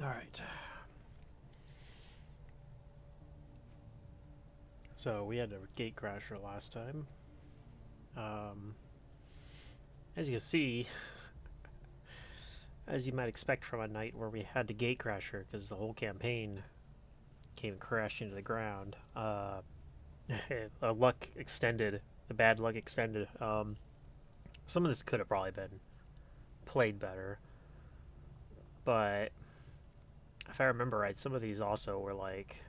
Alright. So we had a gate crasher last time. Um, as you can see, as you might expect from a night where we had the gate crasher, because the whole campaign came crashing to the ground, the luck extended, the bad luck extended. Some of this could have probably been played better, but if I remember right, some of these also were like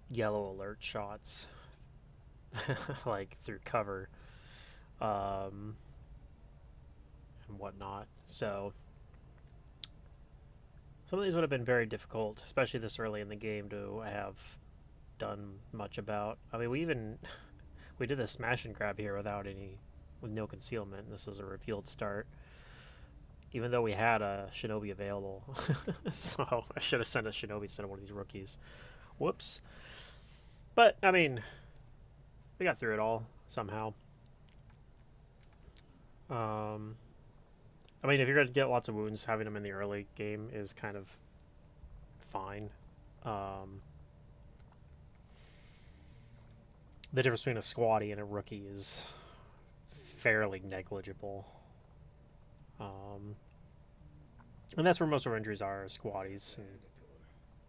yellow alert shots, like through cover, um, and whatnot. So some of these would have been very difficult, especially this early in the game, to have done much about. I mean, we did a smash and grab here with no concealment. This was a revealed start, even though we had a shinobi available. So I should have sent a shinobi instead of one of these rookies. Whoops. But I mean, we got through it all somehow. I mean, if you're going to get lots of wounds, having them in the early game is kind of fine. The difference between a squatty and a rookie is fairly negligible. And that's where most of our injuries are squatties. And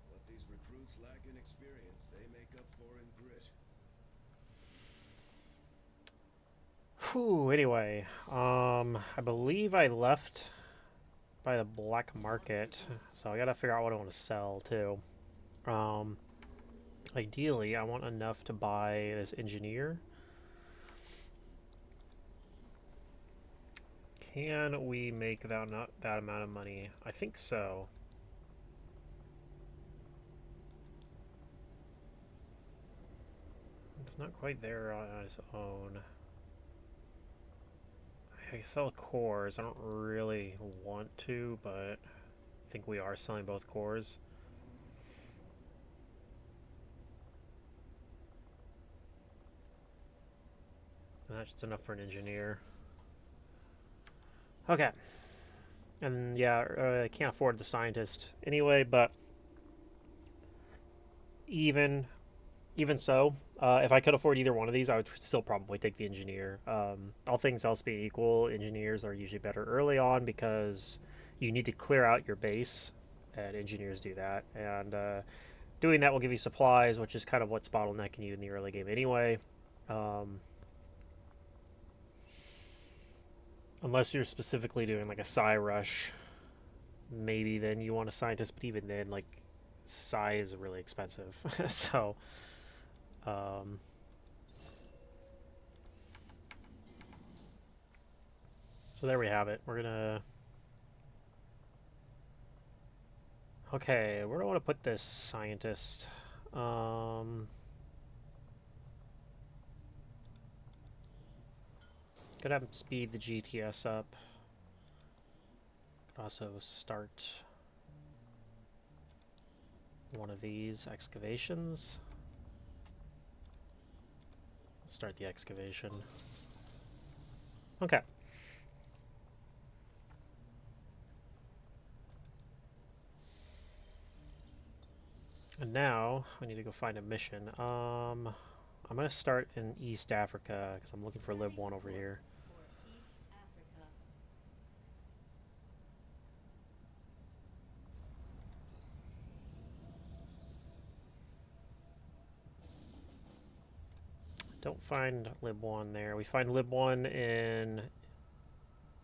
what these recruits lack in experience, they make up for in grit. Whew, anyway, I believe I left by the black market, so I gotta figure out what I want to sell too. Ideally, I want enough to buy this engineer. Can we make that amount of money? I think so. It's not quite there on its own. I sell cores. I don't really want to, but I think we are selling both cores. And that's enough for an engineer. Okay. And yeah, I can't afford the scientist anyway, but even so, if I could afford either one of these, I would still probably take the engineer. All things else being equal, engineers are usually better early on because you need to clear out your base, and engineers do that. And doing that will give you supplies, which is kind of what's bottlenecking you in the early game anyway. Unless you're specifically doing like a psi rush, maybe then you want a scientist, but even then, like, psi is really expensive. So, um, so there we have it. We're gonna. Okay, where do I want to put this scientist? Could have speed the GTS up. Could also start one of these excavations. Start the excavation. Okay. And now we need to go find a mission. I'm gonna start in East Africa because I'm looking for LWOTC over here. Don't find LWOTC there. We find LWOTC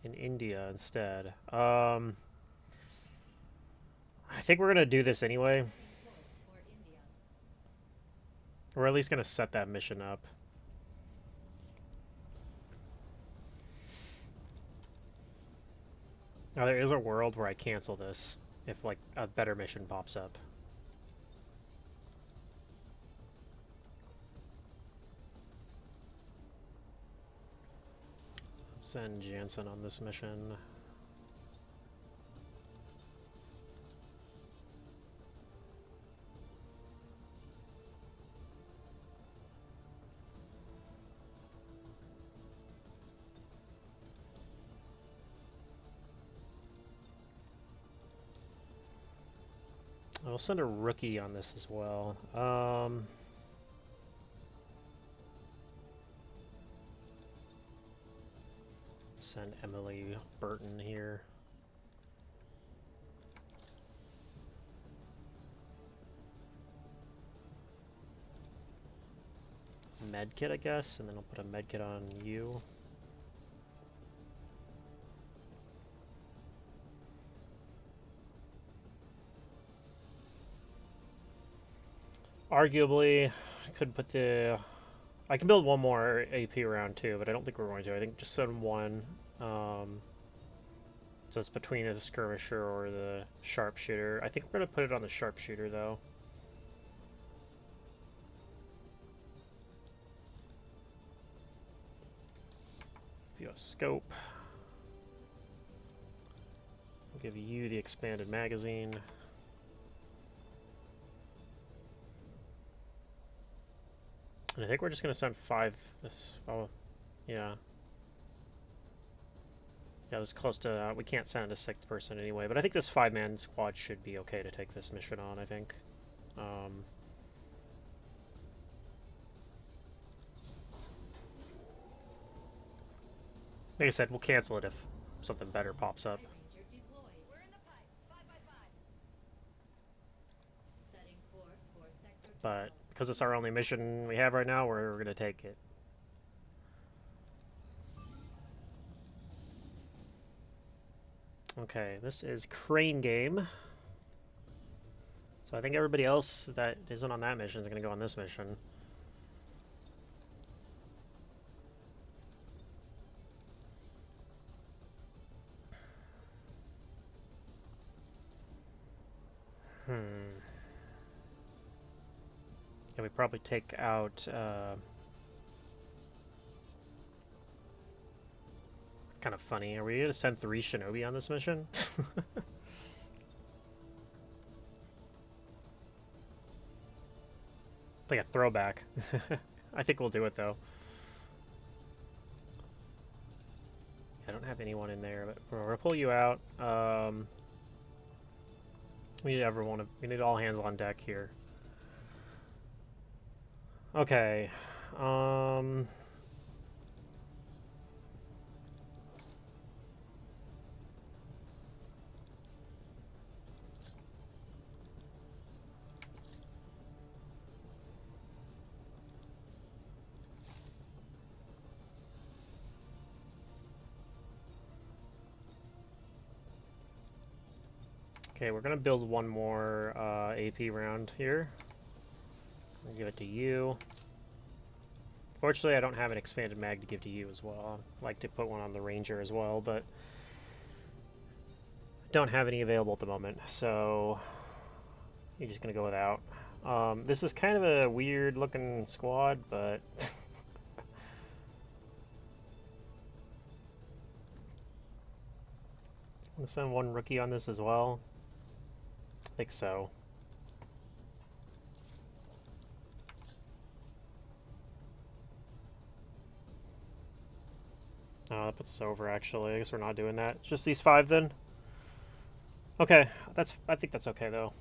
in India instead. I think we're gonna do this anyway. We're at least gonna set that mission up. Now there is a world where I cancel this if like a better mission pops up. Let's send Jansen on this mission. I'll send a rookie on this as well. Send Emily Burton here. Medkit, I guess, and then I'll put a medkit on you. Arguably, I could put the... I can build one more AP round too, but I don't think we're going to. I think just send one. So it's between the skirmisher or the sharpshooter. I think we're going to put it on the sharpshooter, though. View a scope. I'll give you the expanded magazine. And I think we're just going to send 5 this... Oh, yeah. Yeah, this close to... we can't send a 6th person anyway, but I think this 5-man squad should be okay to take this mission on, I think. Like I said, we'll cancel it if something better pops up. But because it's our only mission we have right now, we're going to take it. Okay, this is Crane Game. So I think everybody else that isn't on that mission is going to go on this mission. Yeah, we probably take out... it's kind of funny. Are we going to send 3 Shinobi on this mission? It's like a throwback. I think we'll do it, though. I don't have anyone in there, but we're going to pull you out. We need everyone. We need all hands on deck here. Okay. Okay, we're gonna build one more AP round here. I'll give it to you. Fortunately, I don't have an expanded mag to give to you as well. I'd like to put one on the Ranger as well, but don't have any available at the moment, so you're just gonna go without. This is kind of a weird looking squad, but I'm gonna send one rookie on this as well. I think so. Oh, that puts us over, actually. I guess we're not doing that. It's just these 5, then? Okay, I think that's okay, though.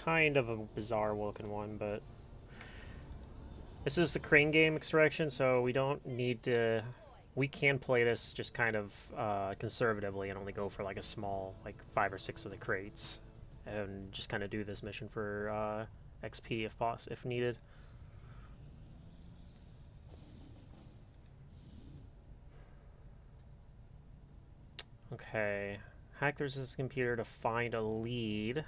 Kind of a bizarre-looking one, but... This is the Crane Game extraction, so we don't need to... We can play this just kind of conservatively and only go for, like, a small, like, 5 or 6 of the crates. And just kind of do this mission for XP if needed. Okay. Hack the resistance computer to find a lead.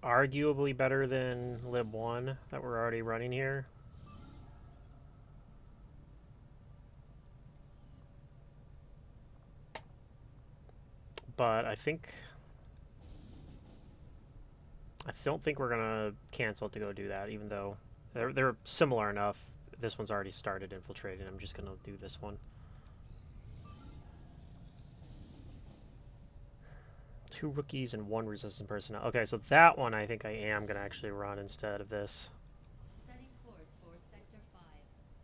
Arguably better than lib1 that we're already running here. But I don't think we're gonna cancel it to go do that, even though they're similar enough. This one's already started infiltrating. I'm just gonna do this one. 2 rookies and 1 resistant personnel. Okay, so that one I think I am gonna actually run instead of this. Setting course for Sector 5,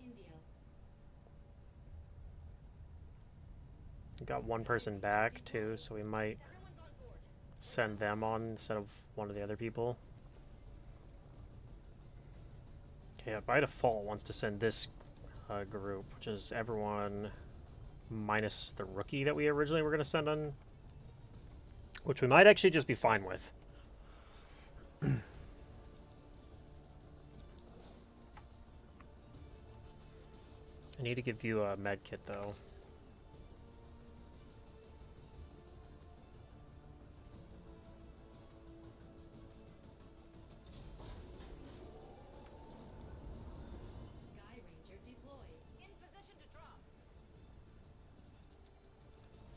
India. Got one person back too, so we might send them on instead of one of the other people. Okay, by default wants to send this group, which is everyone minus the rookie that we originally were going to send on, which we might actually just be fine with. I need to give you a med kit though.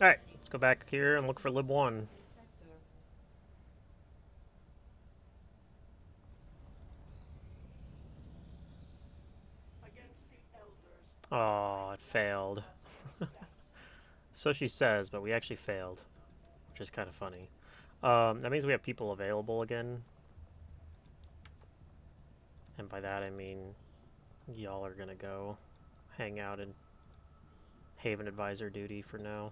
Alright, let's go back here and look for Lib 1. Oh, it failed. So she says, but we actually failed, which is kind of funny. That means we have people available again. And by that I mean y'all are gonna go hang out in Haven Advisor duty for now.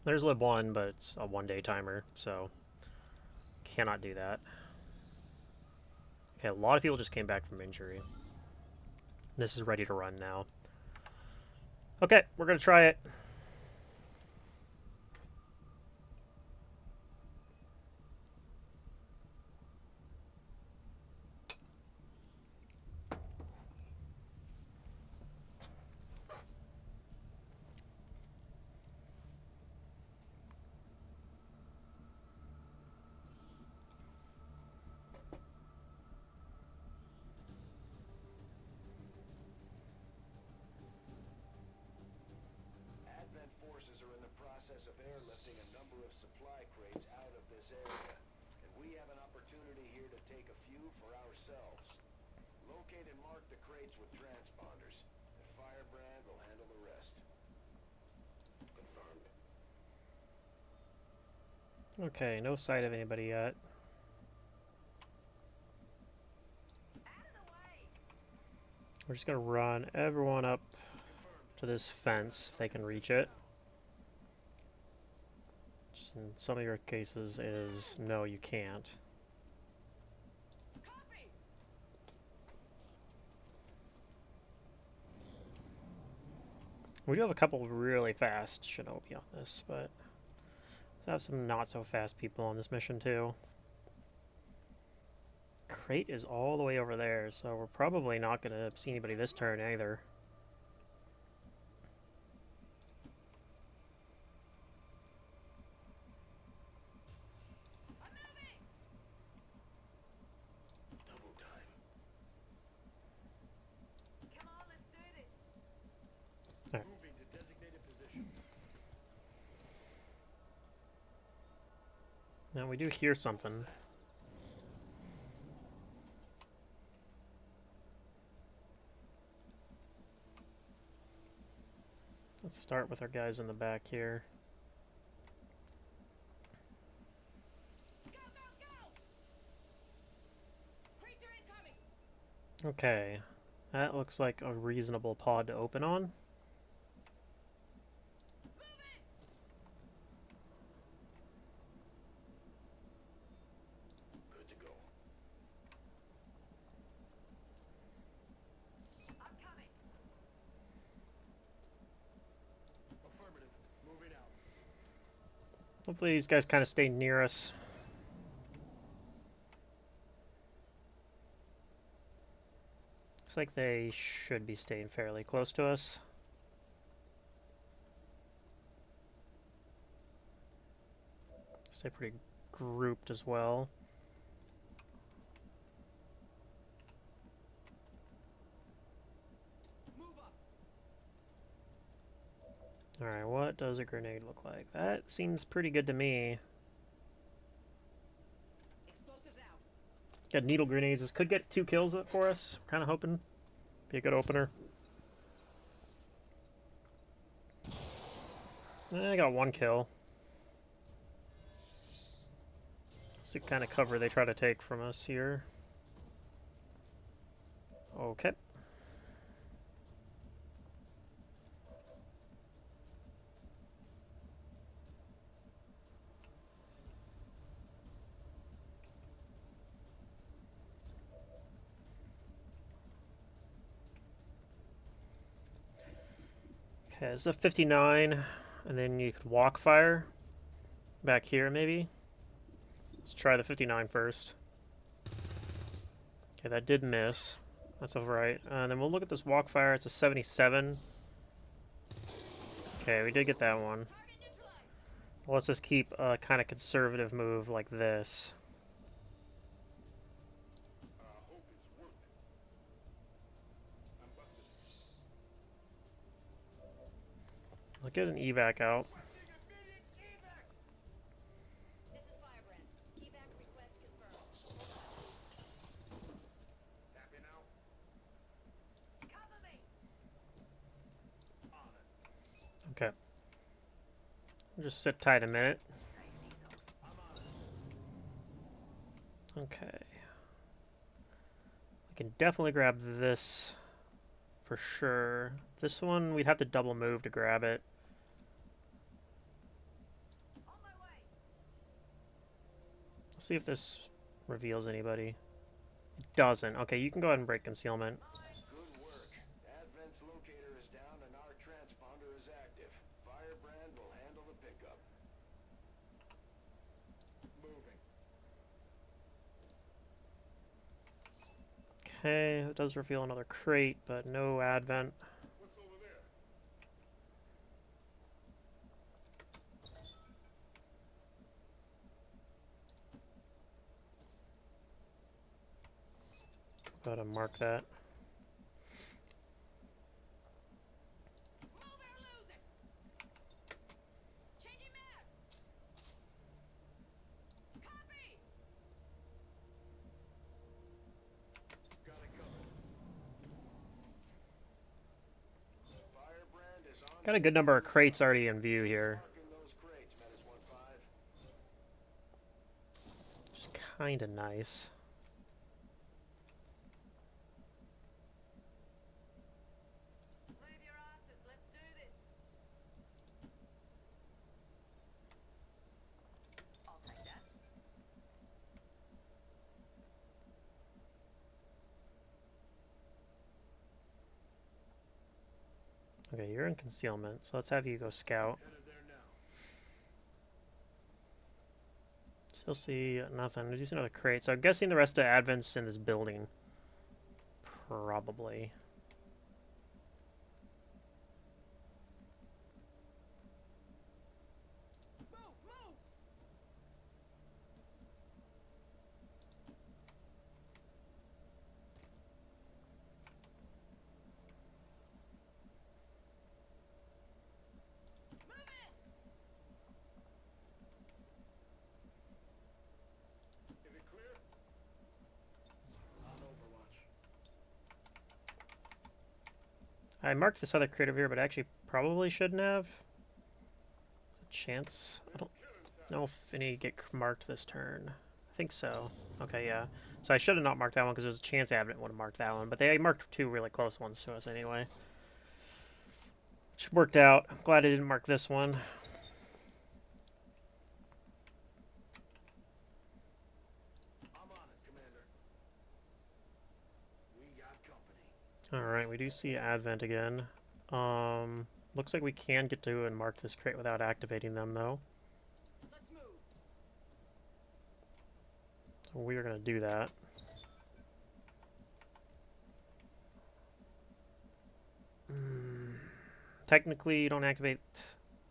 There's Lib 1, but it's a one-day timer, so cannot do that. Okay, a lot of people just came back from injury. This is ready to run now. Okay, we're gonna try it. Process of airlifting a number of supply crates out of this area, and we have an opportunity here to take a few for ourselves. Locate and mark the crates with transponders, and Firebrand will handle the rest. Confirmed. Okay, no sight of anybody yet. We're just gonna run everyone up to this fence if they can reach it. Just in some of your cases is no, you can't. We do have a couple really fast Shinobi on this, but let's have some not so fast people on this mission too. Crate is all the way over there, so we're probably not gonna see anybody this turn either. Now we do hear something. Let's start with our guys in the back here. Okay, that looks like a reasonable pod to open on. Hopefully these guys kind of stay near us. Looks like they should be staying fairly close to us. Stay pretty grouped as well. Alright, what does a grenade look like? That seems pretty good to me. Got needle grenades. This could get 2 kills for us. Kind of hoping. Be a good opener. I got 1 kill. It's the kind of cover they try to take from us here. Okay. Okay, it's a 59, and then you could walk fire back here maybe. Let's try the 59 first. Okay, that did miss. That's alright. And then we'll look at this walk fire. It's a 77. Okay, we did get that one. Let's just keep a kind of conservative move like this. I'll get an evac out. Okay. Just sit tight a minute. Okay. We can definitely grab this for sure. This one, we'd have to double move to grab it. Let's see if this reveals anybody. It doesn't. Okay, you can go ahead and break concealment. Good work. Advent's locator is down and our transponder is active. Firebrand will handle the pickup. Moving. Okay, it does reveal another crate, but no advent. What's over there? Go ahead and mark that. Got it covered. Firebrand is on. Got a good number of crates already in view here. Marking those crates, Menace 1-5. Just kind of nice. Move your asses, let's do this. I'll take that. Okay, you're in concealment, so let's have you go scout. Headed there now. Still see nothing. There's just another crate. So I'm guessing the rest of Advent's in this building. Probably. Move, move! Move it! Is it clear? On Overwatch. I marked this other crate over here, but actually probably shouldn't have. A chance. I don't know if any get marked this turn. I think so. Okay, yeah. So I should have not marked that one because there's a chance Advent would have marked that one. But they marked two really close ones to us anyway. Which worked out. I'm glad I didn't mark this one. I'm on it, Commander. We got company. Alright, we do see Advent again. Looks like we can get to and mark this crate without activating them, though. Let's move. So we are going to do that. Technically, you don't activate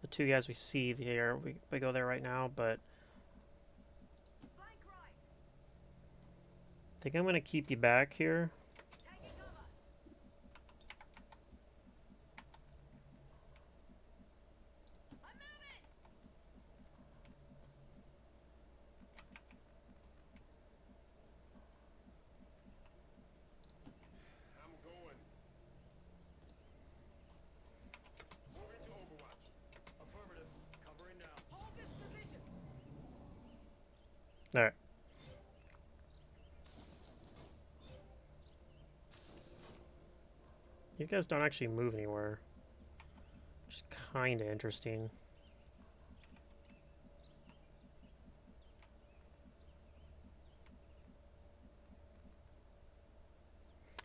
the two guys we see there. We go there right now, but Flank right. I think I'm going to keep you back here. Taking cover. I'm moving! I'm going. Moving to Overwatch. Affirmative. Covering now. Hold this position. Alright. You guys don't actually move anywhere. Which is kind of interesting.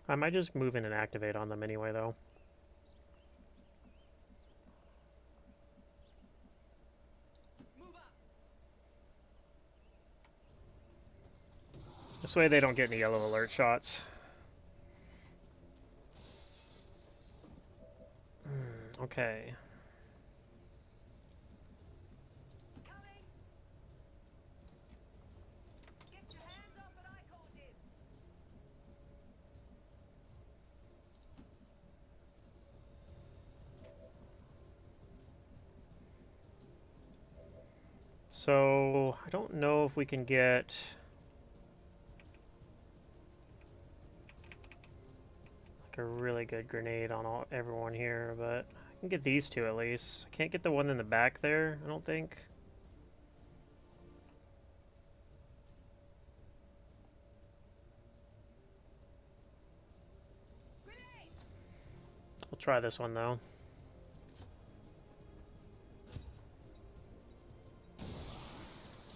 I might just move in and activate on them anyway, though. Move up. This way they don't get any yellow alert shots. Okay. Coming. Get your hands off what I called in. So, I don't know if we can get... like a really good grenade on everyone here, but I can get these two at least. I can't get the one in the back there, I don't think. Grenade. We'll try this one though.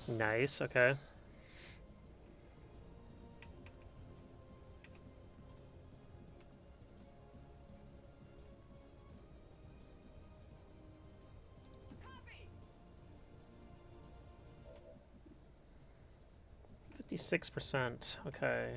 Nice, okay. Copy. 56%, okay.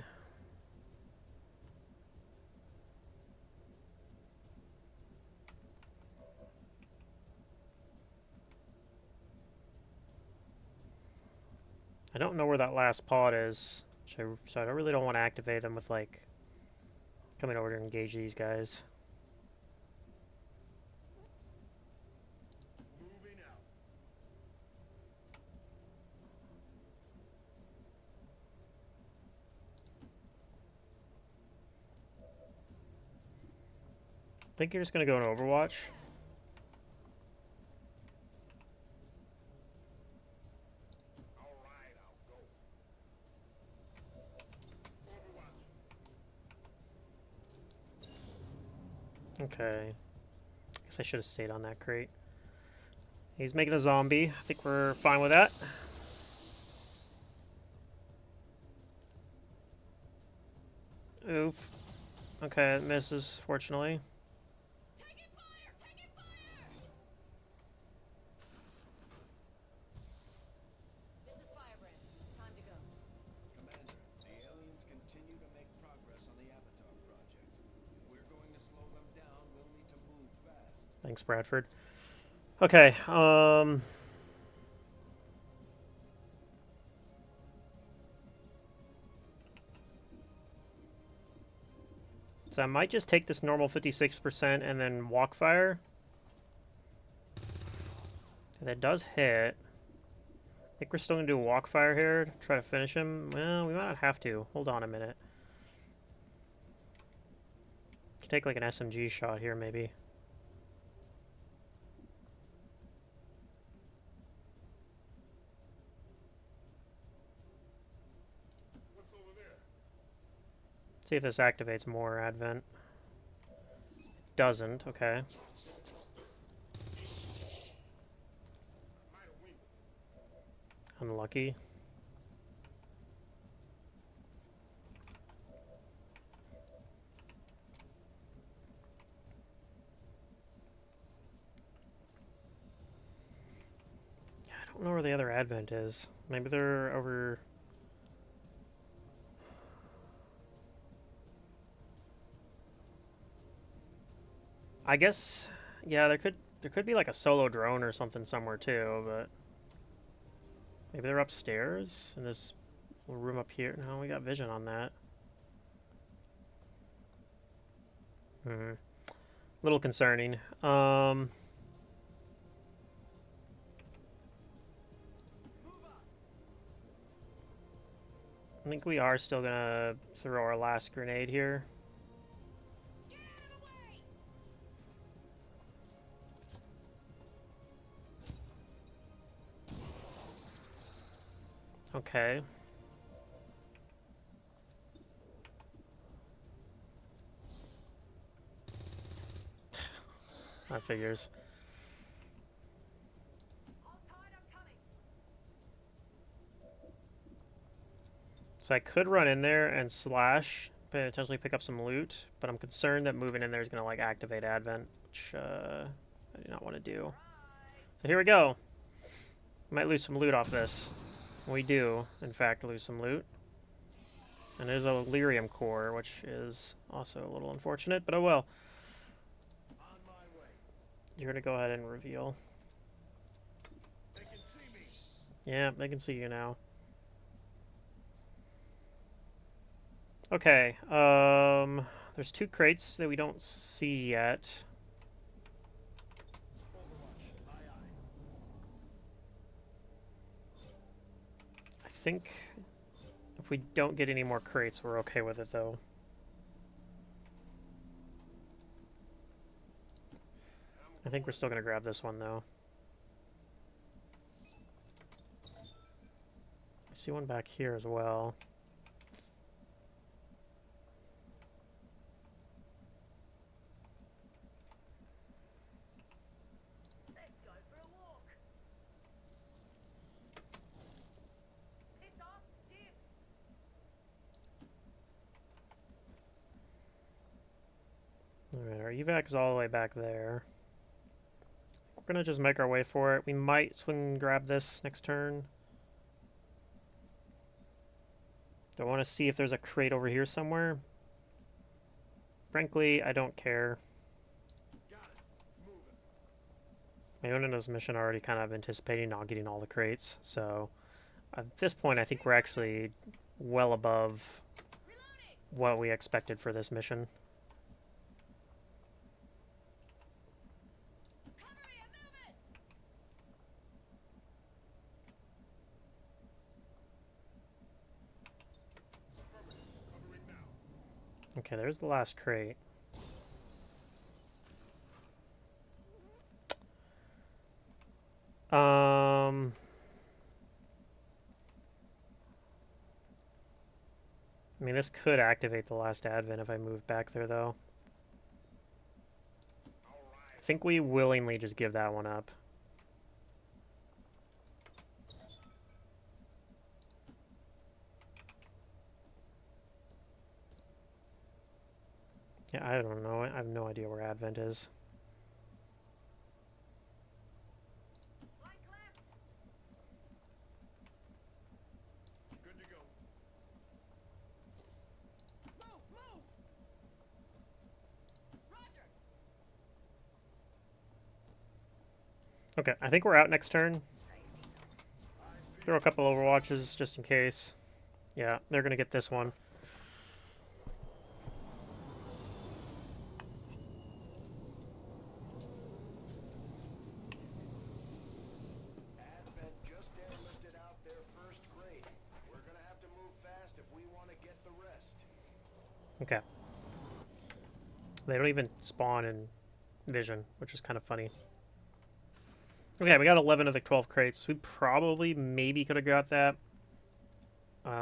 I don't know where that last pod is, so I really don't want to activate them with, like, coming over to engage these guys. Moving out. I think you're just going to go in Overwatch. All right, I'll go. Overwatch. Okay. Guess I should have stayed on that crate. He's making a zombie. I think we're fine with that. Oof. Okay, it misses, fortunately. Taking fire. Taking fire. This is Firebrand. Time to go. Commander, the aliens continue to make progress on the Avatar project. If we're going to slow them down, we'll need to move fast. Thanks, Bradford. Okay, so I might just take this normal 56% and then walk fire. That does hit. I think we're still gonna do a walk fire here to try to finish him. Well, we might not have to. Hold on a minute. Should take like an SMG shot here, maybe. What's over there? See if this activates more Advent. Doesn't, okay. Might have winged it. Unlucky. I don't know where the other Advent is. Maybe they're over... I guess, yeah, there could be like a solo drone or something somewhere too, but maybe they're upstairs in this little room up here. No, we got vision on that. Little concerning. Move up. I think we are still gonna throw our last grenade here. Get out of the way. Okay. That figures. Hold tight, I'm coming. So I could run in there and slash, potentially pick up some loot, but I'm concerned that moving in there is going to like activate Advent, which I do not want to do. So here we go. Might lose some loot off this. We do, in fact, lose some loot. And there's a lyrium core, which is also a little unfortunate, but oh well. On my way. You're going to go ahead and reveal. They can see me. Yeah, they can see you now. Okay, there's 2 crates that we don't see yet. Overwatch. Aye, aye. I think if we don't get any more crates, we're okay with it, though. I think we're still going to grab this one, though. I see one back here as well. Let's go for a walk. Piss off, dip. Alright, our evac is all the way back there. We're going to just make our way for it. We might swing and grab this next turn. Do I want to see if there's a crate over here somewhere? Frankly, I don't care. Got it. Moving. Iona's mission already kind of anticipating not getting all the crates, so at this point I think we're actually well above what we expected for this mission. Cover me, I'm moving. Affirmative. Covering now. Okay, there's the last crate. I mean, this could activate the last advent if I move back there, though. I think we willingly just give that one up. Yeah, I don't know. I have no idea where Advent is. Flank left. Good to go. Move, move. Roger. Okay, I think we're out next turn. Throw a couple overwatches just in case. Yeah, they're gonna get this one. Advent just airlifted out their first crate. We're gonna have to move fast if we want to get the rest. Okay. They don't even spawn in vision, which is kind of funny. Okay, we got 11 of the 12 crates. We probably maybe could have got that. But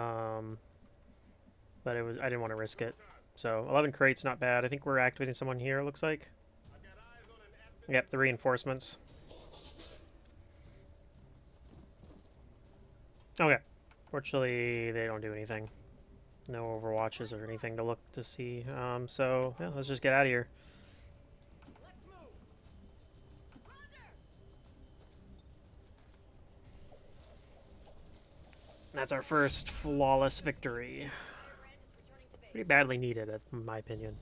I didn't want to risk it. So 11 crates, not bad. I think we're activating someone here, it looks like. I've got eyes on an Advent. Yep, the reinforcements. Okay. Fortunately, they don't do anything. No overwatches or anything to look to see. So, yeah, let's just get out of here. Let's move. Roger. That's our first flawless victory. Brand is returning to base. Pretty badly needed, in my opinion.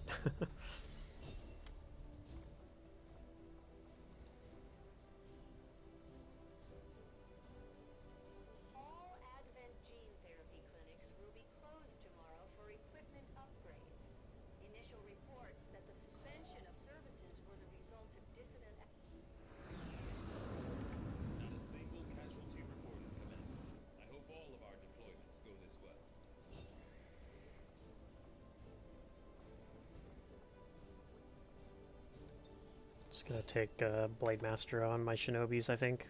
All Advent gene therapy clinics will be closed tomorrow for equipment upgrades. Initial reports that the suspension of services were the result of dissident. Not a single casualty reported, Commander. I hope all of our deployments go this well. Just gonna take Blade Master on my Shinobis, I think.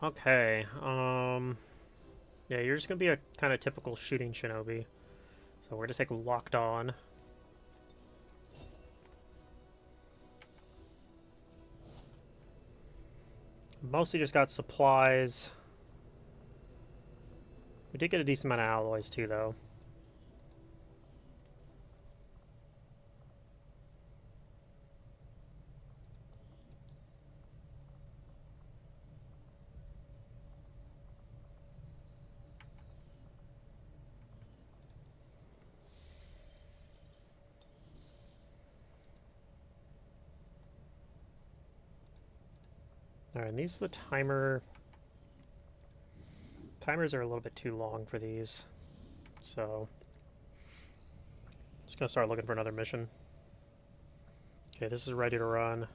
Okay, yeah, you're just gonna be a kind of typical shooting Shinobi. So we're going to take Locked On. Mostly just got supplies. We did get a decent amount of alloys too, though. Alright, and these are the timers are a little bit too long for these. So just gonna start looking for another mission. Okay, this is ready to run.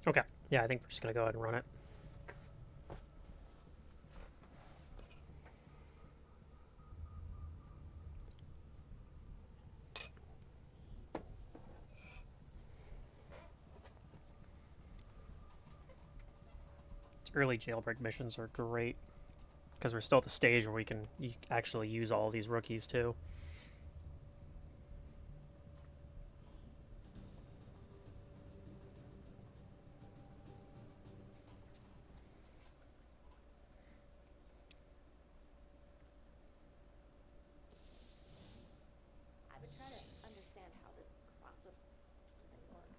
Okay, yeah, I think we're just gonna go ahead and run it. Early jailbreak missions are great because we're still at the stage where we can actually use all of these rookies too. I've been trying to understand how this crossover thing works.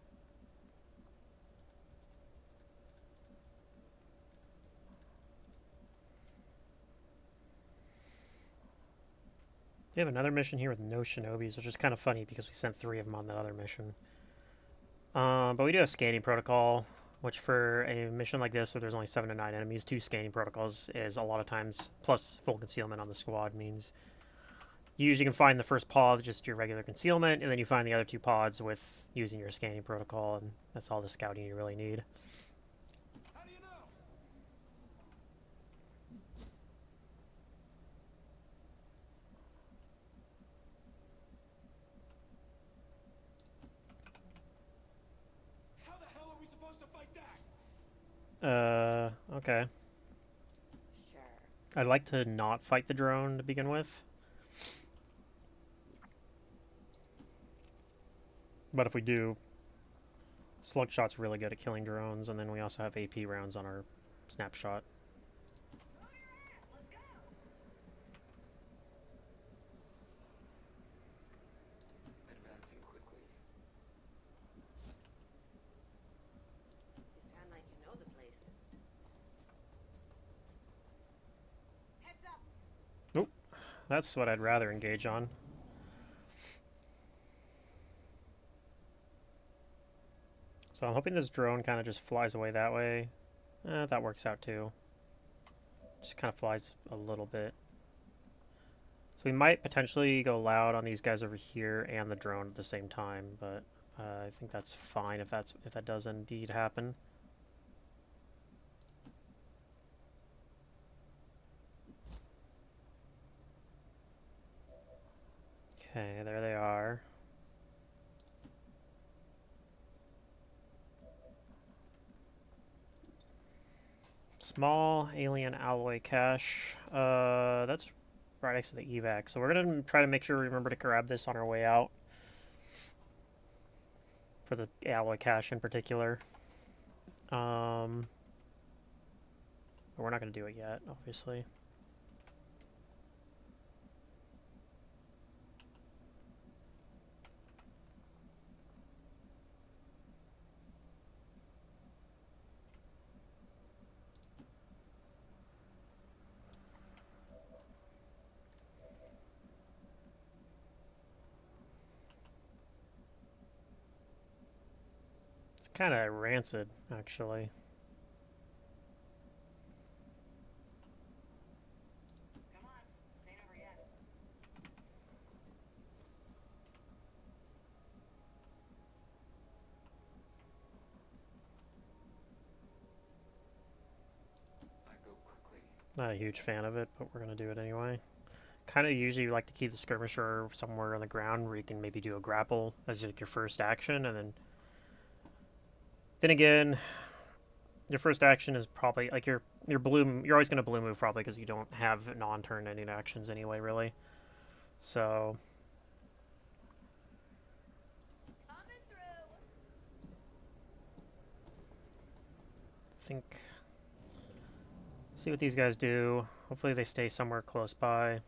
We have another mission here with no shinobis, which is kind of funny because we sent 3 of them on that other mission. But we do have scanning protocol, which for a mission like this where there's only 7 to 9 enemies, 2 scanning protocols is a lot of times, plus full concealment on the squad means you usually can find the first pod just your regular concealment, and then you find the other 2 pods with using your scanning protocol, and that's all the scouting you really need. How do you know? How the hell are we supposed to fight that? Okay. Sure. I'd like to not fight the drone to begin with. But if we do, Slugshot's really good at killing drones, and then we also have AP rounds on our snapshot. Advancing quickly. You sound like you know the place. Heads up! Oop, that's what I'd rather engage on. So I'm hoping this drone kind of just flies away that way. That works out too. Just kind of flies a little bit. So we might potentially go loud on these guys over here and the drone at the same time, but I think that's fine if that does indeed happen. Okay, there they are. Small alien alloy cache. That's right next to the evac. So we're gonna try to make sure we remember to grab this on our way out. For the alloy cache in particular. But we're not gonna do it yet, obviously. It's kind of rancid, actually. Come on, this ain't over yet. I go quickly. Not a huge fan of it, but we're gonna do it anyway. kind of usually like to keep the skirmisher somewhere on the ground where you can maybe do a grapple as like your first action, and then again, your first action is probably like your blue. You're always going to blue move probably because you don't have non-turn ending actions anyway, really. So Coming through. I think see what these guys do. Hopefully they stay somewhere close by.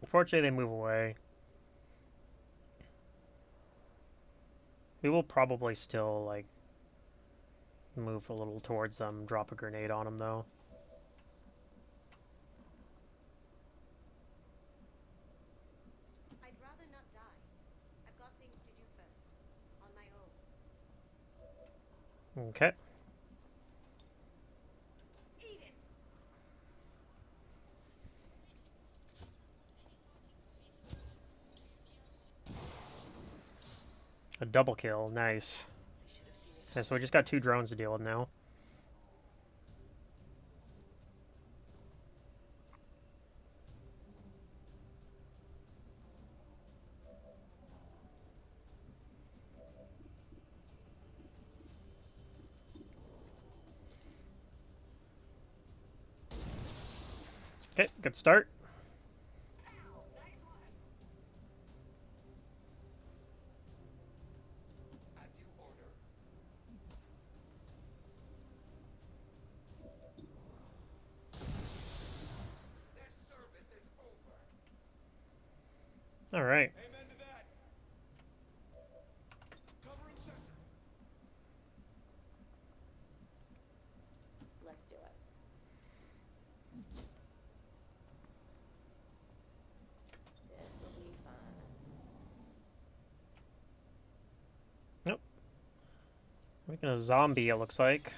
Unfortunately, they move away. We will probably still like move a little towards them, drop a grenade on them though. I'd rather not die. I've got things to do first. On my own. Okay. Eat it! A double kill, nice. Okay, so we just got 2 drones to deal with now. Okay, good start. As you order. Their service is over. All right. Amen to that. Covering sector. Let's do it. This will be fun. Nope. Making a zombie, it looks like.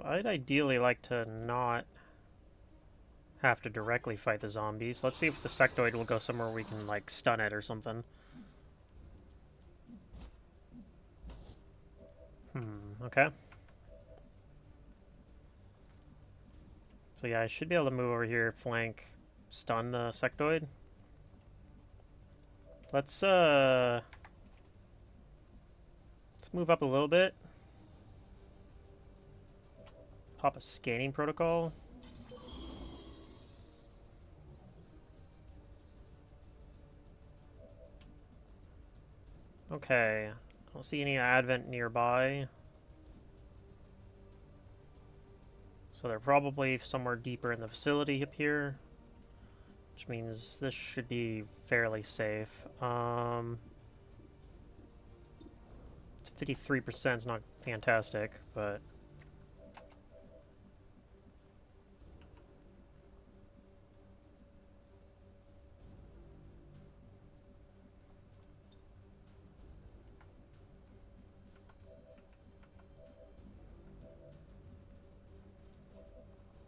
I'd ideally like to not have to directly fight the zombies. Let's see if the sectoid will go somewhere we can, like, stun it or something. Okay. So yeah, I should be able to move over here, flank, stun the sectoid. Let's move up a little bit. Pop a scanning protocol. Okay. I don't see any advent nearby. So they're probably somewhere deeper in the facility up here. Which means this should be fairly safe. It's 53%, it's not fantastic, but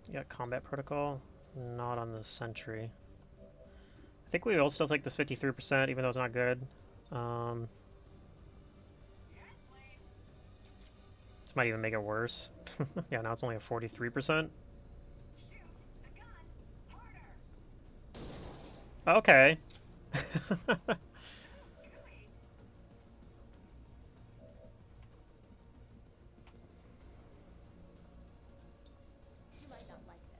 you got combat protocol, not on the sentry. I think we will still take this 53%, even though it's not good. This might even make it worse. Yeah, now it's only a 43%. Okay. You might not like this.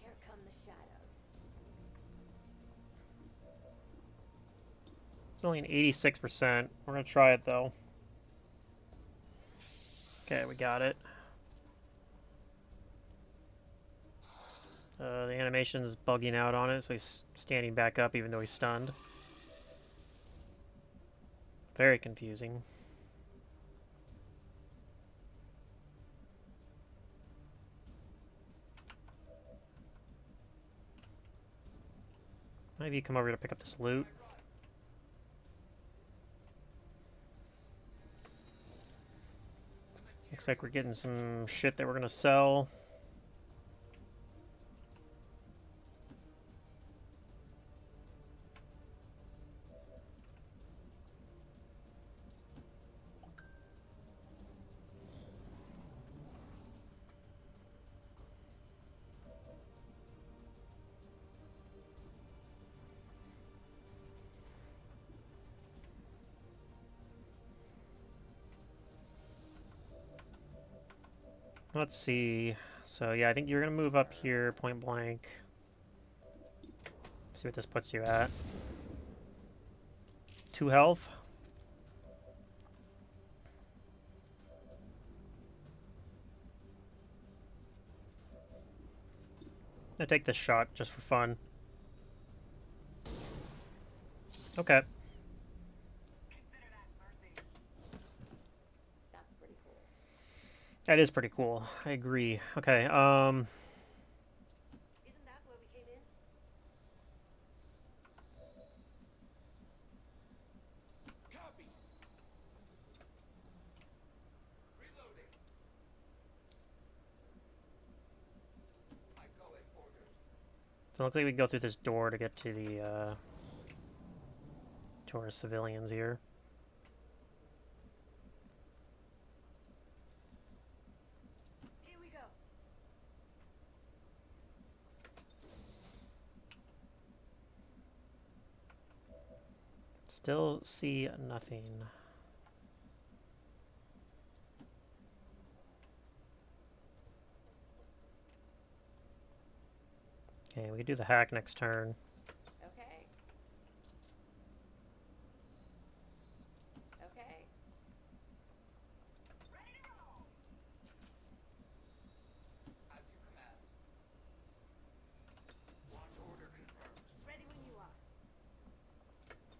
Here come the shadows. It's only an 86%. We're gonna try it though. Okay, we got it. The animation's bugging out on it, so he's standing back up even though he's stunned. Very confusing. Maybe you come over to pick up this loot. Looks like we're getting some shit that we're gonna sell. Let's see. So yeah, I think you're gonna move up here, point blank. See what this puts you at. 2 health. I'll take this shot just for fun. Okay. That's pretty cool. That is pretty cool. I agree. Okay, Isn't that where we came in? Copy. Reloading. I call it orders. so it looks like we can go through this door to get to the, to our civilians here. Here we go. Still see nothing. Okay, we can do the hack next turn. Okay. Okay. Ready to roll. As you command. Launch order confirmed. Ready when you are.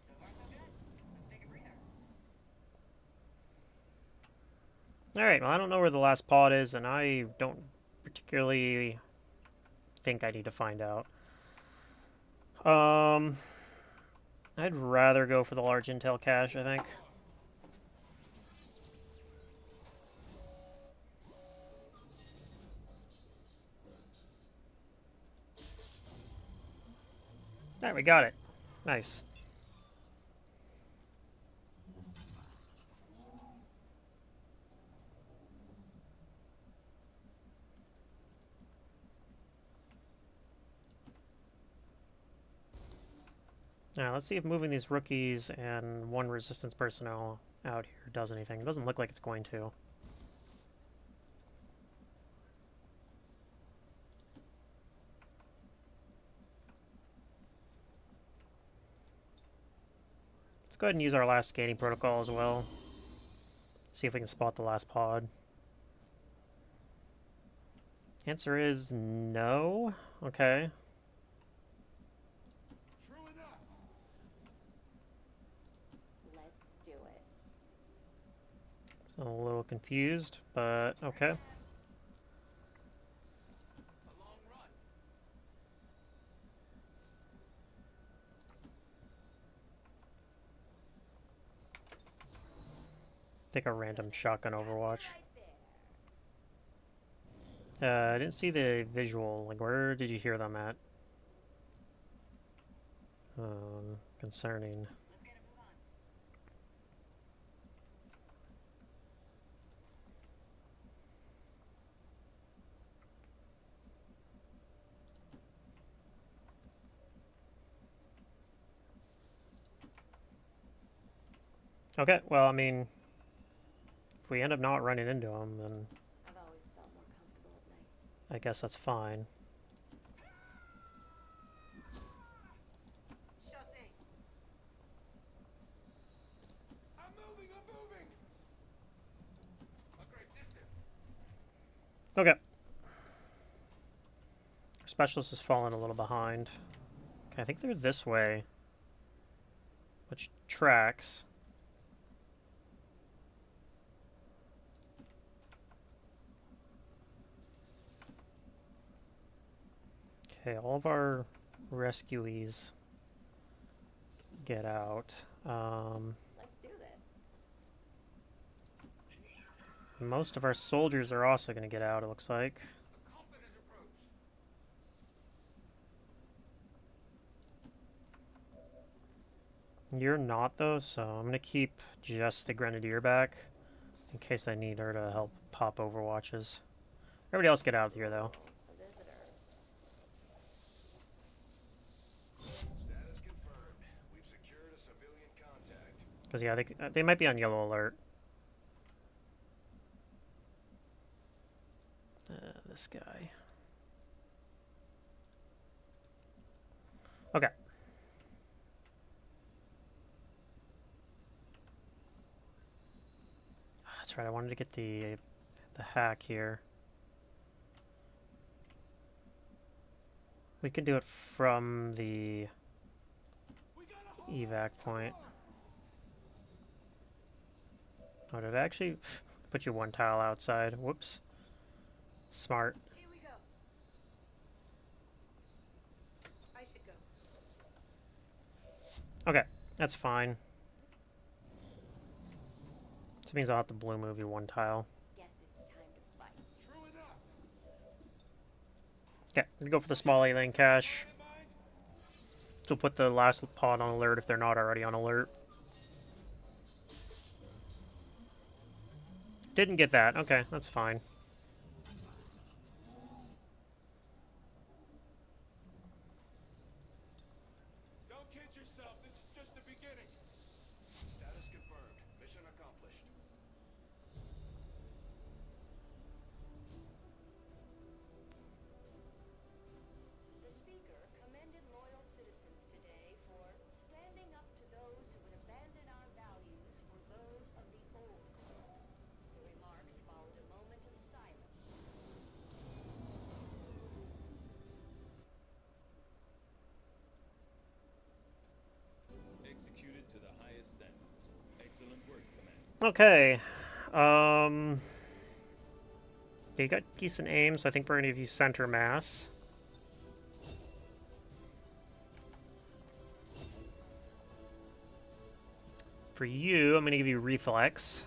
So far so good. Let's take a breather. Alright, well I don't know where the last pod is, and I don't particularly think I need to find out. I'd rather go for the large intel cache, I think. There, we got it. Nice. Now, let's see if moving these rookies and 1 resistance personnel out here does anything. It doesn't look like it's going to. Let's go ahead and use our last scanning protocol as well. See if we can spot the last pod. Answer is no. Okay. True enough. Let's do it. So a little confused, but okay. A long run. Take a random shotgun Overwatch. Right there. I didn't see the visual. Like, where did you hear them at? Concerning. Let's get a move on. Okay, well, I mean, if we end up not running into them, then I've always felt more comfortable at night. I guess that's fine. Sure thing. I'm moving. A great distance. Okay. Our specialist has fallen a little behind. Okay, I think they're this way. Which tracks. Okay, all of our rescuees get out. Let's do this. Most of our soldiers are also going to get out, it looks like. Confident approach. You're not, though, so I'm going to keep just the Grenadier back in case I need her to help pop Overwatches. Everybody else get out of here, though. A visitor. Status confirmed. We've secured a civilian contact. Because, yeah, they might be on yellow alert. this guy. Okay. That's right, I wanted to get the hack here. We can do it from the evac point. Oh, did I actually put you one tile outside? Whoops. Smart. Here we go. I should go. Okay, that's fine. This means I'll have to blue move you one tile. Guess it's time to fight. True enough. Okay, we go for the small 8-lane cache. So we'll put the last pod on alert if they're not already on alert. Didn't get that. Okay, that's fine. Don't kid yourself. This is just the beginning. Status confirmed. Mission accomplished. The speaker commended loyal citizens today for standing up to those who would abandon our values for those of the old guard. The remarks followed a moment of silence. Executed to the highest standards. Excellent work, Commander. Okay. Yeah, you got decent aim, so I think we're gonna give you center mass. For you, I'm gonna give you reflex.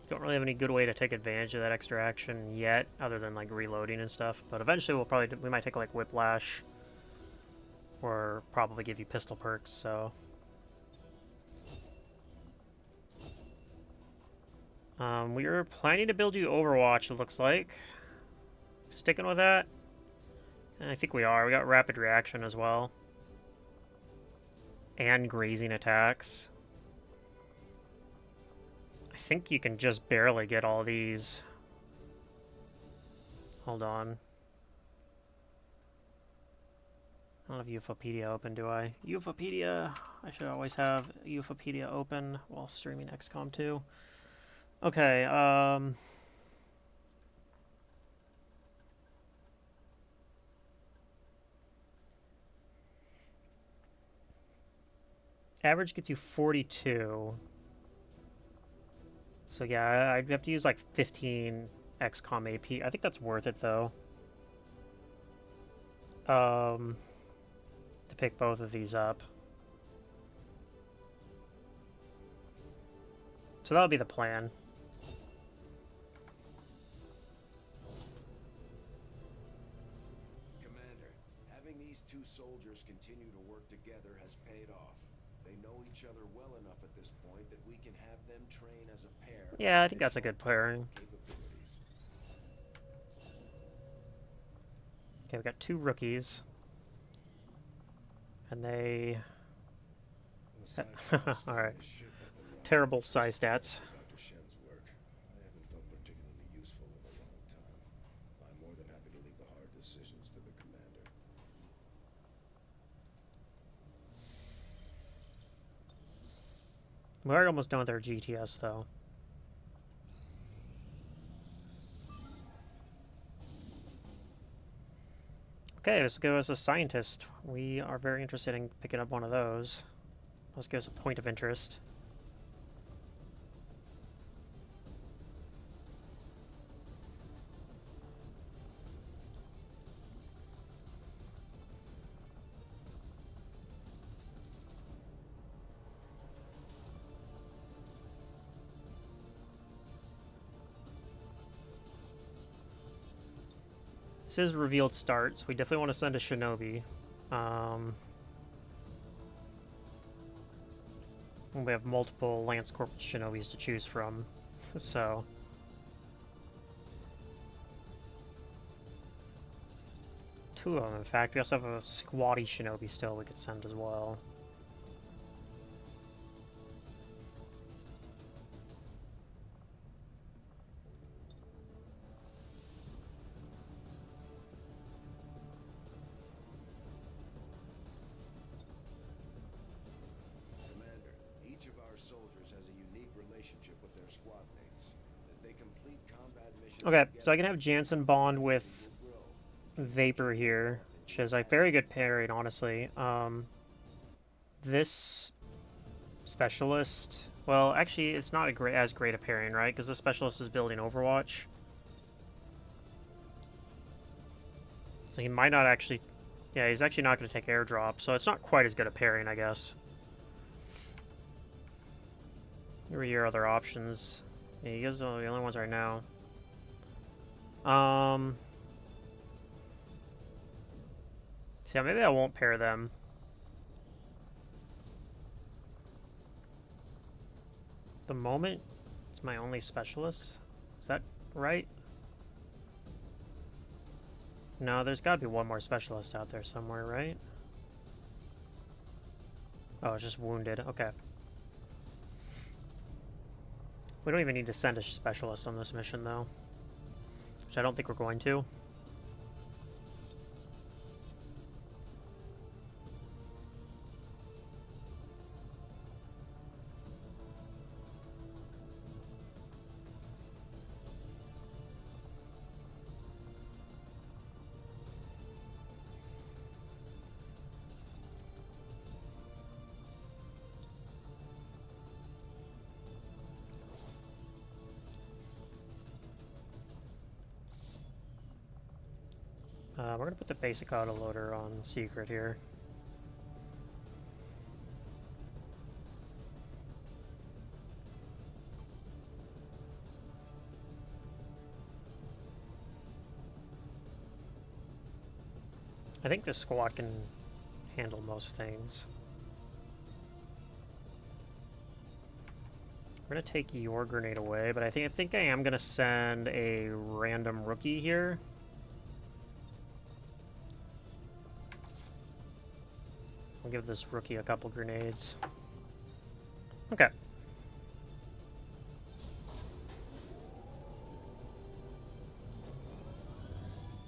Don't really have any good way to take advantage of that extra action yet, other than like reloading and stuff. But eventually, we might take like whiplash, or probably give you pistol perks. So. We were planning to build you Overwatch, it looks like. Sticking with that? I think we are. We got rapid reaction as well. And grazing attacks. I think you can just barely get all these. Hold on. I don't have UFOpedia open, do I? UFOpedia! I should always have UFOpedia open while streaming XCOM 2. Okay, average gets you 42. So yeah, I'd have to use like 15 XCOM AP. I think that's worth it though. To pick both of these up. So that'll be the plan. Commander, having these two soldiers continue to work together has paid off. They know each other well enough at this point that we can have them train as a pair. Yeah, I think that's a good pairing. Capabilities. Okay, we got 2 rookies. And they... Alright. Terrible psi stats. Dr. Shen's work. I haven't felt particularly useful in a long time. I'm more than happy to leave the hard decisions to the commander. We're almost done with our GTS, though. Okay, let's go as a scientist. We are very interested in picking up one of those. Let's give us a point of interest. This is revealed start, so we definitely want to send a Shinobi. We have multiple Lance Corps Shinobis to choose from, so... Two of them, in fact. We also have a squatty Shinobi still we could send as well. complete combat missions Okay, together, so I can have Jansen bond with we'll grow. Vapor here, which is a very good pairing, honestly. This specialist, well, actually, it's not as great a pairing, right? Because the specialist is building Overwatch, so he might not actually. Yeah, he's actually not going to take airdrop, so it's not quite as good a pairing, I guess. Here are your other options. Yeah, you guys are the only ones right now. So yeah, maybe I won't pair them. The moment, it's my only specialist. Is that right? No, there's got to be one more specialist out there somewhere, right? Oh, it's just wounded. Okay. We don't even need to send a specialist on this mission, though. Which I don't think we're going to. We're going to put the basic autoloader on secret here. I think this squad can handle most things. We're going to take your grenade away, but I think I am going to send a random rookie here. I'll give this rookie a couple grenades. Okay.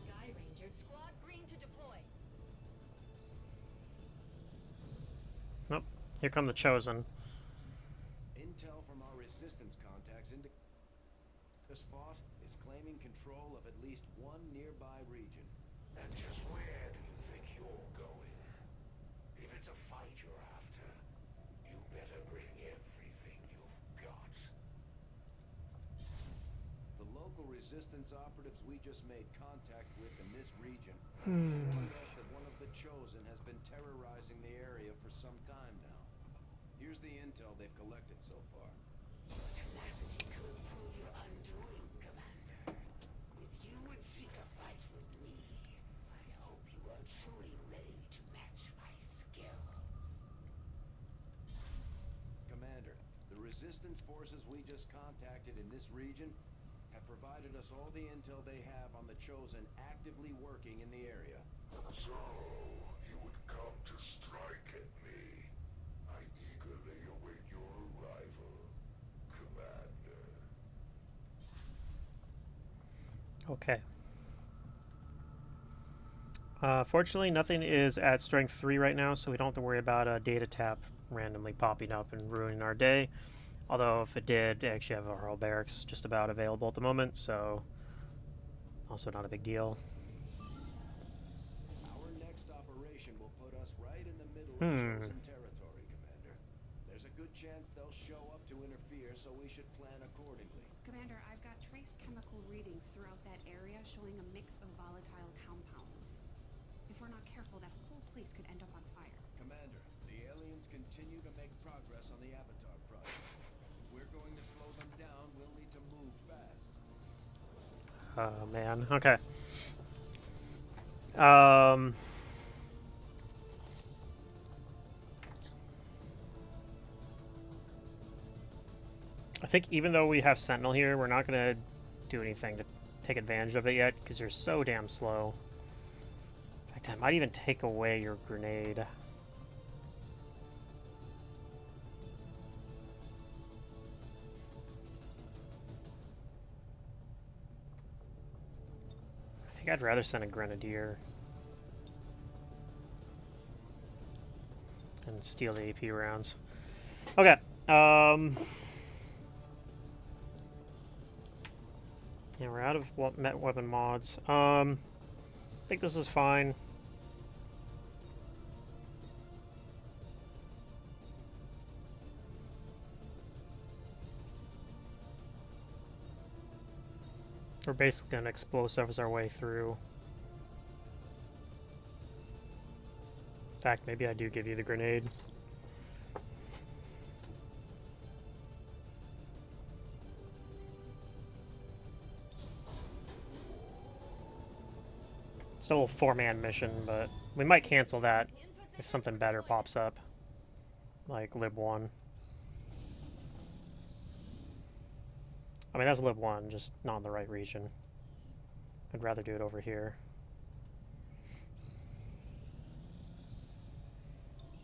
Sky Ranger, squad green to deploy. Nope. Here come the Chosen. Intel from our resistance contacts this fought is claiming control of at least one nearby region. And just where do you think you're going? If it's a fight you're after, you better bring everything you've got. The local resistance operatives we just made contact with in this region warned us that one of the Chosen has been terrorizing the area for some time now. Here's the intel they've collected so far. Your tenacity could prove your undoing, Commander. If you would seek a fight with me, I hope you are truly ready to match my skill. Commander, the resistance forces we just contacted in this region have provided us all the intel they have on the Chosen actively working in the area. So, you would come to strike at me. I eagerly await your arrival, Commander. Okay. Fortunately, nothing is at strength 3 right now, so we don't have to worry about a data tap randomly popping up and ruining our day. Although, if it did, they actually have our whole barracks just about available at the moment, so also not a big deal. Our next operation will put us right in the middle of Chosen territory, Commander. There's a good chance they'll show up to interfere, so we should plan accordingly. Commander, I've got trace chemical readings throughout that area showing a mix of volatile compounds. If we're not careful, that whole place could end up on fire. Commander, the aliens continue to make progress on the Avatar project. If we're going to slow them down, we'll need to move fast. Oh, man. Okay. I think even though we have Sentinel here, we're not going to do anything to take advantage of it yet, because you're so damn slow. In fact, I might even take away your grenade. I think I'd rather send a Grenadier and steal the AP rounds. Okay. Yeah, we're out of met weapon mods. I think this is fine. We're basically gonna explosives our way through. In fact, maybe I do give you the grenade. Still a 4-man mission, but we might cancel that if something better pops up, like Lib 1. I mean, that's Lib 1, just not in the right region. I'd rather do it over here.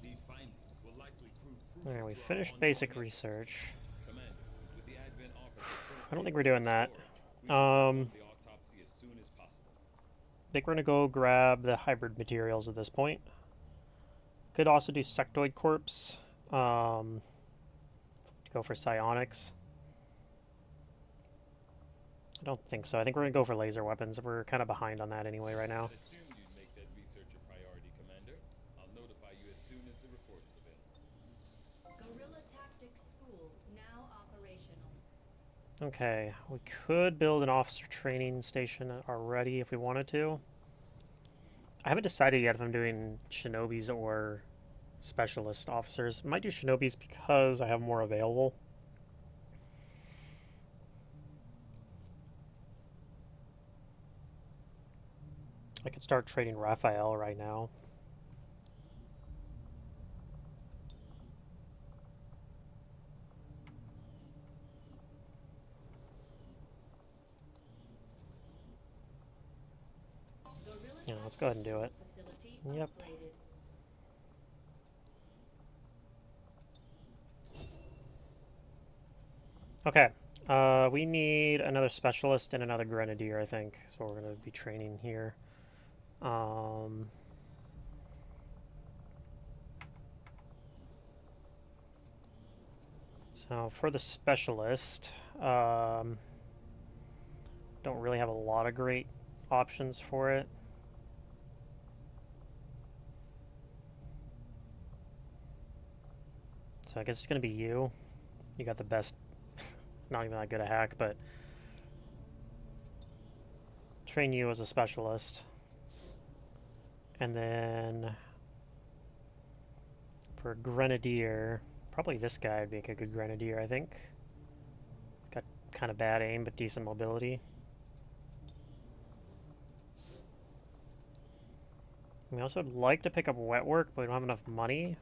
These findings will likely prove Alright, we crucial to our finished basic ongoing research. Commander, with the advent officer I don't think we're doing that. we should perform the autopsy as soon as possible. I think we're gonna go grab the hybrid materials at this point. Could also do sectoid corpse. To go for psionics. I don't think so. I think we're gonna go for laser weapons. We're kind of behind on that anyway right now. I assumed you'd make that research a priority, Commander. I'll notify you as soon as the report is available. Guerrilla Tactics School now operational. Okay, we could build an officer training station already if we wanted to. I haven't decided yet if I'm doing shinobis or specialist officers. I might do shinobis because I have more available. I could start trading Raphael right now. Yeah, let's go ahead and do it. Facility Yep. upgraded. Okay. We need another specialist and another grenadier, I think. So we're going to be training here. So for the specialist, don't really have a lot of great options for it. So I guess it's going to be you. You got the best, not even that good a hack, but train you as a specialist. And then for grenadier, probably this guy would make a good grenadier, I think. He's got kind of bad aim, but decent mobility. We also would like to pick up wet work, but we don't have enough money.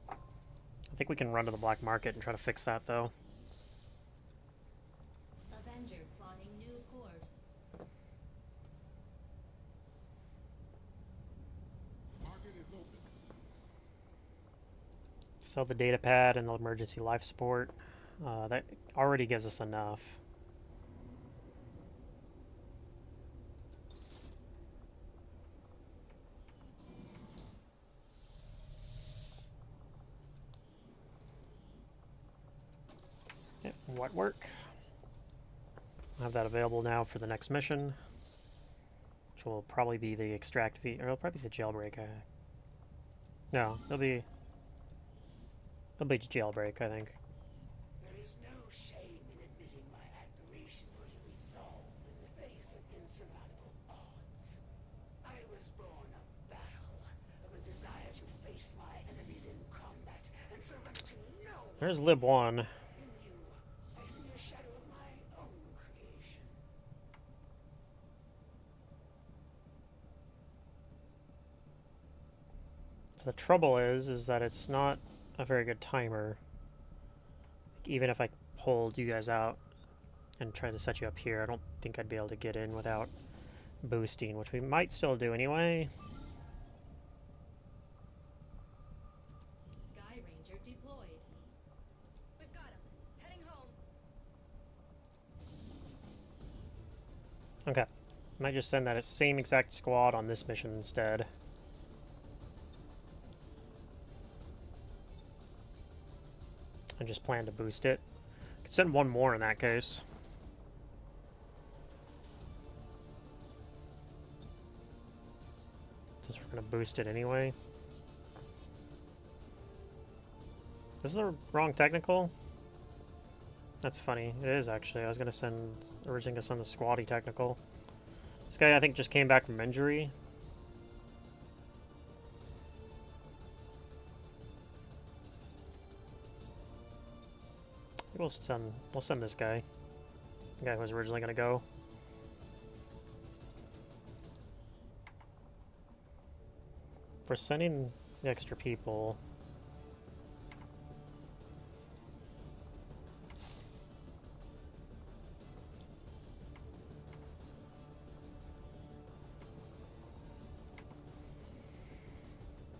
I think we can run to the black market and try to fix that, though. Avenger plotting new course. Market is open. Sell the data pad and the emergency life support. That already gives us enough. Yep, wet work. I have that available now for the next mission, which will probably be the extract or it'll probably be the jailbreak. No, it'll be jailbreak, I think. There is no shame in admitting my admiration for your resolve in the face of insurmountable odds. I was born of battle, of a desire to face my enemies in combat and surrender to no one. There's Lib 1. In you, I see a shadow of my own creation. So the trouble is that it's not a very good timer. Even if I pulled you guys out and tried to set you up here, I don't think I'd be able to get in without boosting, which we might still do anyway. Sky Ranger deployed. We've got him. Heading home. Okay. Might just send that same exact squad on this mission instead. And just plan to boost it. Could send one more in that case. gonna boost it anyway. This is the wrong technical? That's funny. It is actually. I was gonna originally gonna send the squatty technical. This guy I think just came back from injury. We'll send this guy. The guy who was originally gonna go. For sending the extra people.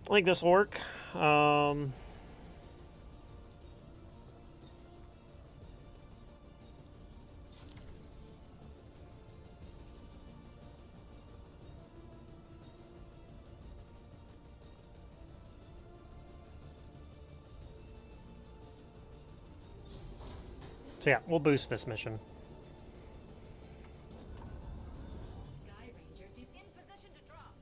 I think this will work. So yeah, we'll boost this mission. Sky Ranger in position to drop.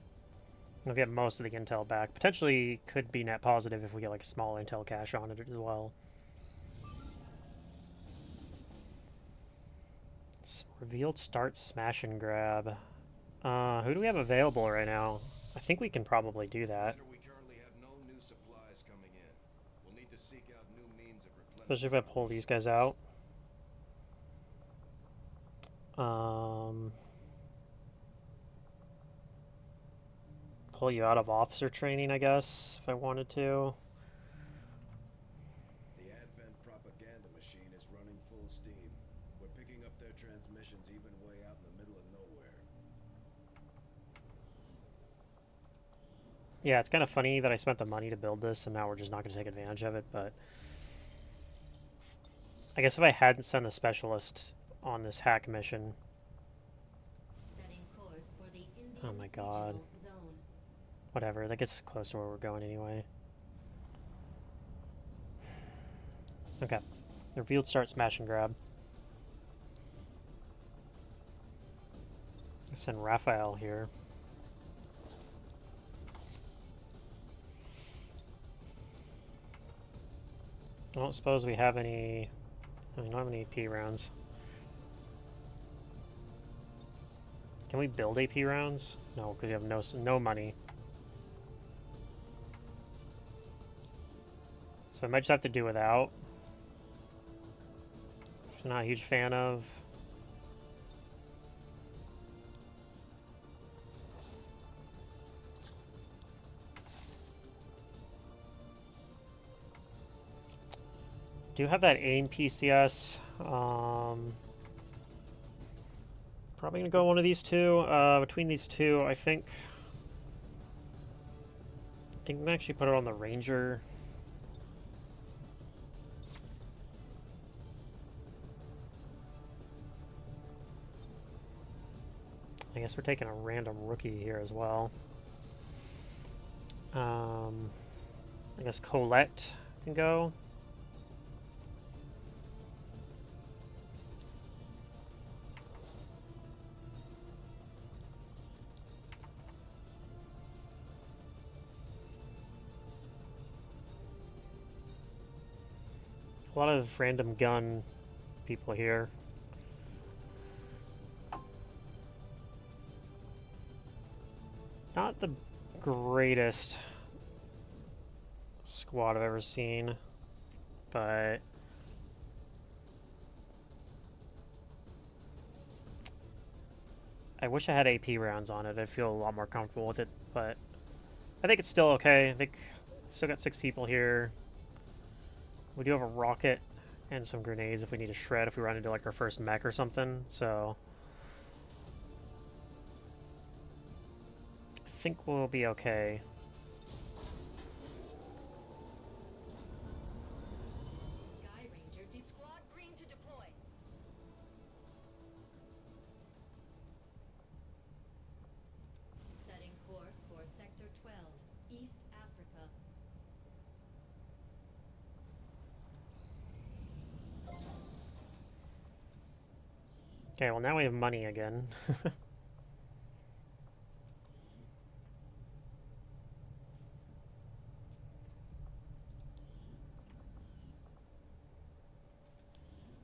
We'll get most of the intel back. Potentially could be net positive if we get like a small intel cache on it as well. Revealed start smash and grab. Who do we have available right now? I think we can probably do that. We currently have no new supplies coming in. We'll need to seek out new means of replenishment. Especially if I pull these guys out. Pull you out of officer training, I guess, if I wanted to. The Advent propaganda machine is running full steam. We're picking up their transmissions even way out in the middle of nowhere. Yeah, it's kind of funny that I spent the money to build this and now we're just not going to take advantage of it, but I guess if I hadn't sent a specialist on this hack mission. Setting course for the Indian Oh my god. Regional Zone. Whatever, that gets us close to where we're going anyway. Okay. The revealed start smash and grab. Let's send Raphael here. I don't suppose we have any... I don't have any AP rounds. Can we build AP rounds? No, because we have no money. So I might just have to do without. Which I'm not a huge fan of. Do have that AIM PCS. Probably gonna go one of these two. Between these two, I think I'm gonna actually put it on the Ranger. I guess we're taking a random rookie here as well. I guess Colette can go. A lot of random gun people here. Not the greatest squad I've ever seen, but I wish I had AP rounds on it. I'd feel a lot more comfortable with it, but I think it's still okay. I think still got 6 people here. We do have a rocket and some grenades if we need to shred if we run into like our first mech or something, so I think we'll be okay. Sky Ranger squad green to deploy. Setting course for Sector 12, East Africa. Okay, well now we have money again.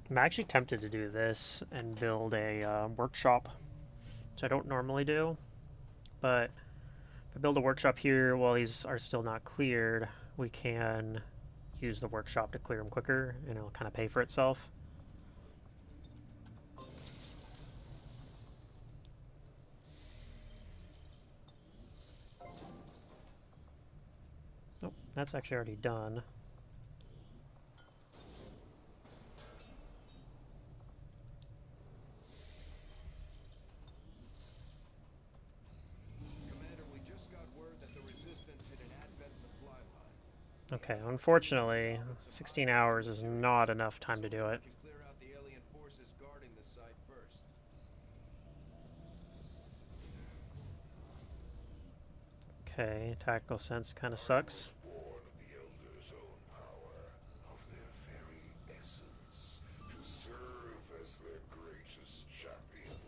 I'm actually tempted to do this and build a workshop, which I don't normally do. But if I build a workshop here while these are still not cleared, we can use the workshop to clear them quicker, and it'll kind of pay for itself. Oh, that's actually already done. Commander, we just got word that the Resistance hit an advent supply line. Okay, unfortunately, 16 hours is not enough time to do it. We can clear out the alien forces guarding the site first. Okay, tactical sense kind of sucks. Born of the Elder's own power, of their very essence, to serve as their greatest champion.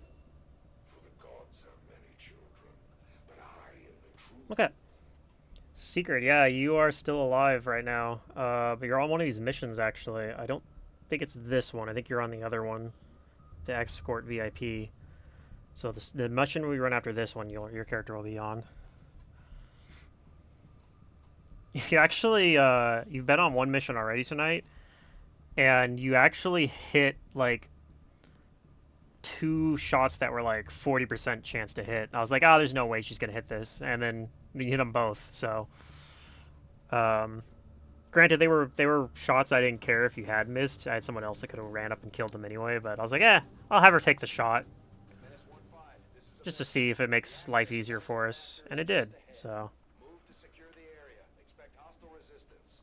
For the gods have many children, but I am the true. Okay. Secret, yeah, you are still alive right now. But you're on one of these missions, actually. I don't think it's this one. I think you're on the other one. The Escort VIP. So the mission we run after this one, your character will be on. You actually, you've been on one mission already tonight. And you actually hit, like, 2 shots that were, like, 40% chance to hit. I was like, oh, there's no way she's going to hit this. And then you hit them both, so... granted, they were shots I didn't care if you had missed. I had someone else that could have ran up and killed them anyway, but I was like, I'll have her take the shot. Just to see if it makes life easier for us. And it did, so... Move to secure the area. Expect hostile resistance.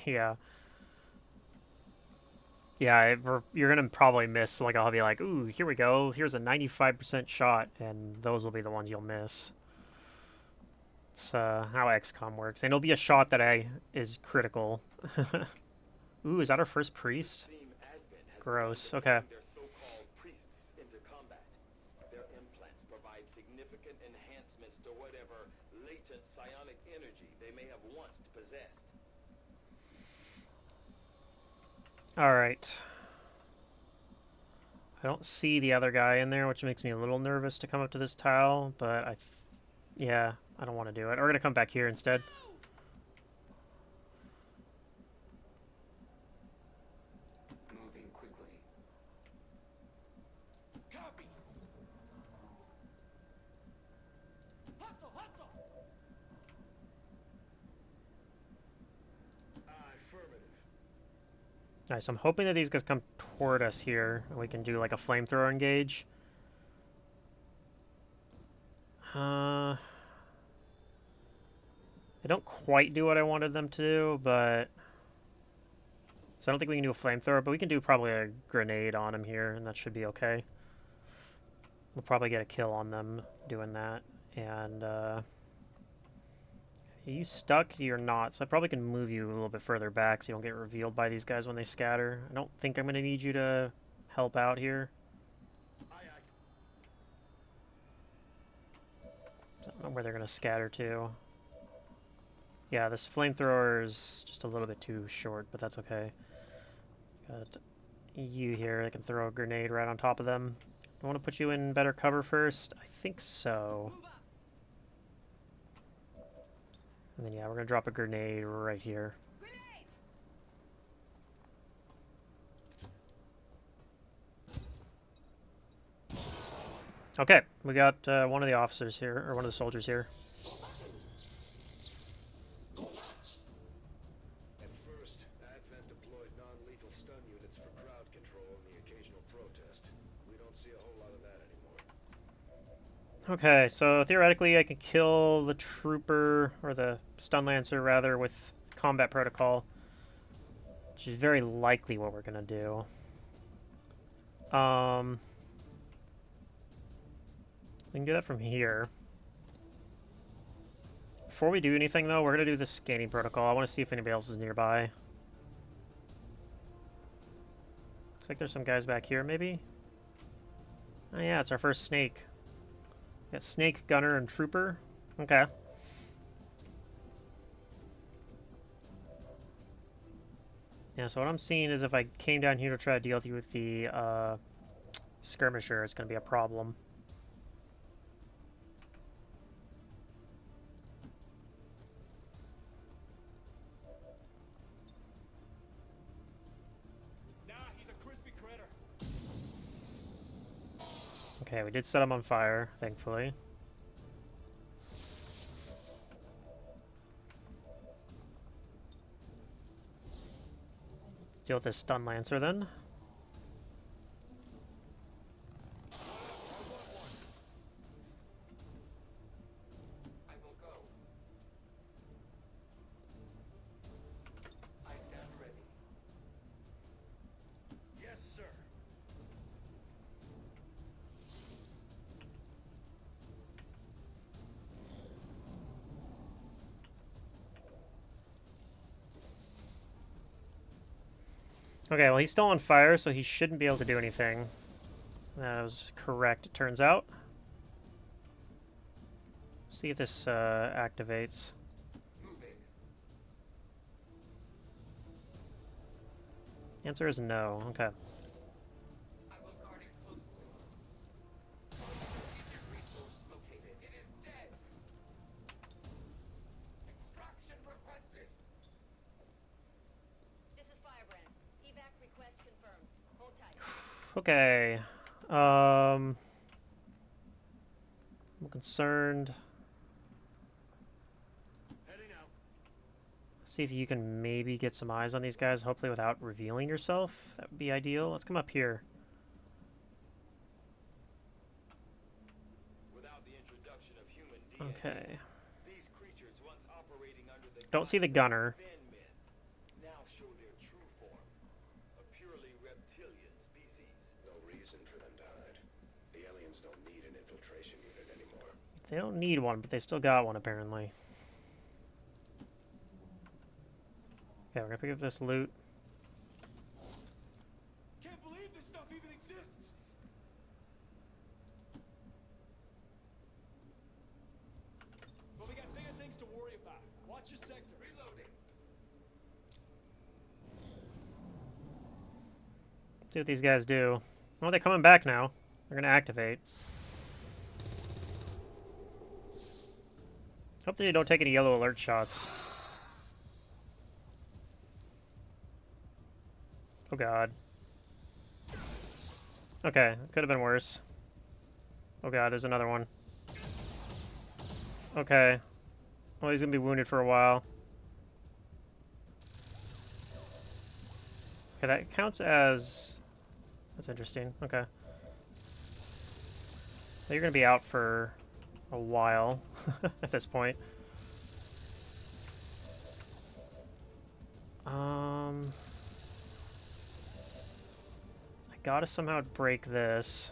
Yeah. Yeah, you're going to probably miss. Like, I'll be like, ooh, here we go. Here's a 95% shot, and those will be the ones you'll miss. It's how XCOM works. And it'll be a shot that is critical. Ooh, is that our first priest? Gross. Okay. Their so-called priests into combat. Their implants provide significant enhancements to whatever latent psionic energy they may have once possessed. Alright. I don't see the other guy in there, which makes me a little nervous to come up to this tile, but yeah, I don't want to do it. We're going to come back here instead. Moving quickly. Copy. Hustle, hustle. Affirmative. Nice, I'm hoping that these guys come toward us here, and we can do like a flamethrower engage. They don't quite do what I wanted them to do, but... So I don't think we can do a flamethrower, but we can do probably a grenade on them here, and that should be okay. We'll probably get a kill on them doing that. And, are you stuck? You're not, so I probably can move you a little bit further back so you don't get revealed by these guys when they scatter. I don't think I'm going to need you to help out here. I don't know where they're going to scatter to. Yeah, this flamethrower is just a little bit too short, but that's okay. Got you here. I can throw a grenade right on top of them. Do I want to put you in better cover first? I think so. And then, yeah, we're going to drop a grenade right here. Okay, we got one of the officers here, or one of the soldiers here. At first, Advent deployed non-lethal stun units for crowd control and the occasional protest. We don't see a whole lot of that anymore. Okay, so theoretically I can kill the trooper, or the stun lancer rather, with combat protocol, which is very likely what we're gonna do. We can do that from here. Before we do anything though, we're gonna do the scanning protocol. I want to see if anybody else is nearby. Looks like there's some guys back here maybe. Oh yeah, it's our first snake. Got snake, gunner, and trooper. Okay. Yeah, so what I'm seeing is if I came down here to try to deal with the skirmisher, it's going to be a problem. Nah, he's a crispy critter. Okay, we did set him on fire, thankfully. Deal with this stun lancer then. I will go. I stand ready. Yes, sir. Okay, well he's still on fire, so he shouldn't be able to do anything. That was correct, it turns out. See if this activates. Moving. Answer is no. Okay. I will guard it closely. Strategic resource located. It is dead. Extraction requested. This is Firebrand. Evac request confirmed. Hold tight. Okay. I'm concerned. Heading out. See if you can maybe get some eyes on these guys, hopefully without revealing yourself. That would be ideal. Let's come up here. Without the introduction of human DNA, Okay. these creatures once operating under the Don't see the gunner. thin men now show their true form, a purely reptilian species. No reason for them to hide. The aliens don't need an infiltration unit anymore. They don't need one, but they still got one apparently. Okay, we're gonna pick up this loot. Can't believe this stuff even exists. But we got bigger things to worry about. Watch your sector. Reloading. See what these guys do. Oh, they're coming back now. They're gonna activate. Hope they don't take any yellow alert shots. Oh god. Okay, could have been worse. Oh god, there's another one. Okay. Well, he's gonna be wounded for a while. Okay, that counts as... That's interesting. Okay. So you're gonna be out for a while at this point. I gotta somehow break this.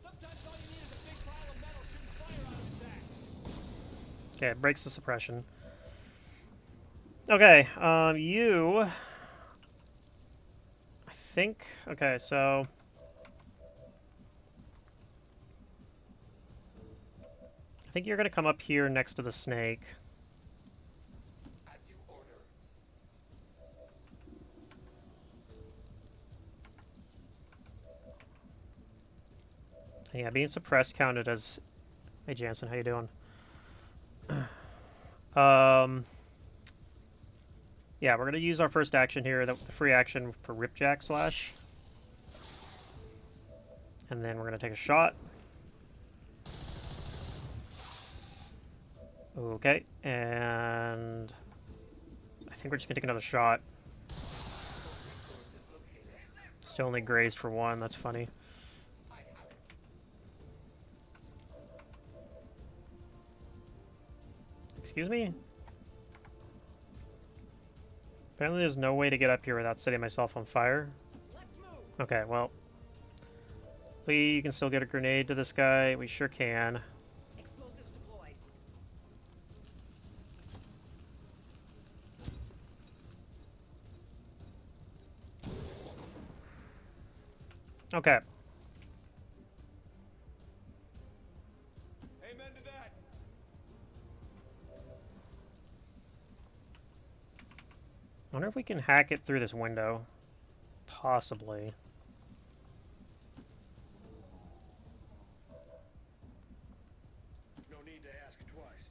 Sometimes all you need is a big pile of metal shooting fire out of its ass. Okay, it breaks the suppression. Okay, you... I think... Okay, so... I think you're gonna come up here next to the snake. As you order. Yeah, being suppressed counted as... Hey, Jansen, how you doing? Yeah, we're gonna use our first action here, the free action for Ripjack Slash. And then we're gonna take a shot. Okay, and... I think we're just gonna take another shot. Still only grazed for one, that's funny. Excuse me? Apparently there's no way to get up here without setting myself on fire. Okay, well. Lee, you can still get a grenade to this guy. We sure can. Explosives deployed. Okay. Amen to that. I wonder if we can hack it through this window. Possibly. No need to ask twice.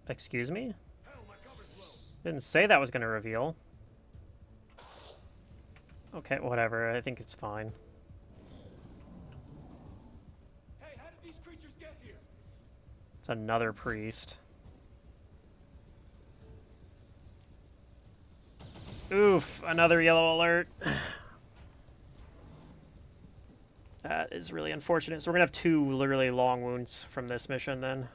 Excuse me? Hell, my cover's low. Didn't say that was going to reveal. Okay, whatever. I think it's fine. Hey, how did these creatures get here? It's another priest. Oof, another yellow alert. That is really unfortunate. So we're going to have 2 literally long wounds from this mission then.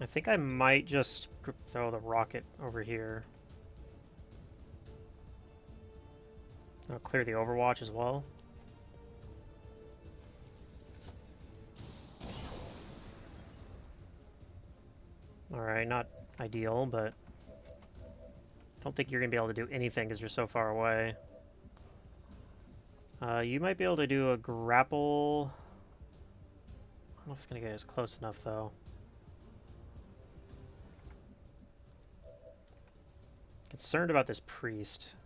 I think I might just throw the rocket over here. I'll clear the Overwatch as well. Alright, not ideal, but I don't think you're going to be able to do anything because you're so far away. You might be able to do a grapple. I don't know if it's going to get us close enough, though. Concerned about this priest.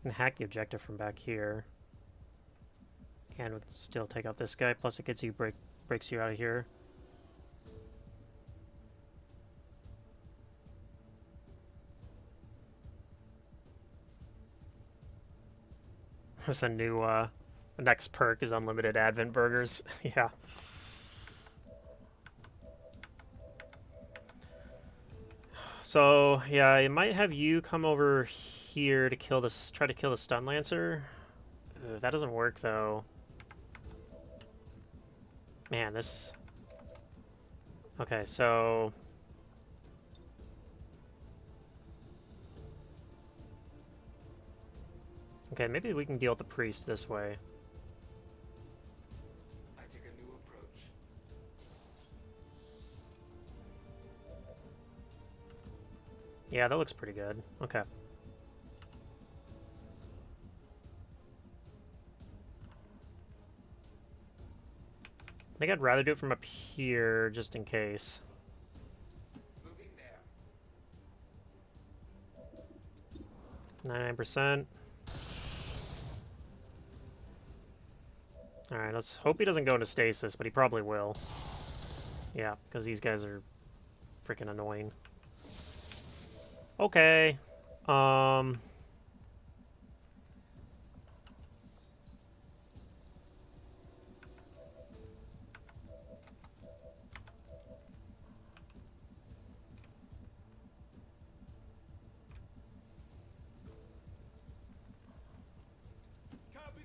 We can hack the objective from back here. And we can still take out this guy, plus it gets you breaks you out of here. That's a new, the next perk is unlimited Advent burgers. Yeah. So, yeah, I might have you come over here to kill this, try to kill the Stun Lancer. That doesn't work, though. Man, this... Okay, so... Okay, maybe we can deal with the priest this way. I take a new approach. Yeah, that looks pretty good. Okay. I think I'd rather do it from up here, just in case. Moving there. 99%. Alright, let's hope he doesn't go into stasis, but he probably will. Yeah, because these guys are freaking annoying. Okay. Copy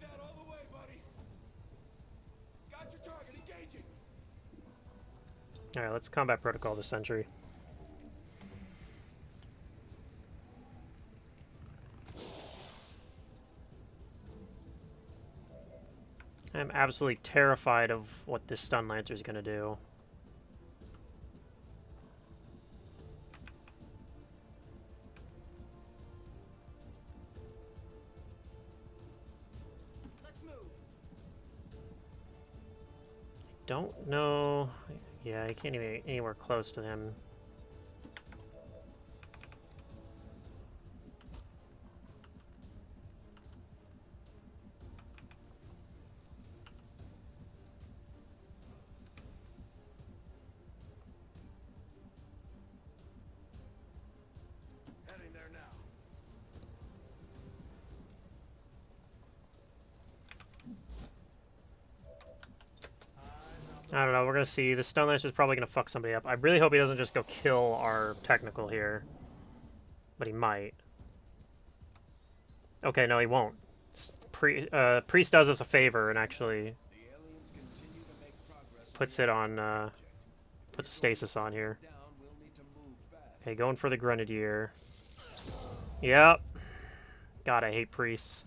that all the way, buddy. Got your target, engaging. Alright, let's combat protocol this sentry. I'm absolutely terrified of what this Stun Lancer is going to do. Let's move. Don't know... Yeah, I can't even get anywhere close to him. Heading there now. I don't know, we're gonna see. The Stun Lancer's probably gonna fuck somebody up. I really hope he doesn't just go kill our technical here. But he might. Okay, no, he won't. Priest does us a favor and actually The aliens continue to make progress. puts it on, puts stasis on here. Down, we'll need to move fast. Okay, going for the Grenadier. Yep. God, I hate priests.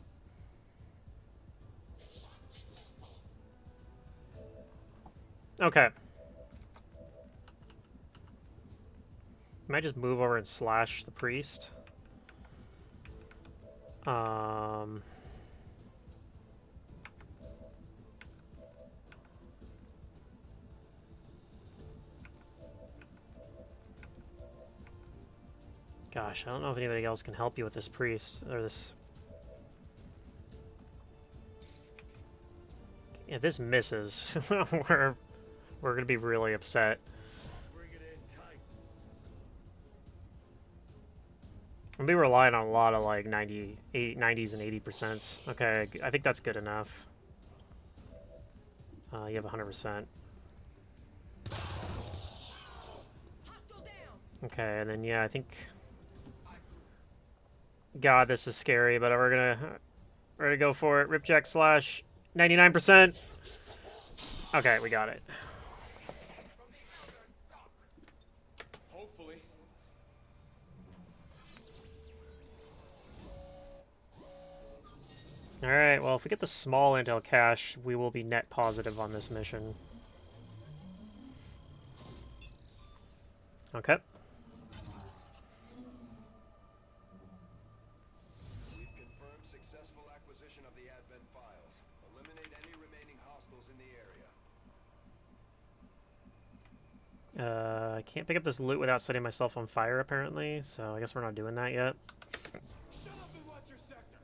Okay. Might just move over and slash the priest. Gosh, I don't know if anybody else can help you with this priest or this. If this misses, we're gonna be really upset. Bring it in tight. I'll be relying on a lot of like 90s and 80%. Okay, I think that's good enough. You have 100%. Okay, and then yeah, I think. God, this is scary, but we're gonna go for it. Ripjack slash 99%. Okay, we got it. Hopefully. All right. Well, if we get the small intel cache, we will be net positive on this mission. Okay. We've confirmed successful acquisition of the Advent files. Eliminate any remaining hostiles in the area. I can't pick up this loot without setting myself on fire, apparently. So I guess we're not doing that yet. Shut up and watch your sector.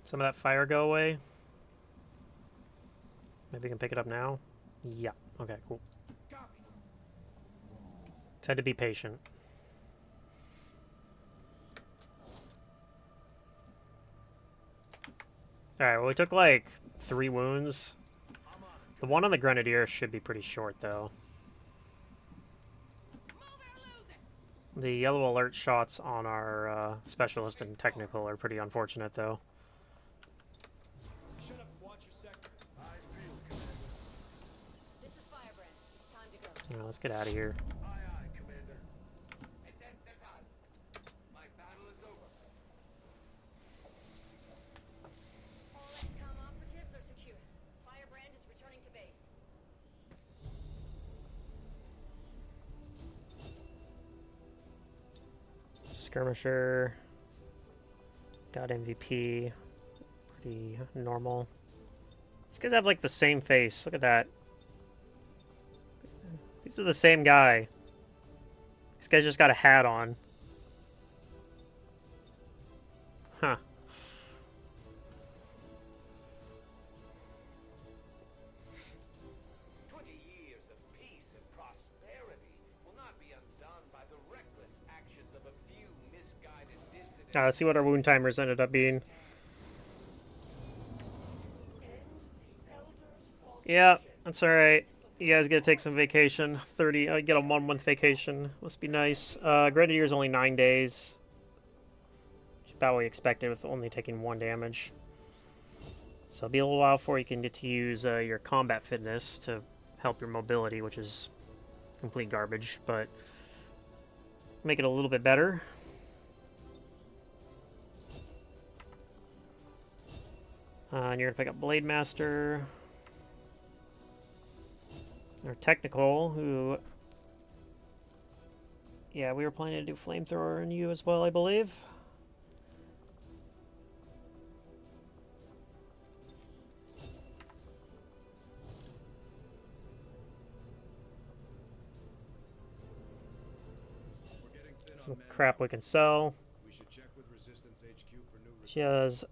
Some of that fire go away. Maybe we can pick it up now. Yeah. Okay. Cool. Copy. Just had to be patient. Alright, well, we took like 3 wounds. The one on the Grenadier should be pretty short, though. The yellow alert shots on our specialist and technical are pretty unfortunate, though. Shut up and watch your sector. Eyes peeled, Commander. This is Firebrand. It's time to go. Alright, let's get out of here. Aye, aye, Commander. My battle is over. All XCOM operatives are secure. Firebrand is returning to base. Skirmisher. Got MVP. Pretty normal. These guys have like the same face. Look at that. These are the same guy. This guy's just got a hat on. Huh. Years of peace and prosperity will not be undone by the reckless actions of a few misguided dissidents. Let's see what our wound timers ended up being. Yeah, that's alright. You guys get to take some vacation. 30, get a 1 month vacation. Must be nice. Grenadier's only 9 days. About what we expected with only taking 1 damage. So it'll be a little while before you can get to use your combat fitness to help your mobility, which is complete garbage, but make it a little bit better. And you're going to pick up Blade Master. Or Technical, who... Yeah, we were planning to do Flamethrower and you as well, I believe. Some crap we can sell. We should check with Resistance HQ for new She has...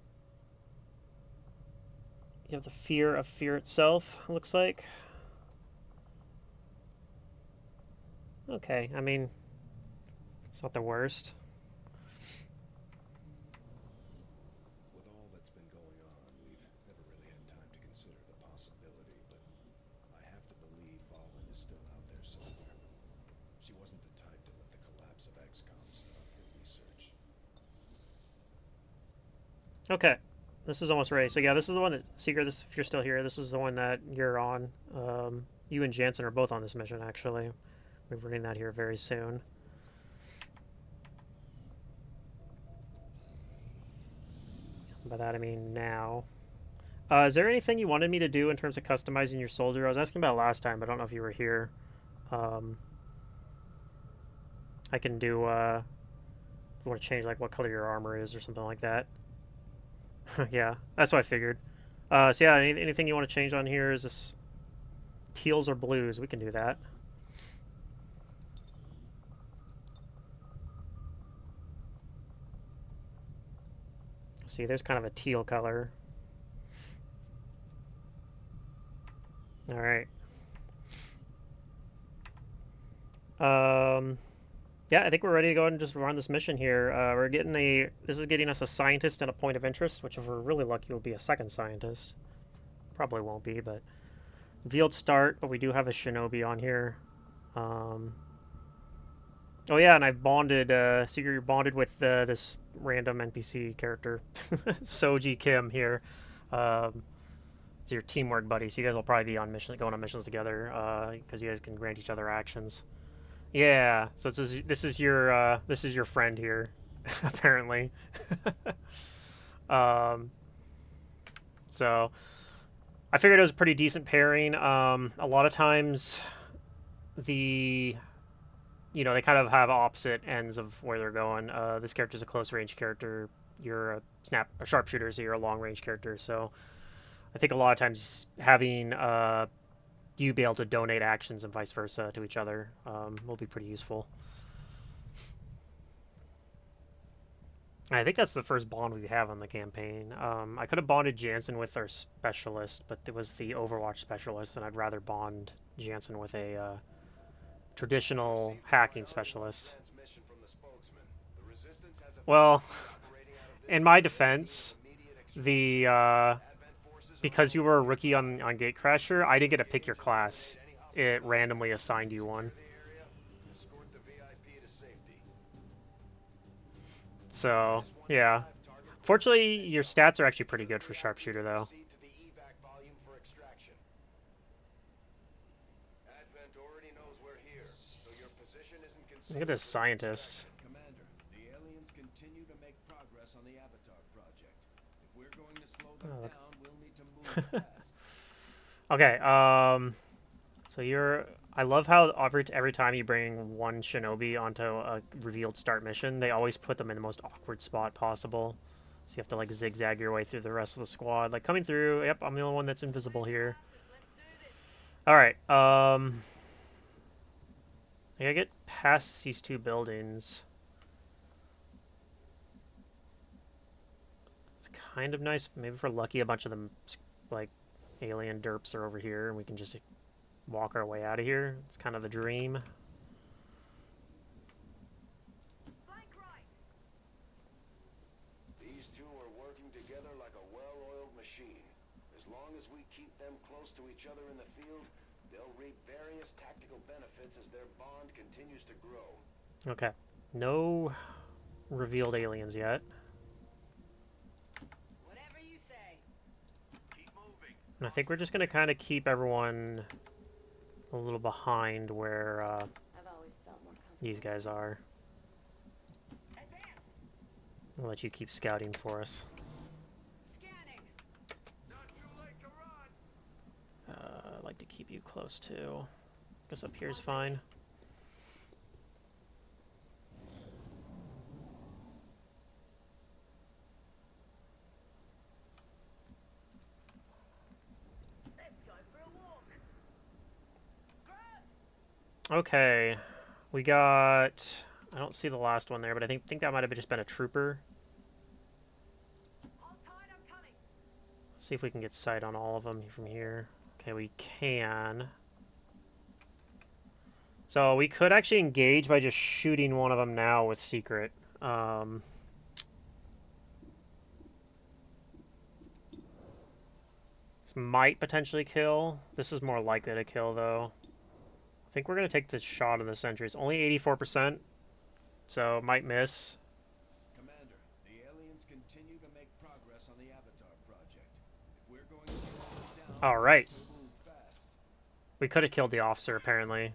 You have the Fear of Fear itself, looks like. Okay, I mean, it's not the worst. With all that's been going on, we've never really had time to consider the possibility, but I have to believe Valen is still out there somewhere. She wasn't the type to let the collapse of XCOM stop her research. Okay, this is almost ready. So yeah, this is the one that, Seeker, this, if you're still here, this is the one that you're on. You and Jansen are both on this mission, actually. We're running that here very soon. By that I mean now. Is there anything you wanted me to do in terms of customizing your soldier? I was asking about last time, but I don't know if you were here. Um, I can do, you want to change, like, what color your armor is or something like that. Yeah, that's what I figured. So yeah, anything you want to change on here? Is this teals or blues? We can do that. See, there's kind of a teal color. All right. Yeah, I think we're ready to go ahead and just run this mission here. We're getting this is getting us a scientist and a point of interest, which if we're really lucky will be a second scientist. Probably won't be, but revealed start, but we do have a shinobi on here. Oh yeah, and I've bonded, so you're bonded with this random NPC character, Soji Kim here. It's your teamwork buddy, so you guys will probably be on going on missions together, because you guys can grant each other actions. Yeah, so this is your friend here, apparently. So I figured it was a pretty decent pairing. A lot of times they kind of have opposite ends of where they're going. This character's a close range character. You're a sharpshooter, so you're a long range character. So I think a lot of times having you be able to donate actions and vice versa to each other will be pretty useful. I think that's the first bond we have on the campaign. I could have bonded Jansen with our specialist, but it was the Overwatch specialist, and I'd rather bond Jansen with a traditional hacking specialist. Well, in my defense, because you were a rookie on Gatecrasher, I didn't get to pick your class. It randomly assigned you one. So, yeah. Fortunately, your stats are actually pretty good for sharpshooter, though. Look at this scientist. Commander, the aliens continue to make progress on the Avatar project. If we're going to slow them down, we'll need to move fast. Okay, so I love how every time you bring one shinobi onto a revealed start mission, they always put them in the most awkward spot possible. So you have to, like, zigzag your way through the rest of the squad. Like, coming through, yep, I'm the only one that's invisible here. Alright, I gotta get past these two buildings. It's kind of nice. Maybe if we're lucky, a bunch of them, like, alien derps are over here, and we can just walk our way out of here. It's kind of the dream. These two are working together like a well-oiled machine. As long as we keep them close to each other in the field, they'll reap various tactical benefits as their bond continues to grow. Okay. No revealed aliens yet. Whatever you say. Keep moving. And I think we're just going to kind of keep everyone a little behind where I've always felt more comfortable. these guys are. I'll let you keep scouting for us. Scanning. Not too late to run. I'd like to keep you close too. Guess up here's fine. Let's go for a walk. Okay, we got. I don't see the last one there, but I think that might have just been a trooper. All tied, I'm coming. Let's see if we can get sight on all of them from here. Okay, we can. So we could actually engage by just shooting one of them now with secret. This might potentially kill. This is more likely to kill, though. I think we're going to take the shot on the sentry. It's only 84%, so it might miss. Commander, the aliens continue to make progress on the Avatar project. If we're going to slow them down, All right. we'll move fast. We could have killed the officer, apparently.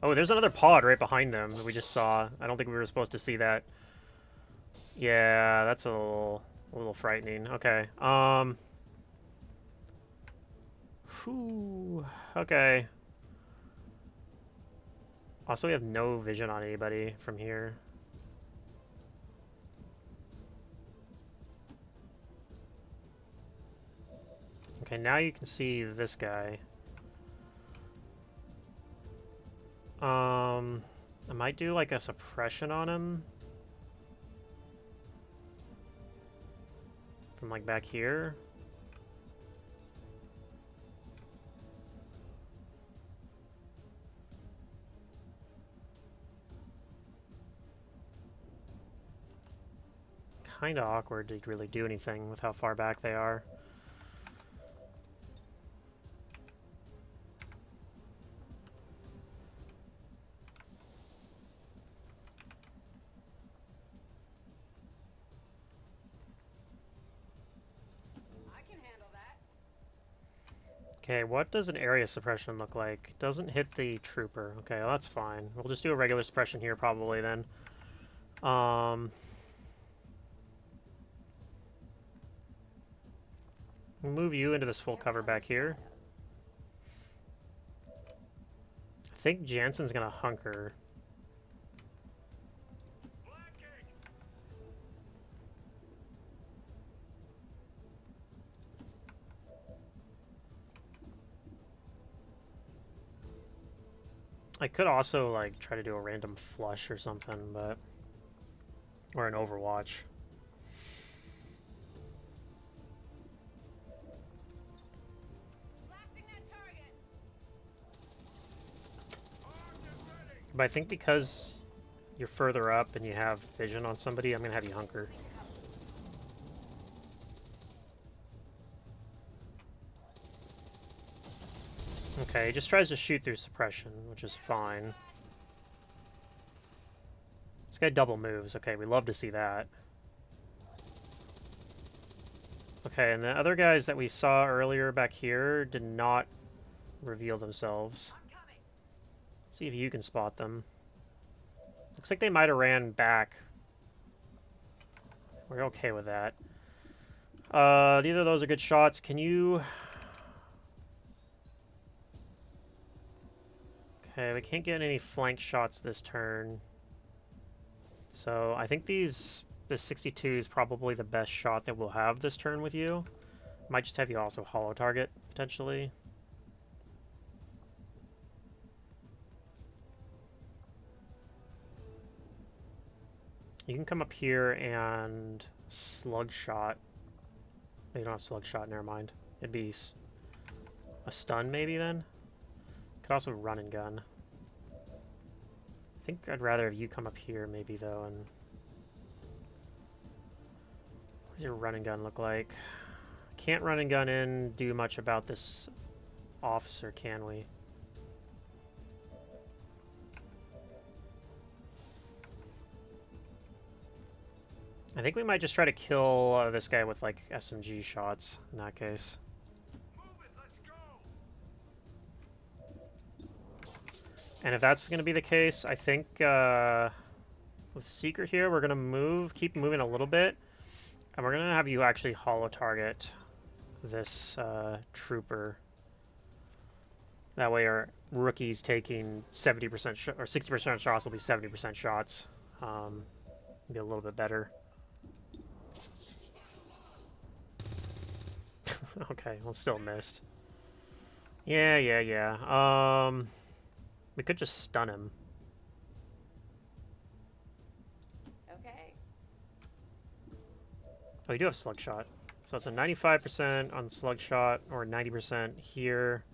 Oh, there's another pod right behind them that we just saw. I don't think we were supposed to see that. Yeah, that's a little frightening. Okay. Whew. Okay. Also, we have no vision on anybody from here. Okay, now you can see this guy. I might do like a suppression on him. From like back here. Kinda awkward to really do anything with how far back they are. I can handle that. Okay, what does an area suppression look like? Doesn't hit the trooper. Okay, well, that's fine. We'll just do a regular suppression here probably then. We'll move you into this full cover back here. I think Jansen's gonna hunker. I could also like try to do a random flush or something, but or an Overwatch. Blasting that target. But I think because you're further up and you have vision on somebody, I'm gonna have you hunker. Okay, he just tries to shoot through suppression, which is fine. This guy double moves. Okay, we love to see that. Okay, and the other guys that we saw earlier back here did not reveal themselves. Let's see if you can spot them. Looks like they might have ran back. We're okay with that. Neither of those are good shots. Can you... Okay, we can't get any flank shots this turn. So I think the 62 is probably the best shot that we'll have this turn with you. Might just have you also hollow target, potentially. You can come up here and slug shot. You don't have slug shot, never mind. It'd be a stun maybe then? Could also run and gun. I think I'd rather have you come up here maybe though, and what does your run and gun look like? Can't run and gun in, do much about this officer, can we? I think we might just try to kill this guy with like SMG shots in that case. And if that's going to be the case, I think with Secret here, we're going to keep moving a little bit. And we're going to have you actually hollow target this trooper. That way our rookies taking 70% or 60% shots will be 70% shots. Be a little bit better. Okay, well, still missed. Yeah. We could just stun him. Okay. Oh, you do have slug shot. So it's a 95% on slug shot, or 90% here.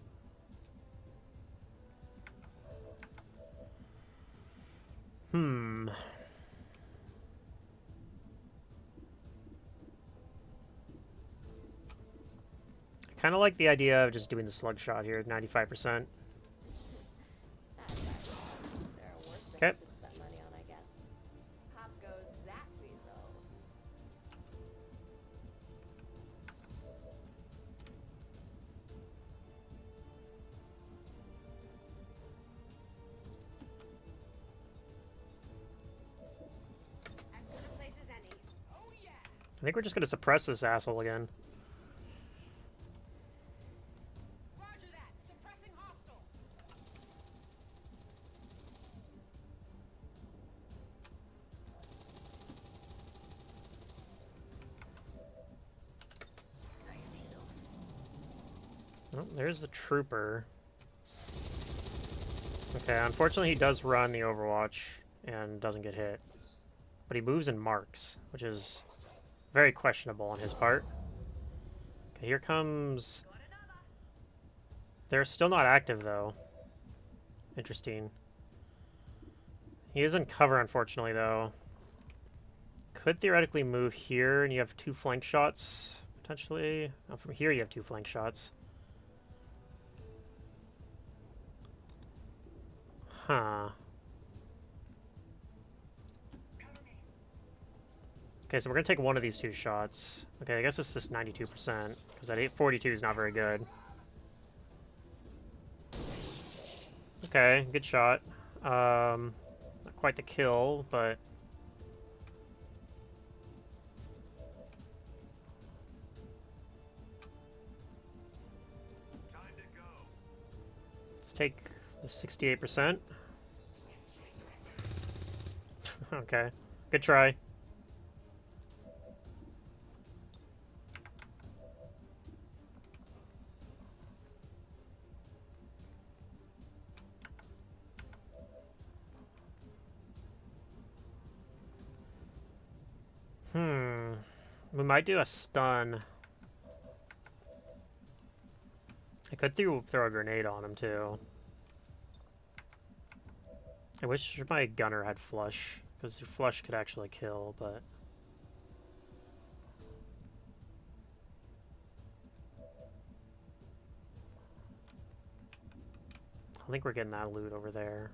I kind of like the idea of just doing the slug shot here, 95%. Okay. Spend money on, I guess. Pop goes that weasel. As good a place as any. Oh yeah. I think we're just going to suppress this asshole again. Roger Oh, there's the trooper. Okay, unfortunately he does run the Overwatch and doesn't get hit. But he moves and marks, which is very questionable on his part. Okay, here comes... They're still not active, though. Interesting. He is in cover, unfortunately, though. Could theoretically move here, and you have 2 flank shots, potentially. Oh, from here you have 2 flank shots. Huh. Okay, so we're going to take one of these 2 shots. Okay, I guess it's this 92%, because that 842 is not very good. Okay, good shot. Not quite the kill, but... Let's take the 68%. Okay, good try. We might do a stun. I could throw a grenade on him, too. I wish my gunner had flush, because your flush could actually kill, but... I think we're getting that loot over there.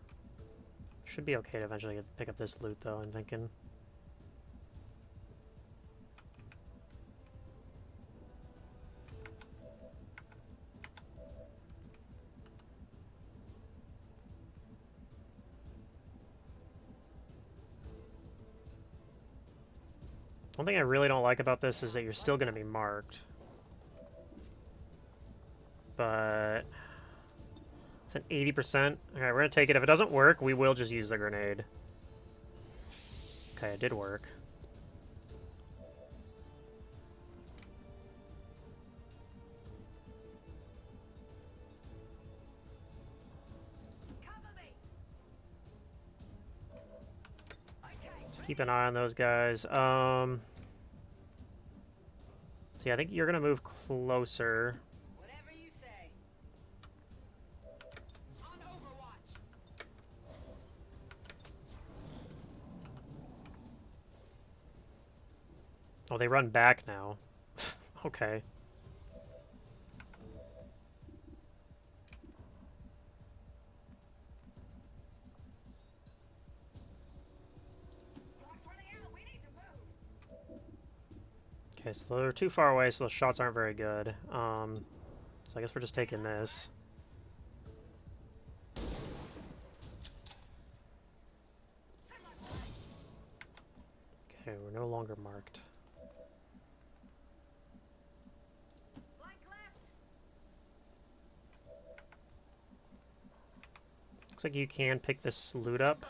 Should be okay to eventually pick up this loot, though, I'm thinking. One thing I really don't like about this is that you're still going to be marked. But... It's an 80%. Alright, we're going to take it. If it doesn't work, we will just use the grenade. Okay, it did work. Just keep an eye on those guys. So yeah, I think you're going to move closer. Whatever you say. On Overwatch. Oh, they run back now. Okay. Okay, so they're too far away, so the shots aren't very good. So I guess we're just taking this. Okay, we're no longer marked. Flank left. Looks like you can pick this loot up.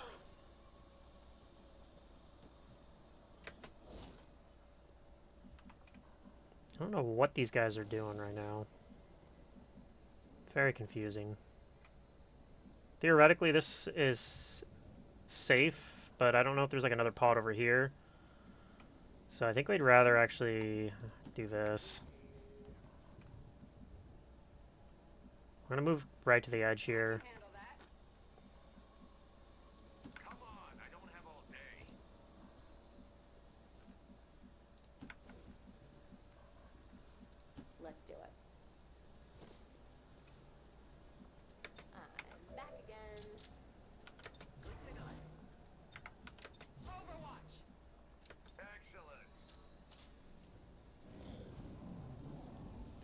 I don't know what these guys are doing right now. Very confusing. Theoretically, this is safe, but I don't know if there's like another pod over here. So I think we'd rather actually do this. I'm gonna move right to the edge here. Handle that. Come on, I don't have all day. Let's do it. I'm back again. Overwatch. Excellent.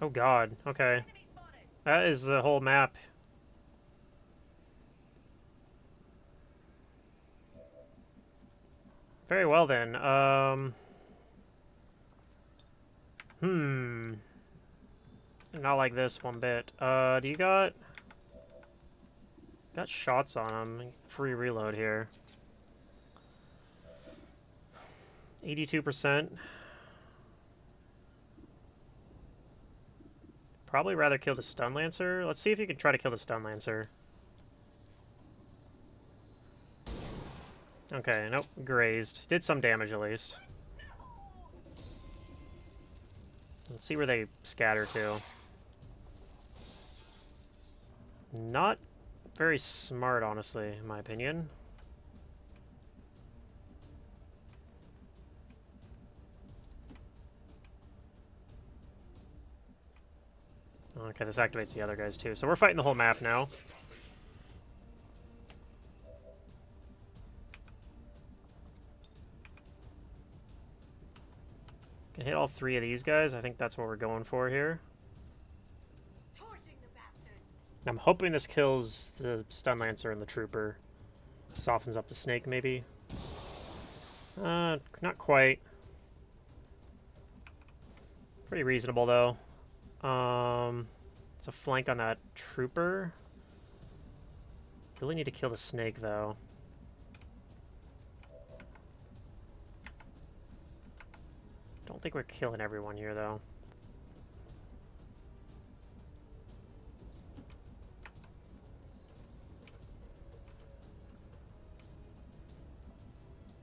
Oh god, okay. Enemy spotted. That is the whole map. Very well then. Not like this one bit. Do you got shots on him? Free reload here. 82%. Probably rather kill the Stun Lancer. Let's see if you can try to kill the Stun Lancer. Okay, nope, grazed. Did some damage at least. Let's see where they scatter to. Not very smart, honestly, in my opinion. Okay, this activates the other guys too. So we're fighting the whole map now. Can hit all three of these guys. I think that's what we're going for here. I'm hoping this kills the Stun Lancer and the Trooper. Softens up the Snake, maybe. Not quite. Pretty reasonable, though. It's a flank on that Trooper. Really need to kill the Snake, though. Don't think we're killing everyone here, though.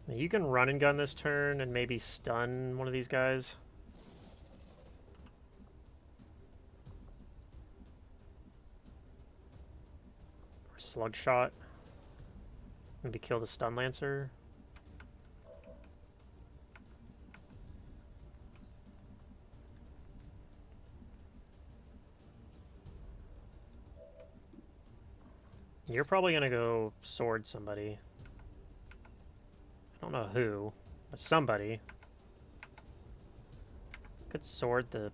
You can run and gun this turn and maybe stun one of these guys. Or slug shot. Maybe kill the Stun Lancer. You're probably gonna go sword somebody. I don't know who, but somebody. Could sword the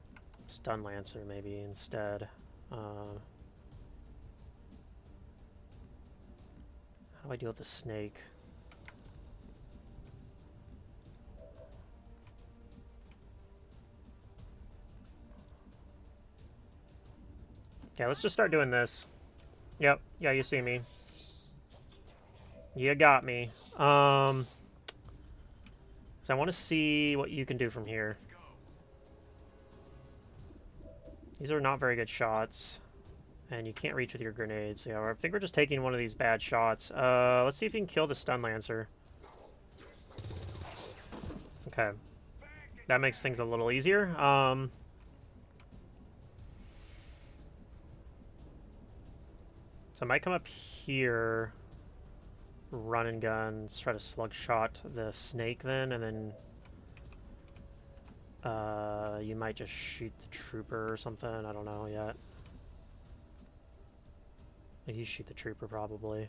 Stun Lancer maybe instead. How do I deal with the Snake? Yeah, let's just start doing this. Yep, yeah, you see me. You got me. So I want to see what you can do from here. These are not very good shots. And you can't reach with your grenades. Yeah, I think we're just taking one of these bad shots. Let's see if you can kill the Stun Lancer. Okay. That makes things a little easier. So I might come up here, run and gun, let's try to slug shot the Snake then, and then you might just shoot the Trooper or something. I don't know yet. You shoot the Trooper probably.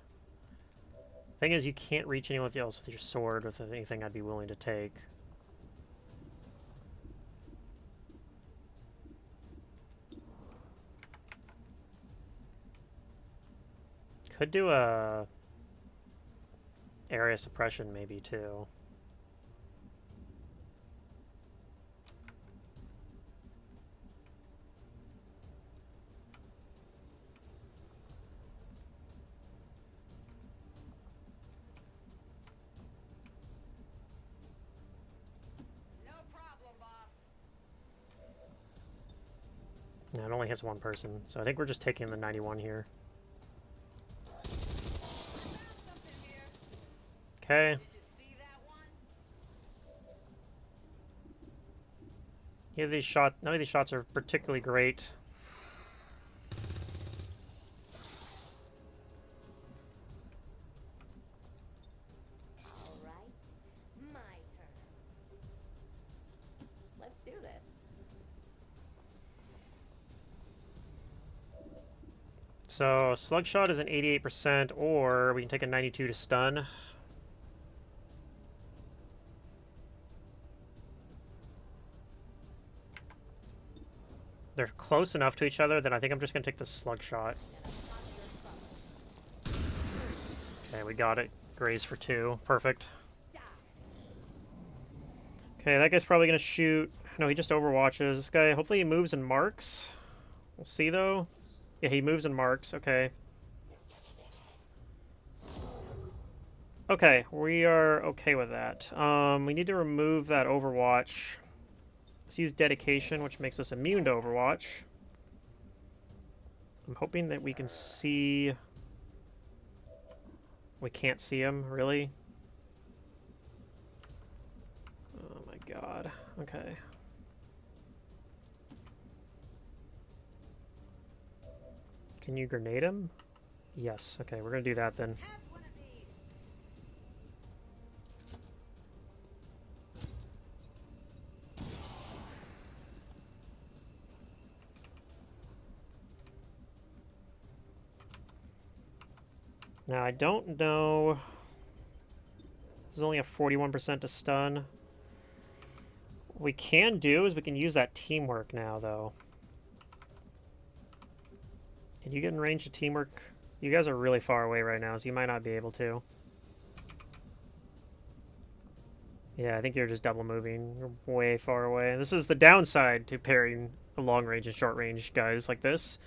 Thing is, you can't reach anyone else with your sword with anything I'd be willing to take. Could do a area suppression maybe too. No problem, boss. Yeah, it only hits one person, so I think we're just taking the 91 here. Okay. None of these shots are particularly great. All right, my turn. Let's do this. So slug shot is an 88%, or we can take a 92 to stun. They're close enough to each other that I think I'm just going to take the slug shot. Okay, we got it. Graze for 2. Perfect. Okay, that guy's probably going to shoot. No, he just overwatches. This guy, hopefully he moves and marks. We'll see, though. Yeah, he moves and marks. Okay. Okay, we are okay with that. We need to remove that overwatch. Let's use dedication, which makes us immune to overwatch. I'm hoping that we can see... We can't see him, really? Oh my god. Okay. Can you grenade him? Yes. Okay, we're gonna do that then. Have one of these. Now, I don't know... This is only a 41% to stun. What we can do is we can use that teamwork now, though. Can you get in range of teamwork? You guys are really far away right now, so you might not be able to. Yeah, I think you're just double moving. You're way far away. This is the downside to pairing a long range and short range guys like this.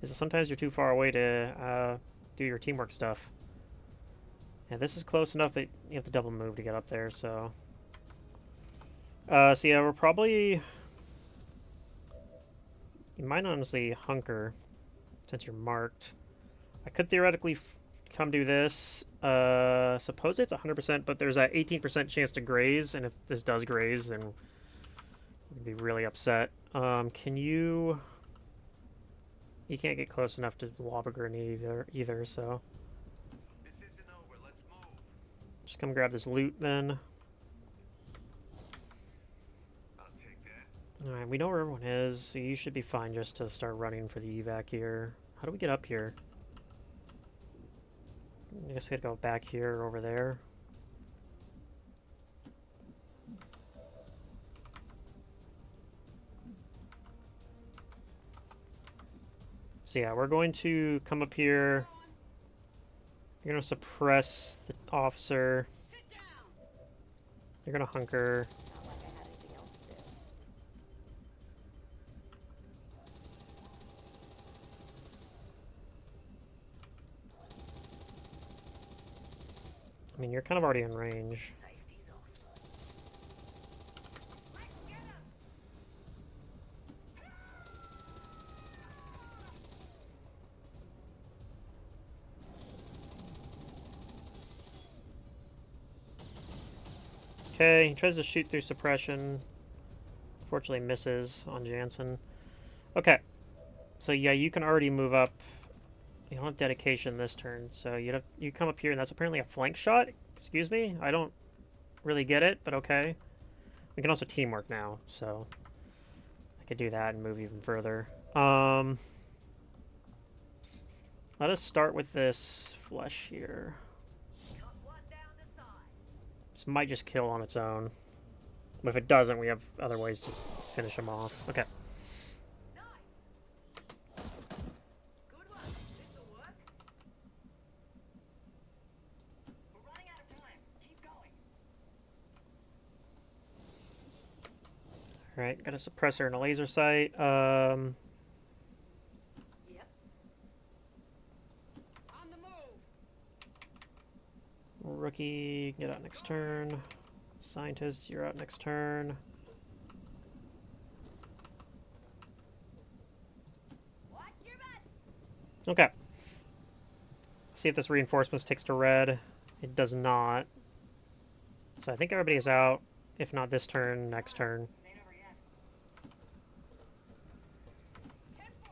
Is that sometimes you're too far away to do your teamwork stuff. Yeah, this is close enough that you have to double move to get up there, so... so yeah, we're probably... You might honestly hunker, since you're marked. I could theoretically come do this. Suppose it's 100%, but there's that 18% chance to graze, and if this does graze, then we'd be really upset. Can you... You can't get close enough to lob a grenade either, so... This isn't over. Let's move. Just come grab this loot, then. I'll take that. Alright, we know where everyone is, so you should be fine just to start running for the evac here. How do we get up here? I guess we had to go back here or over there. So yeah, we're going to come up here. You're going to suppress the officer. Sit down. You're going to hunker. Not like I had anything else to do. I mean, you're kind of already in range. Safety's off. Let's get him. Okay, he tries to shoot through suppression. Fortunately misses on Jansen. Okay. So yeah, you can already move up. You don't have dedication this turn, so you come up here, and that's apparently a flank shot? Excuse me? I don't really get it, but okay. We can also teamwork now, so I could do that and move even further. Let us start with this flesh here. Cut one down the side. This might just kill on its own. But if it doesn't, we have other ways to finish him off. Okay. Nice. Good one. This'll work. We're running out of time. Keep going. Alright, got a suppressor and a laser sight. Yep. On the move. Rookie, get out next turn. Scientist, you're out next turn. Watch your back. Okay. See if this reinforcement sticks to red. It does not. So I think everybody is out. If not this turn, next turn. Ain't over yet. 10-4.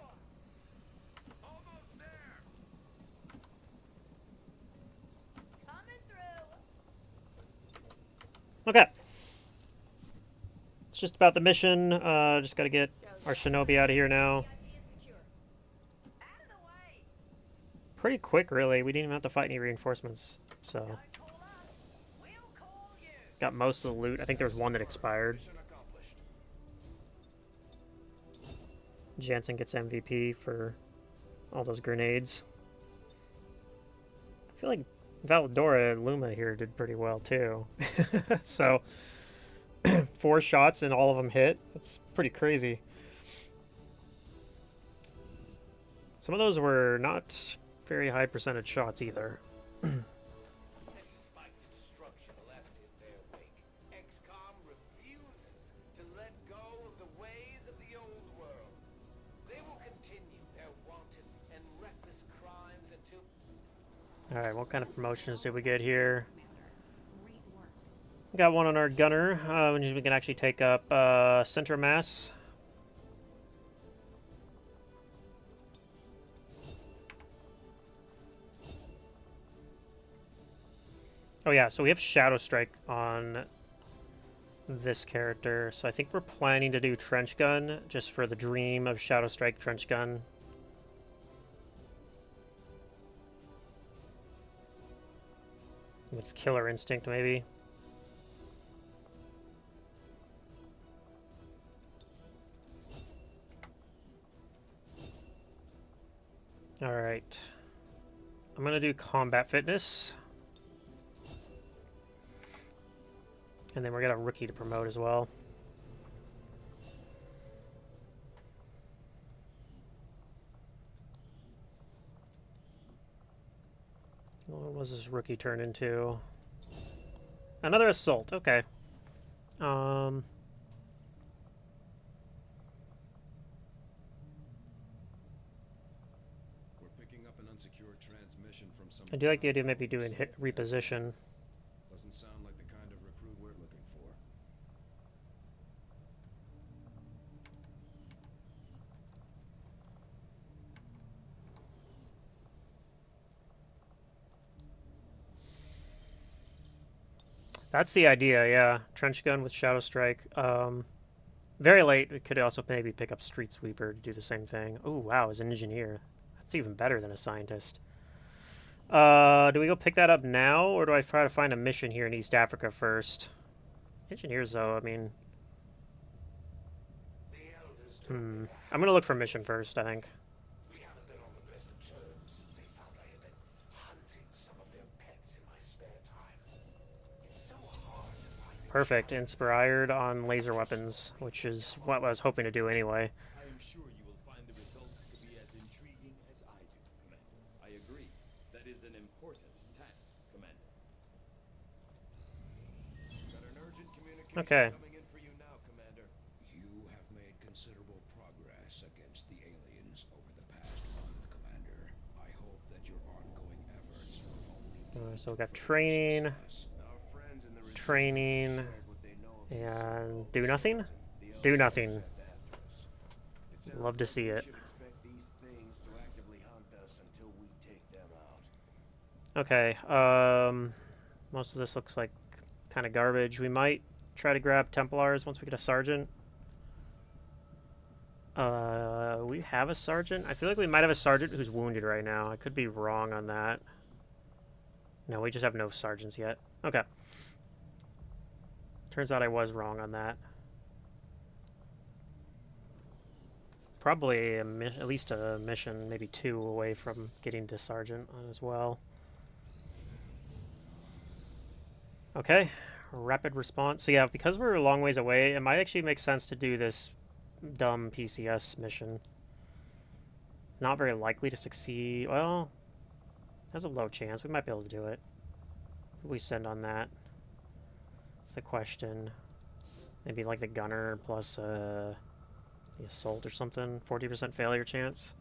Almost there. Coming through. Okay. It's just about the mission. Just gotta get our shinobi out of here now. PIC is secure. Out of the way. Pretty quick, really. We didn't even have to fight any reinforcements. So, Don't call us. We'll call you. got most of the loot. I think there was one that expired. Mission accomplished. Jansen gets MVP for all those grenades. I feel like Valadora Luma here did pretty well too. So 4 shots and all of them hit. That's pretty crazy. Some of those were not very high percentage shots either. Despite the destruction left in their wake, XCOM refuses to let go of the ways of the old world. They will continue their wanton Alright, what kind of promotions did we get here? Commander. Great work. Got one on our gunner, which means we can actually take up center mass. Oh yeah, so we have Shadow Strike on this character, so I think we're planning to do Trench Gun, just for the dream of Shadow Strike Trench Gun. With Killer Instinct, maybe. Alright. I'm gonna do Combat Fitness. And then we're gonna Rookie to promote as well. What was this Rookie turn into? Another Assault, okay. We're picking up an unsecured transmission from some. I do like the idea of maybe doing hit reposition. Doesn't sound like the kind of recruit we're looking for. That's the idea, yeah. Trench Gun with Shadow Strike. Very late, we could also maybe pick up Street Sweeper to do the same thing. Oh, wow, as an engineer. That's even better than a scientist. Do we go pick that up now, or do I try to find a mission here in East Africa first? Engineers, though, I mean... I'm gonna look for mission first, I think. We haven't been on the best of terms since they found I had been hunting some of their pets in my spare time. It's so hard to find. Perfect. Inspired on laser weapons, which is what I was hoping to do anyway. I am sure you will find the results to be as intriguing as I do, Commander. I agree. That is an important task, Commander. Got an urgent communication Okay. coming in for you now, Commander. You have made considerable progress against the aliens over the past month, Commander. I hope that your ongoing efforts will only So we got training, our friends in the training, what they know of and do nothing? Do nothing. Love to see it. should expect these things to actively hunt us until we take them out. Okay, most of this looks like kind of garbage. We might try to grab Templars once we get a sergeant. We have a sergeant? I feel like we might have a sergeant who's wounded right now. I could be wrong on that. No, we just have no sergeants yet. Okay. Turns out I was wrong on that. Probably at least a mission, maybe 2 away from getting to sergeant as well. Okay, rapid response. So yeah, because we're a long ways away, it might actually make sense to do this dumb PCS mission. Not very likely to succeed. Well, there's a low chance. We might be able to do it. What do we send on that? That's the question. Maybe like the gunner plus the assault or something. 40% failure chance.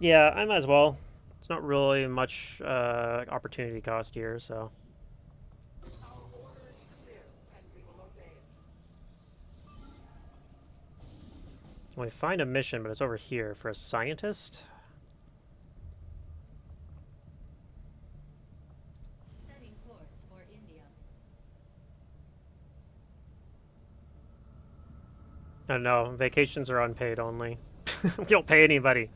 Yeah, I might as well. It's not really much opportunity cost here, so. Our order is clear, and we will obey it. We find a mission, but it's over here for a scientist. Setting course for India. I don't know. Vacations are unpaid only. We don't pay anybody.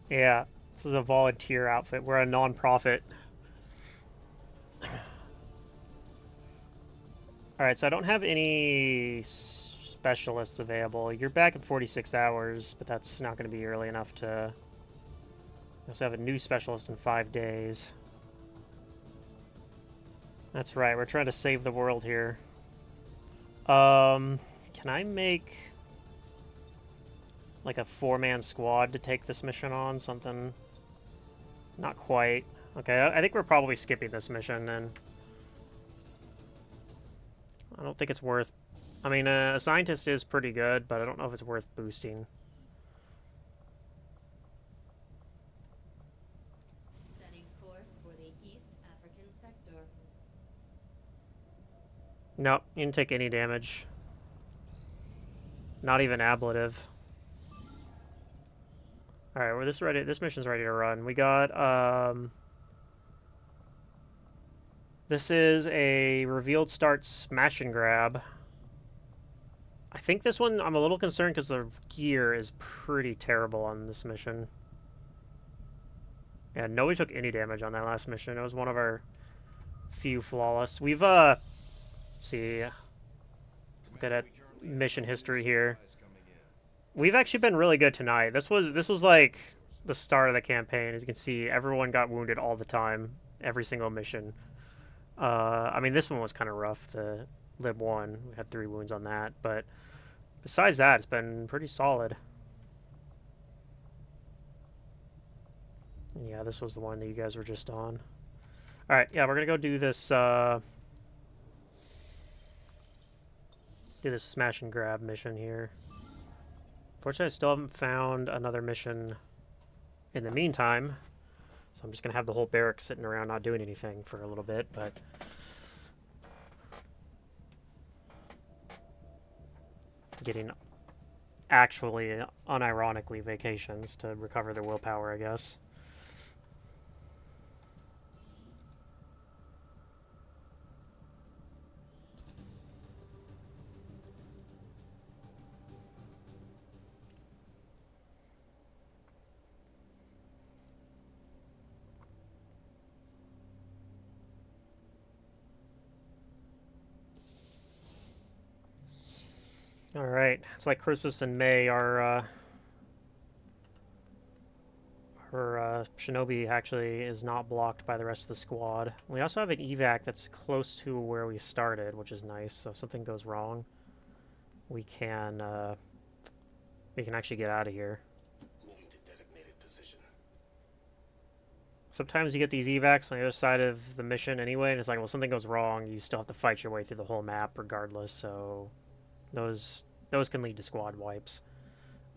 Yeah, this is a volunteer outfit. We're a non-profit. Alright, so I don't have any specialists available. You're back in 46 hours, but that's not going to be early enough to... I also have a new specialist in 5 days. That's right, we're trying to save the world here. Can I make... like a 4-man squad to take this mission on. Something. Not quite. Okay, I think we're probably skipping this mission then. I don't think it's worth... I mean, a scientist is pretty good, but I don't know if it's worth boosting. Setting course for the East African sector. Nope, you didn't take any damage. Not even ablative. Alright, well, this mission's ready to run. We got, this is a revealed start smash and grab. I think this one, I'm a little concerned because the gear is pretty terrible on this mission. Yeah, nobody took any damage on that last mission. It was one of our few flawless. We've, let's see. Let's look at mission history here. We've actually been really good tonight. This was like the start of the campaign. As you can see, everyone got wounded all the time, every single mission. I mean, this one was kind of rough. The Lib 1, we had 3 wounds on that, but besides that, it's been pretty solid. Yeah, this was the one that you guys were just on. All right, yeah, we're gonna go do this. Do this smash and grab mission here. Fortunately, I still haven't found another mission in the meantime, so I'm just going to have the whole barracks sitting around not doing anything for a little bit, but... getting actually, unironically, vacations to recover their willpower, I guess. Alright, it's like Christmas in May. Our Shinobi actually is not blocked by the rest of the squad. We also have an evac that's close to where we started, which is nice. So if something goes wrong, we can actually get out of here. Moving to designated position. Sometimes you get these evacs on the other side of the mission anyway, and it's like, well, something goes wrong, you still have to fight your way through the whole map regardless, so those can lead to squad wipes.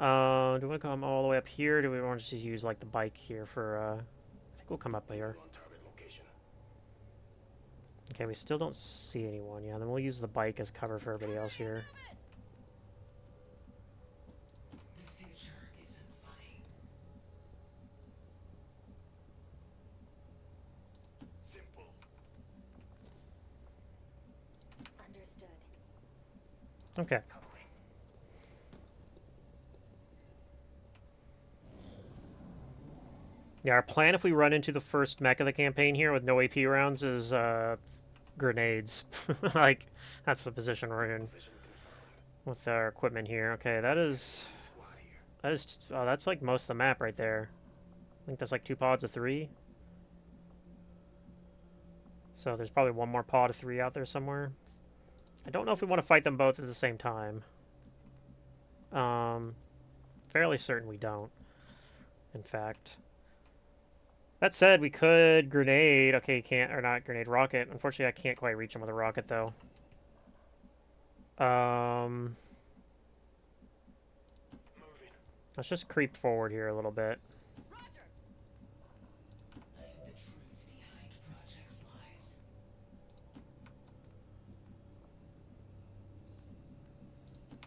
Do we want to come all the way up here? Do we want to just use like the bike here for I think we'll come up here. On target location. Okay, we still don't see anyone. Yeah, then we'll use the bike as cover for everybody else here. The future isn't funny. Simple. Understood. Okay. Yeah, our plan if we run into the first mech of the campaign here with no AP rounds is grenades. Like, that's the position we're in with our equipment here. Okay, that's like most of the map right there. I think that's like 2 pods of 3. So there's probably one more pod of 3 out there somewhere. I don't know if we want to fight them both at the same time. Fairly certain we don't, in fact. That said, we could grenade. Okay, can't, or not grenade, rocket. Unfortunately, I can't quite reach him with a rocket, though. Let's just creep forward here a little bit. The truth behind Project Lies.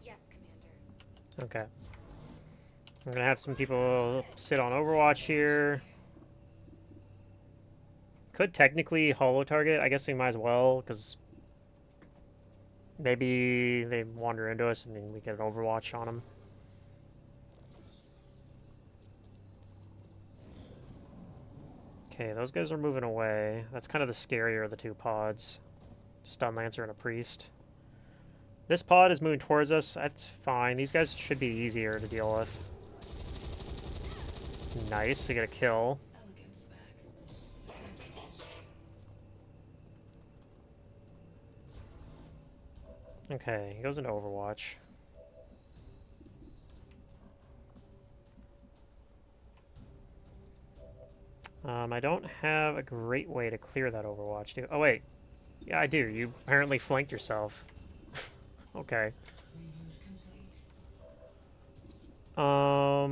Yes, Commander. Okay. We're gonna have some people sit on Overwatch here. Could technically holo target. I guess we might as well, because maybe they wander into us and then we get an Overwatch on them. Okay, those guys are moving away. That's kind of the scarier of the 2 pods. Stun Lancer and a Priest. This pod is moving towards us. That's fine. These guys should be easier to deal with. Nice, we get a kill. Okay, he goes into Overwatch. I don't have a great way to clear that Overwatch, do Oh, wait. Yeah, I do. You apparently flanked yourself. Okay. I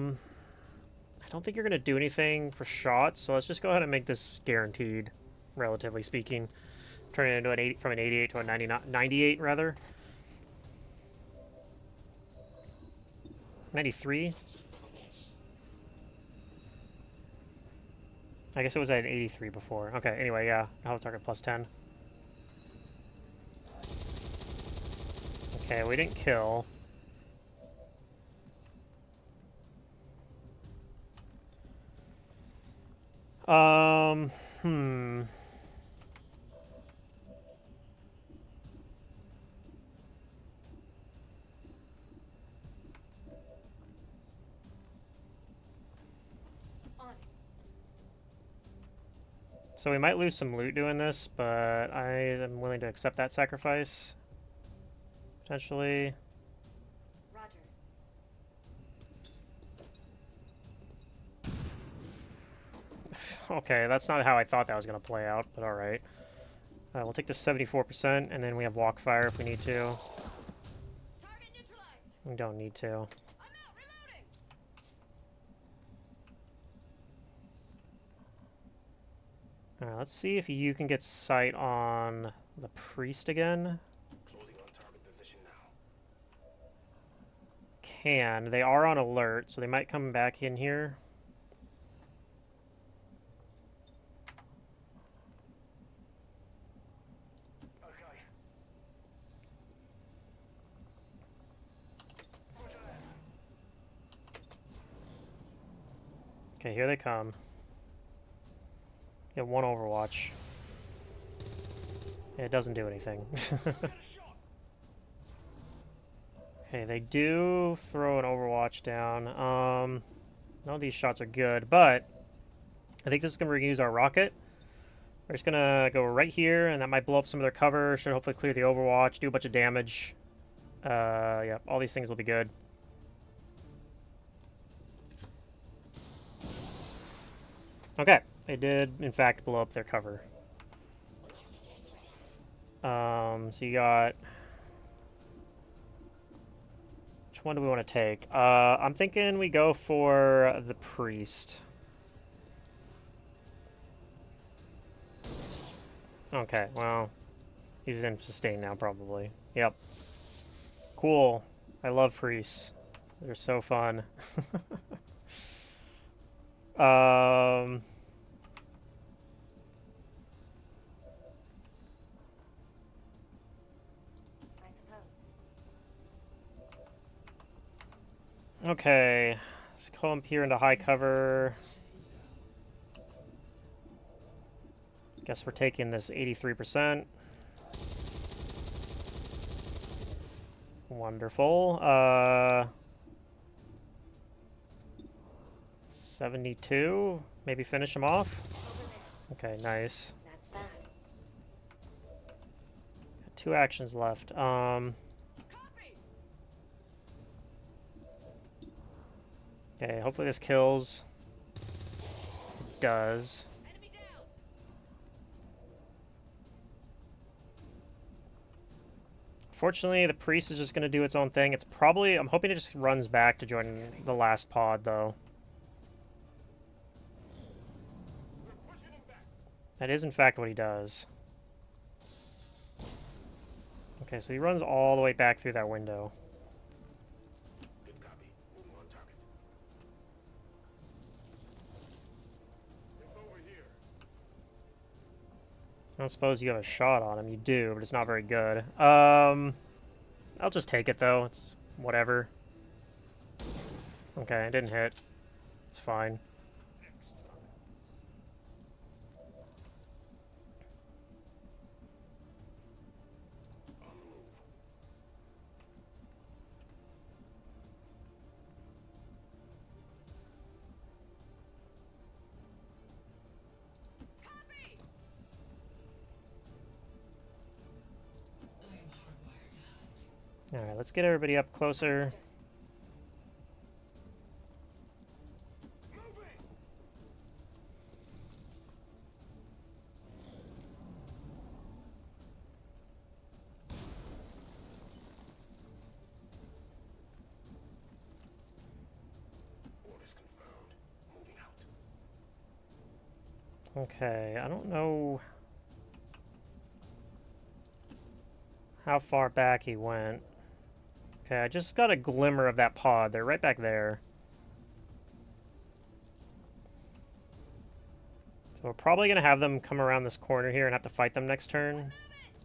don't think you're going to do anything for shots, so let's just go ahead and make this guaranteed, relatively speaking. Turn it into an 80, from an 88 to a 99, 98, rather. 93? I guess it was at an 83 before. Okay, anyway, yeah. I'll target plus 10. Okay, we didn't kill. Hmm. So we might lose some loot doing this, but I am willing to accept that sacrifice. Potentially. Roger. Okay, that's not how I thought that was going to play out, but alright. We'll take the 74%, and then we have walk fire if we need to. Target neutralized. We don't need to. I'm out. Reloading. Alright, let's see if you can get sight on the priest again. Closing on target position now. Can. They are on alert, so they might come back in here. Okay. Roger that. Okay, here they come. Get one Overwatch. It doesn't do anything. Okay, they do throw an Overwatch down. None of these shots are good, but I think this is going to reuse our rocket. We're just going to go right here, and that might blow up some of their cover. Should hopefully clear the Overwatch, do a bunch of damage. Yeah, all these things will be good. Okay, they did, in fact, blow up their cover. So you got... Which one do we want to take? I'm thinking we go for the priest. Okay, well, he's in sustain now, probably. Yep. Cool. I love priests. They're so fun. I suppose. Okay. Let's come up here into high cover. Guess we're taking this 83%. Wonderful. 72. Maybe finish him off. Okay, nice. That's that. Got 2 actions left. Copy. Okay, hopefully this kills. It does. Enemy down. Fortunately, the priest is just going to do its own thing. It's probably... I'm hoping it just runs back to join the last pod, though. That is, in fact, what he does. Okay, so he runs all the way back through that window. Good copy. Moving on target. It's over here. I don't suppose you have a shot on him. You do, but it's not very good. I'll just take it, though. It's whatever. Okay, it didn't hit. It's fine. On the move. Copy. Alright, let's get everybody up closer. Okay, I don't know how far back he went. Okay, I just got a glimmer of that pod. They're right back there. So we're probably going to have them come around this corner here and have to fight them next turn.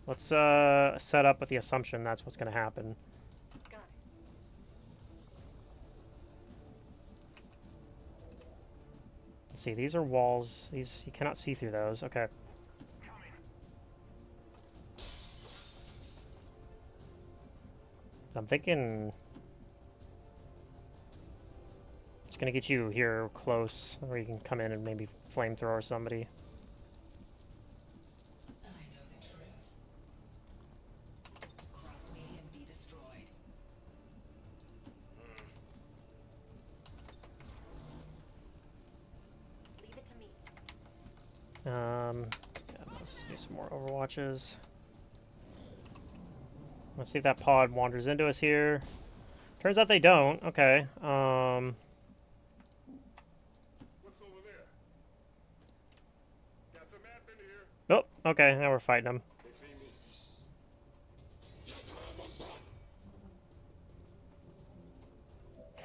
Let's set up with the assumption that's what's going to happen. Got it. Let's see, these are walls. These, you cannot see through those. Okay. So I'm thinking... Just going to get you here close, where you can come in and maybe flamethrower somebody. I know the truth. Cross me and be destroyed. Leave it to me. Yeah, let's do some more Overwatches. Let's see if that pod wanders into us here. Turns out they don't. Okay. What's over there? Got the map in here. Oh, okay. Now we're fighting them. They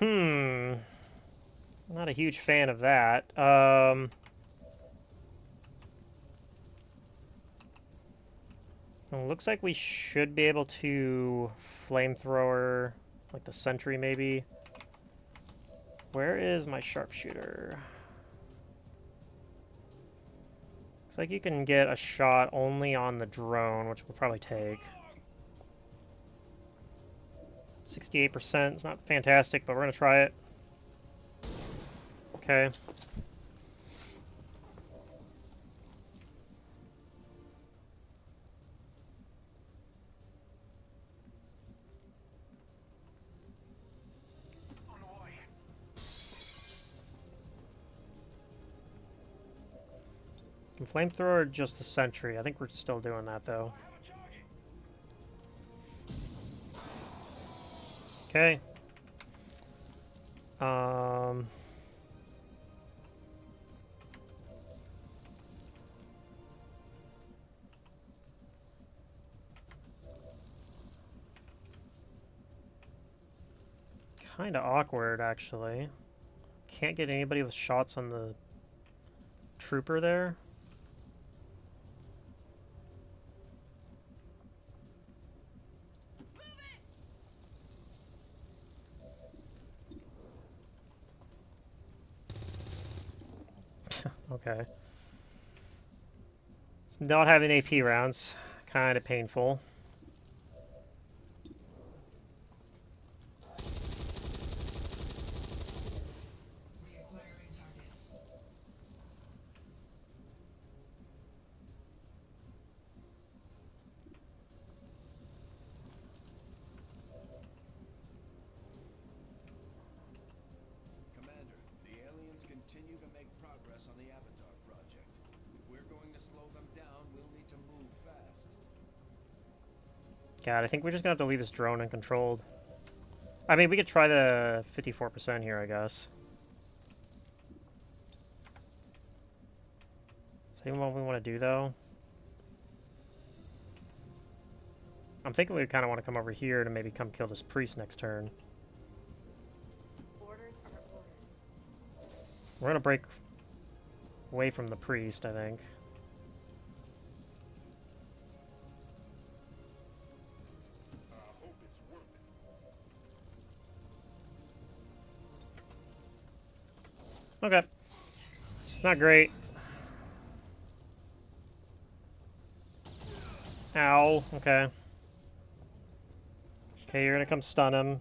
see me. Not a huge fan of that. Well, looks like we should be able to flamethrower, like the sentry maybe. Where is my sharpshooter? Looks like you can get a shot only on the drone, which we'll probably take. 68%, it's not fantastic, but we're gonna try it. Okay. Can flamethrower or just the sentry? I think we're still doing that though. Okay. Kind of awkward, actually. Can't get anybody with shots on the trooper there. Okay. It's not having AP rounds. Kind of painful. Reacquiring targets. Commander, the aliens continue to make progress on the Avatar project. If we're going to slow them down, we'll need to move fast. God, I think we're just gonna have to leave this drone uncontrolled. I mean, we could try the 54% here, I guess. Is that what we want to do, though? I'm thinking we kind of want to come over here to maybe come kill this priest next turn. Orders are orders. We're gonna break away from the priest, I think. I hope it's worth it. Okay. Not great. Ow. Okay. Okay, you're gonna come stun him.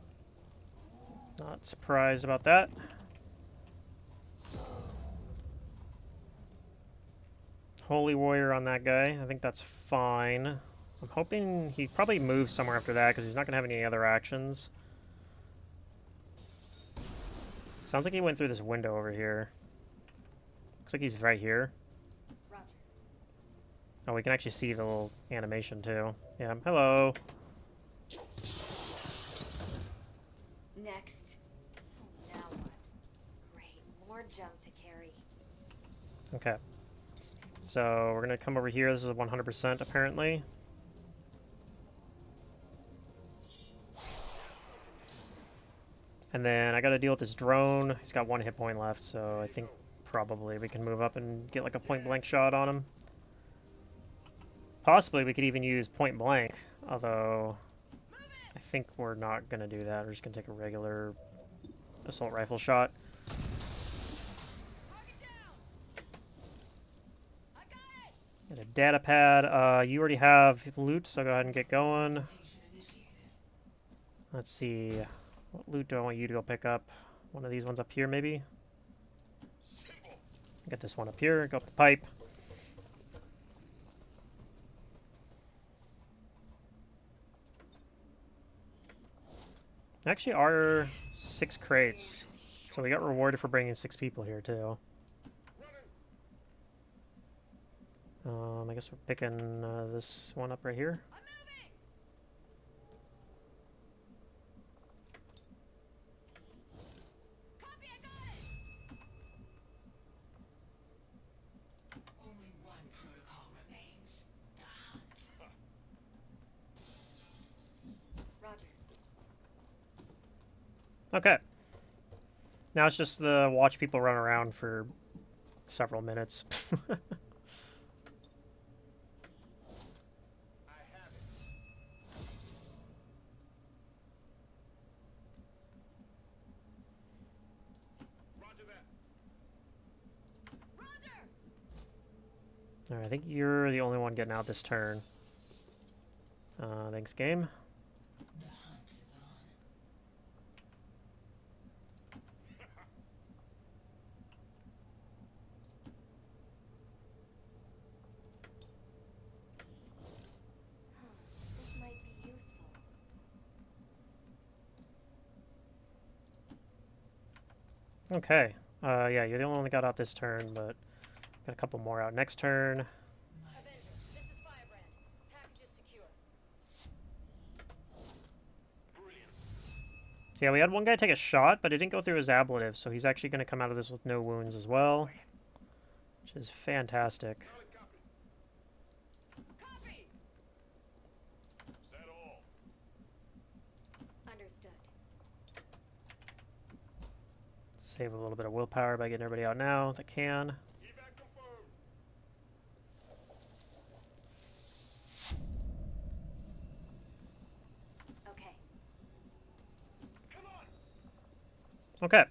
Not surprised about that. Holy Warrior on that guy. I think that's fine. I'm hoping he probably moves somewhere after that because he's not gonna have any other actions. Sounds like he went through this window over here. Looks like he's right here. Roger. Oh, we can actually see the little animation too. Yeah, hello. Next. Now what? Great. More junk to carry. Okay. So we're gonna come over here. This is a 100% apparently. And then I gotta deal with this drone. He's got 1 hit point left, so I think probably we can move up and get like a point blank shot on him. Possibly we could even use point blank, although I think we're not gonna do that. We're just gonna take a regular assault rifle shot. Get a data pad. You already have loot, so go ahead and get going. Let's see. What loot do I want you to go pick up? One of these ones up here, maybe? Get this one up here. Go up the pipe. Actually, are 6 crates. So we got rewarded for bringing 6 people here, too. I guess we're picking this one up right here. Only one protocol remains. The hunt. Roger. Okay. Now it's just the watch people run around for several minutes. Alright, I think you're the only one getting out this turn. Thanks, game. The hunt is on. This might be useful. Okay. Yeah, you're the only one that got out this turn, but got a couple more out next turn. Avenger, this is Firebrand. Package is secure. So yeah, we had one guy take a shot, but it didn't go through his ablative, so he's actually going to come out of this with no wounds as well, which is fantastic. Copy. Understood. Save a little bit of willpower by getting everybody out now that can. Okay. Okay.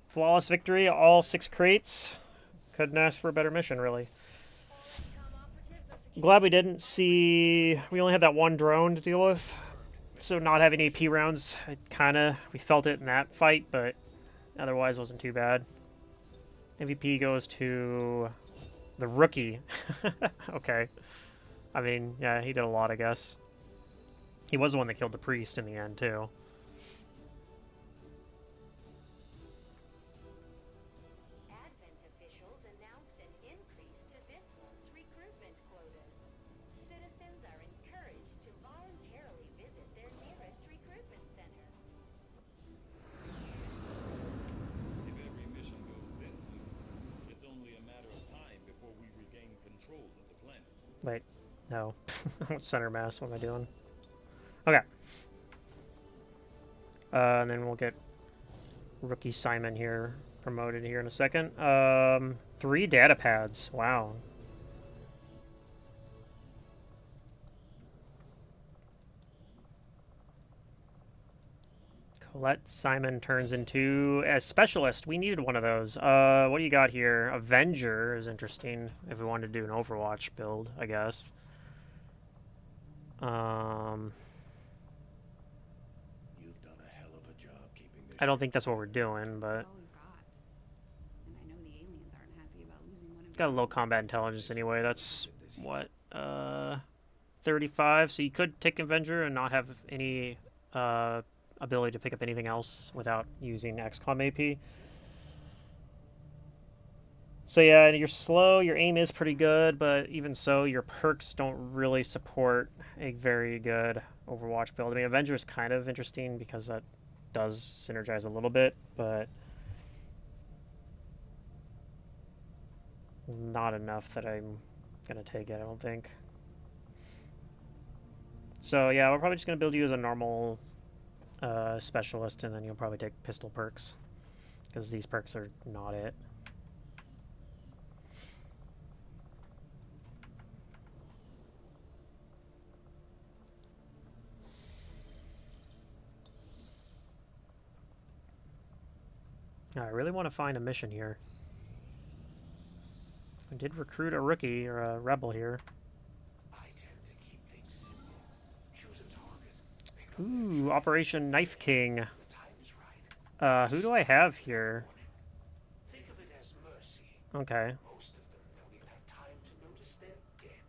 Flawless victory, all 6 crates. Couldn't ask for a better mission, really. All XCOM operatives are secure. Glad we didn't see... We only had that one drone to deal with. So not having AP rounds, we felt it in that fight, but otherwise wasn't too bad. MVP goes to the rookie. Okay. I mean, yeah, he did a lot, I guess. He was the one that killed the priest in the end, too. Advent officials announced an increase to this month's recruitment quotas. Citizens are encouraged to voluntarily visit their nearest recruitment center. If every mission goes this smooth, it's only a matter of time before we regain control of the planet. Wait, no. Center mass, what am I doing? Okay. And then we'll get rookie Simon here promoted here in a second. 3 data pads. Wow. Colette Simon turns into a specialist. We needed one of those. What do you got here? Avenger is interesting if we wanted to do an Overwatch build, I guess. You've done a hell of a job keeping this. I don't think that's what we're doing, but That's all we've got. And I know the aliens aren't happy about losing one of got a their low combat intelligence anyway. That's what 35. So you could take Avenger and not have any ability to pick up anything else without using XCOM AP. So yeah, you're slow, your aim is pretty good, but even so, your perks don't really support a very good Overwatch build. I mean, Avenger is kind of interesting because that does synergize a little bit, but not enough that I'm gonna take it, I don't think. So yeah, we're probably just gonna build you as a normal specialist, and then you'll probably take pistol perks, because these perks are not it. I really want to find a mission here. I did recruit a rookie or a rebel here. I tend to keep things simple. Choose a target. Pick up their Ooh, Operation Knife King. the time is right. Who do I have here? Think of it as mercy. Okay. Most of them don't even have time to notice they're dead.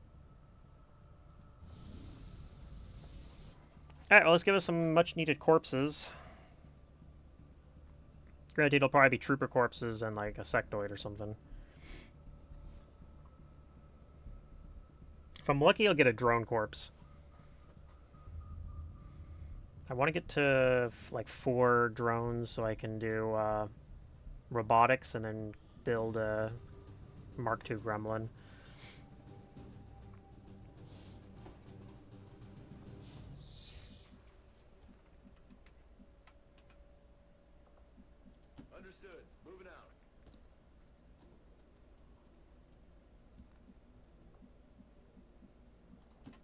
Alright, well, let's give us some much-needed corpses. Granted, it'll probably be trooper corpses and, like, a sectoid or something. If I'm lucky, I'll get a drone corpse. I want to get to, like, 4 drones so I can do robotics and then build a Mark II gremlin. Understood. Moving out.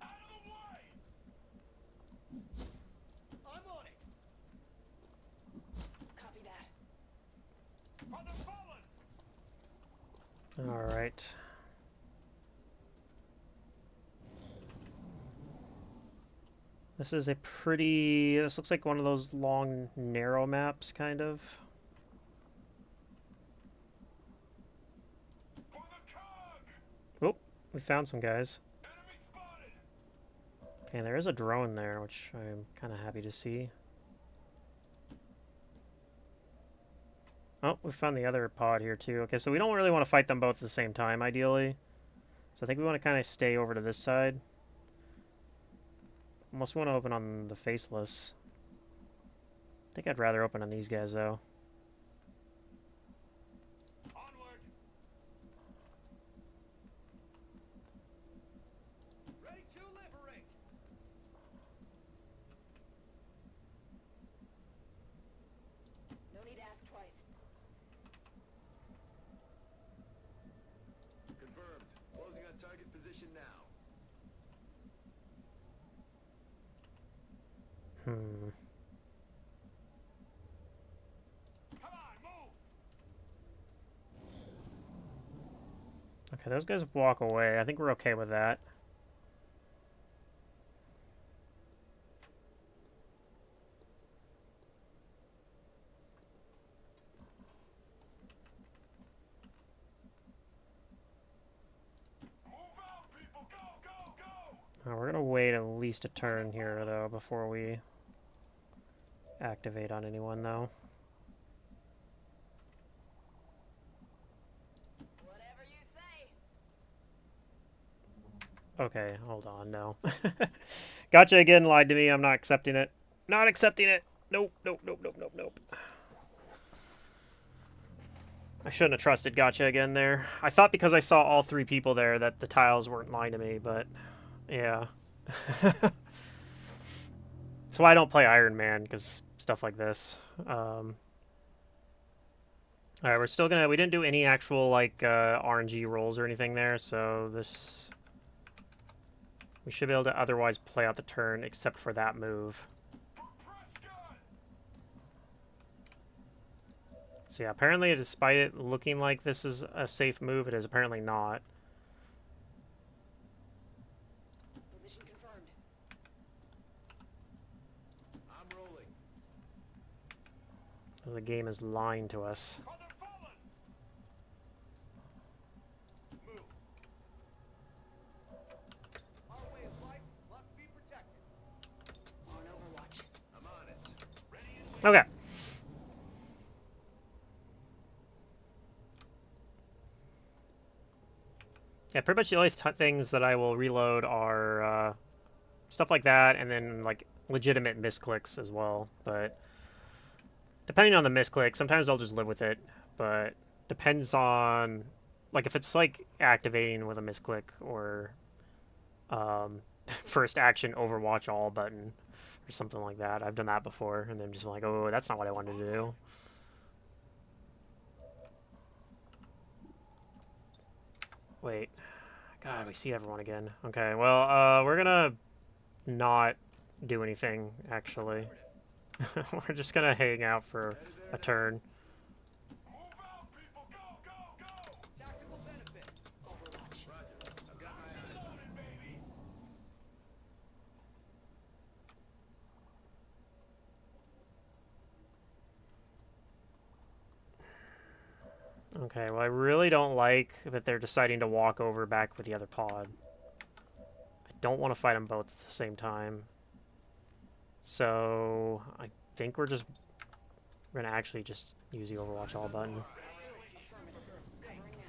Out of the way! I'm on it. Copy that. On the fallen! Alright. This is a pretty... This looks like one of those long, narrow maps, kind of. For the cog! Oh, we found some guys. Enemy spotted! Okay, there is a drone there, which I'm kind of happy to see. Oh, we found the other pod here, too. Okay, so we don't really want to fight them both at the same time, ideally. So I think we want to kind of stay over to this side. Unless we want to open on the faceless. I think I'd rather open on these guys, though. Onward! Ready to liberate! No need to ask twice. Confirmed. Closing on target position now. Hmm. Come on, move! Okay, those guys walk away. I think we're okay with that. Move out, people! Go, go, go! We're gonna wait at least a turn here, though, before we activate on anyone, though. Whatever you say. Okay, hold on, no. Gotcha again, lied to me. I'm not accepting it. Not accepting it. Nope, nope, nope, nope, nope, nope. I shouldn't have trusted Gotcha again there. I thought because I saw all 3 people there that the tiles weren't lying to me, but yeah. That's why I don't play Iron Man, because stuff like this. Alright, we're still gonna... We didn't do any actual, like, RNG rolls or anything there, so this... We should be able to otherwise play out the turn, except for that move. So yeah, apparently, despite it looking like this is a safe move, it is apparently not. Position confirmed. I'm rolling. The game is lying to us. On the fallen! Move. Our way of life must be protected. On Overwatch. I'm on it. Ready and Okay. Yeah, pretty much the only things that I will reload are stuff like that, and then like legitimate misclicks as well. But depending on the misclick, sometimes I'll just live with it. But depends on like if it's like activating with a misclick or first action Overwatch all button or something like that. I've done that before, and then just like, oh, that's not what I wanted to do. Wait. God, we see everyone again. Okay, well, we're gonna not do anything, actually. We're just gonna hang out for a turn. Tactical benefit. Overwatch. Roger. I've got my eyes on it, baby. Okay, well, I really don't like that they're deciding to walk over back with the other pod. I don't want to fight them both at the same time. So, I think we're going to actually just use the Overwatch all button. Covering now.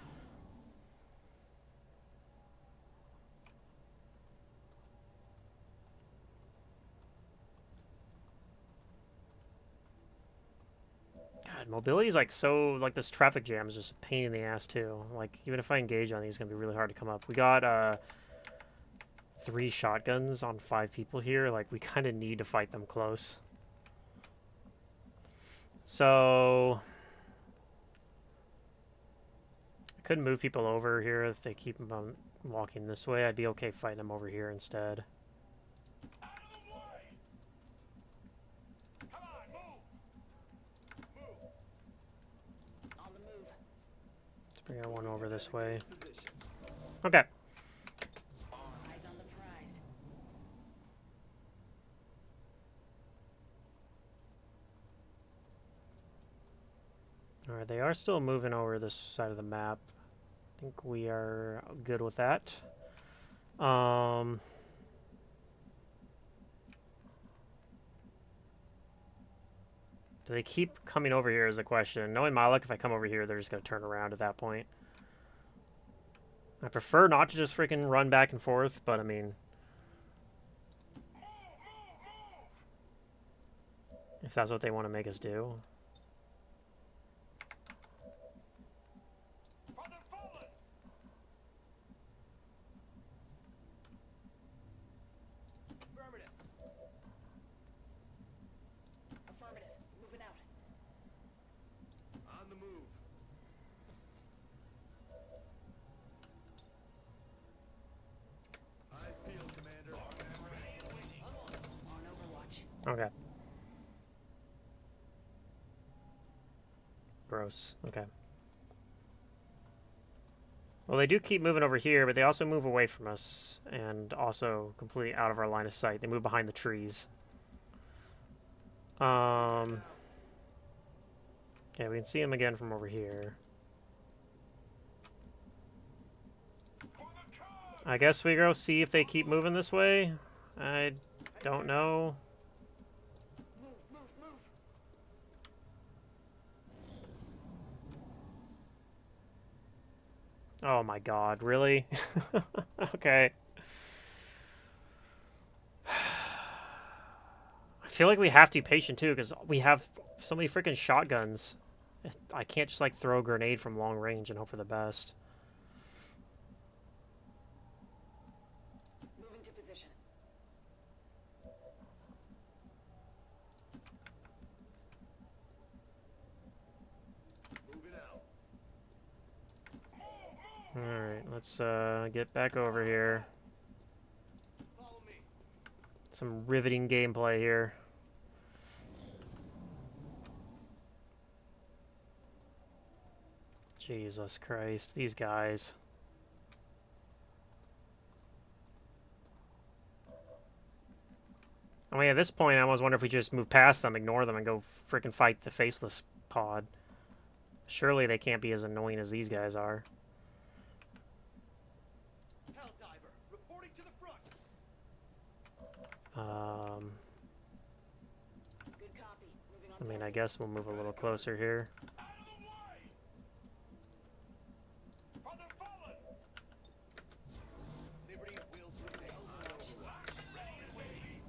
God, mobility is like so, like this traffic jam is just a pain in the ass too. Like, even if I engage on these, it's going to be really hard to come up. We got, 3 shotguns on 5 people here. Like, we kind of need to fight them close. So, I could move people over here if they keep them walking this way. I'd be okay fighting them over here instead. Out of the way! Come on, move! Move! On the move. Let's bring everyone over this way. Okay. Eyes on the prize. Alright, they are still moving over this side of the map. I think we are good with that. Do they keep coming over here is the question. Knowing my luck, if I come over here, they're just going to turn around at that point. I prefer not to just freaking run back and forth, but I mean... if that's what they want to make us do. Brother fallen! Affirmative. Affirmative. Moving out. On the move. Eyes peeled, Commander. On Overwatch. Okay. Gross. Okay. Well, they do keep moving over here, but they also move away from us, and also completely out of our line of sight. They move behind the trees. Yeah, we can see them again from over here. I guess we go see if they keep moving this way. I don't know. Move, move, move. Oh my god, really? Okay. I feel like we have to be patient too, because we have so many freaking shotguns. I can't just like throw a grenade from long range and hope for the best. Moving to position. Moving out. Alright, let's get back over here. Follow me. Some riveting gameplay here. Jesus Christ, these guys. I mean, at this point, I almost wonder if we just move past them, ignore them, and go freaking fight the faceless pod. Surely they can't be as annoying as these guys are. Helldiver, reporting to the front. Good copy. Moving on. I mean, I guess we'll move a little closer here. Out of the way! Brother fallen! Liberty will prevail. Ready and waiting.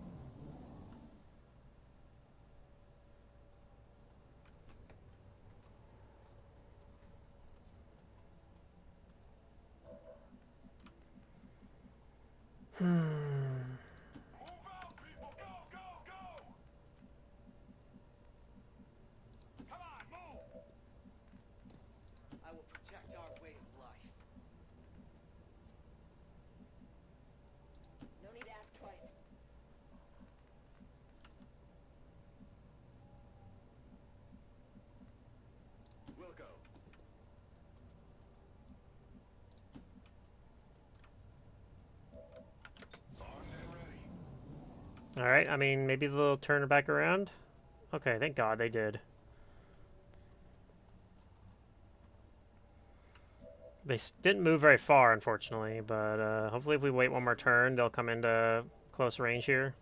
Alright, I mean, maybe they'll turn it back around. Okay, thank God they did. They didn't move very far, unfortunately, but hopefully if we wait one more turn, they'll come into close range here.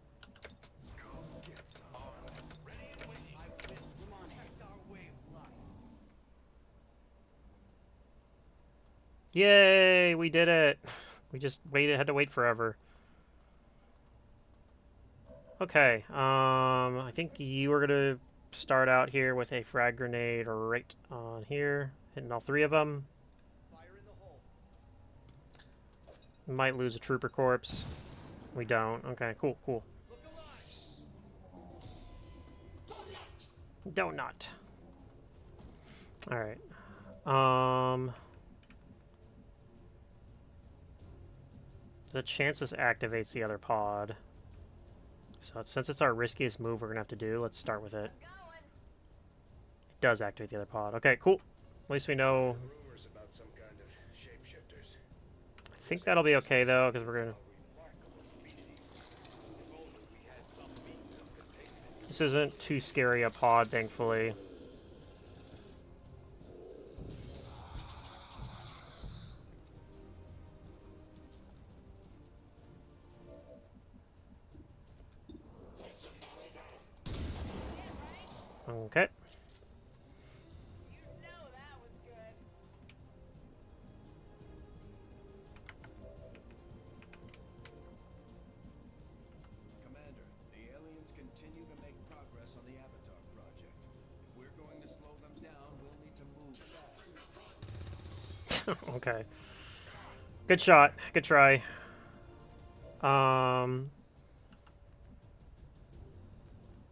Yay, we did it. We just had to wait forever. Okay, I think you were gonna start out here with a frag grenade right on here, hitting all three of them. Might lose a trooper corpse. We don't. Okay, cool, cool. Donut. Alright. The chance this activates the other pod. So since it's our riskiest move we're gonna have to do, let's start with it. It does activate the other pod. Okay, cool. At least we know. Rumors about some kind of shapeshifters. I think that'll be okay though, because we're gonna. This isn't too scary a pod, thankfully. Okay. You know that was good. Commander, the aliens continue to make progress on the Avatar project. If we're going to slow them down, we'll need to move fast. Okay. Good shot. Good try.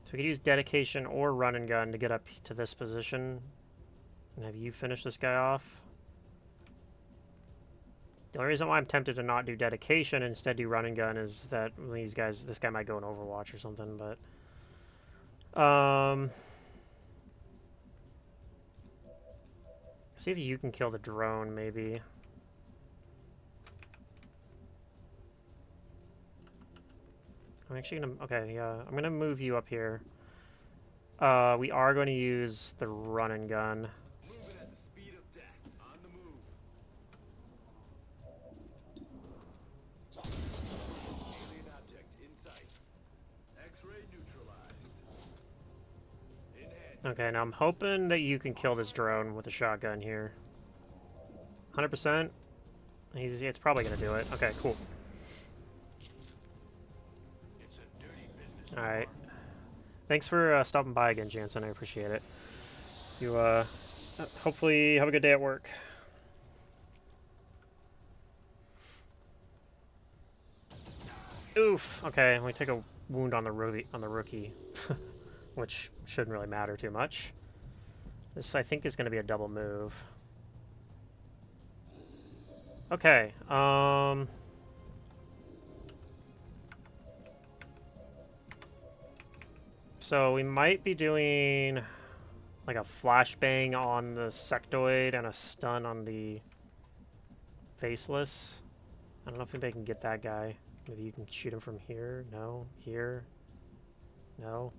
So we could use dedication or run and gun to get up to this position. And have you finish this guy off? The only reason why I'm tempted to not do dedication and instead do run and gun is that this guy might go in Overwatch or something, but see if you can kill the drone, maybe. I'm actually gonna, okay, yeah, I'm gonna move you up here. We are going to use the run and gun. Moving at the speed of death. On the move. Alien object in sight. X-ray neutralized. In hand. Okay, now I'm hoping that you can kill this drone with a shotgun here. 100%? It's probably gonna do it. Okay, cool. It's a dirty business. Alright. Thanks for stopping by again, Jansen. I appreciate it. You, hopefully have a good day at work. Oof. Okay, we take a wound on the rookie, which shouldn't really matter too much. This, I think, is going to be a double move. Okay, so we might be doing like a flashbang on the sectoid and a stun on the faceless. I don't know if anybody can get that guy. Maybe you can shoot him from here. No. Here. No.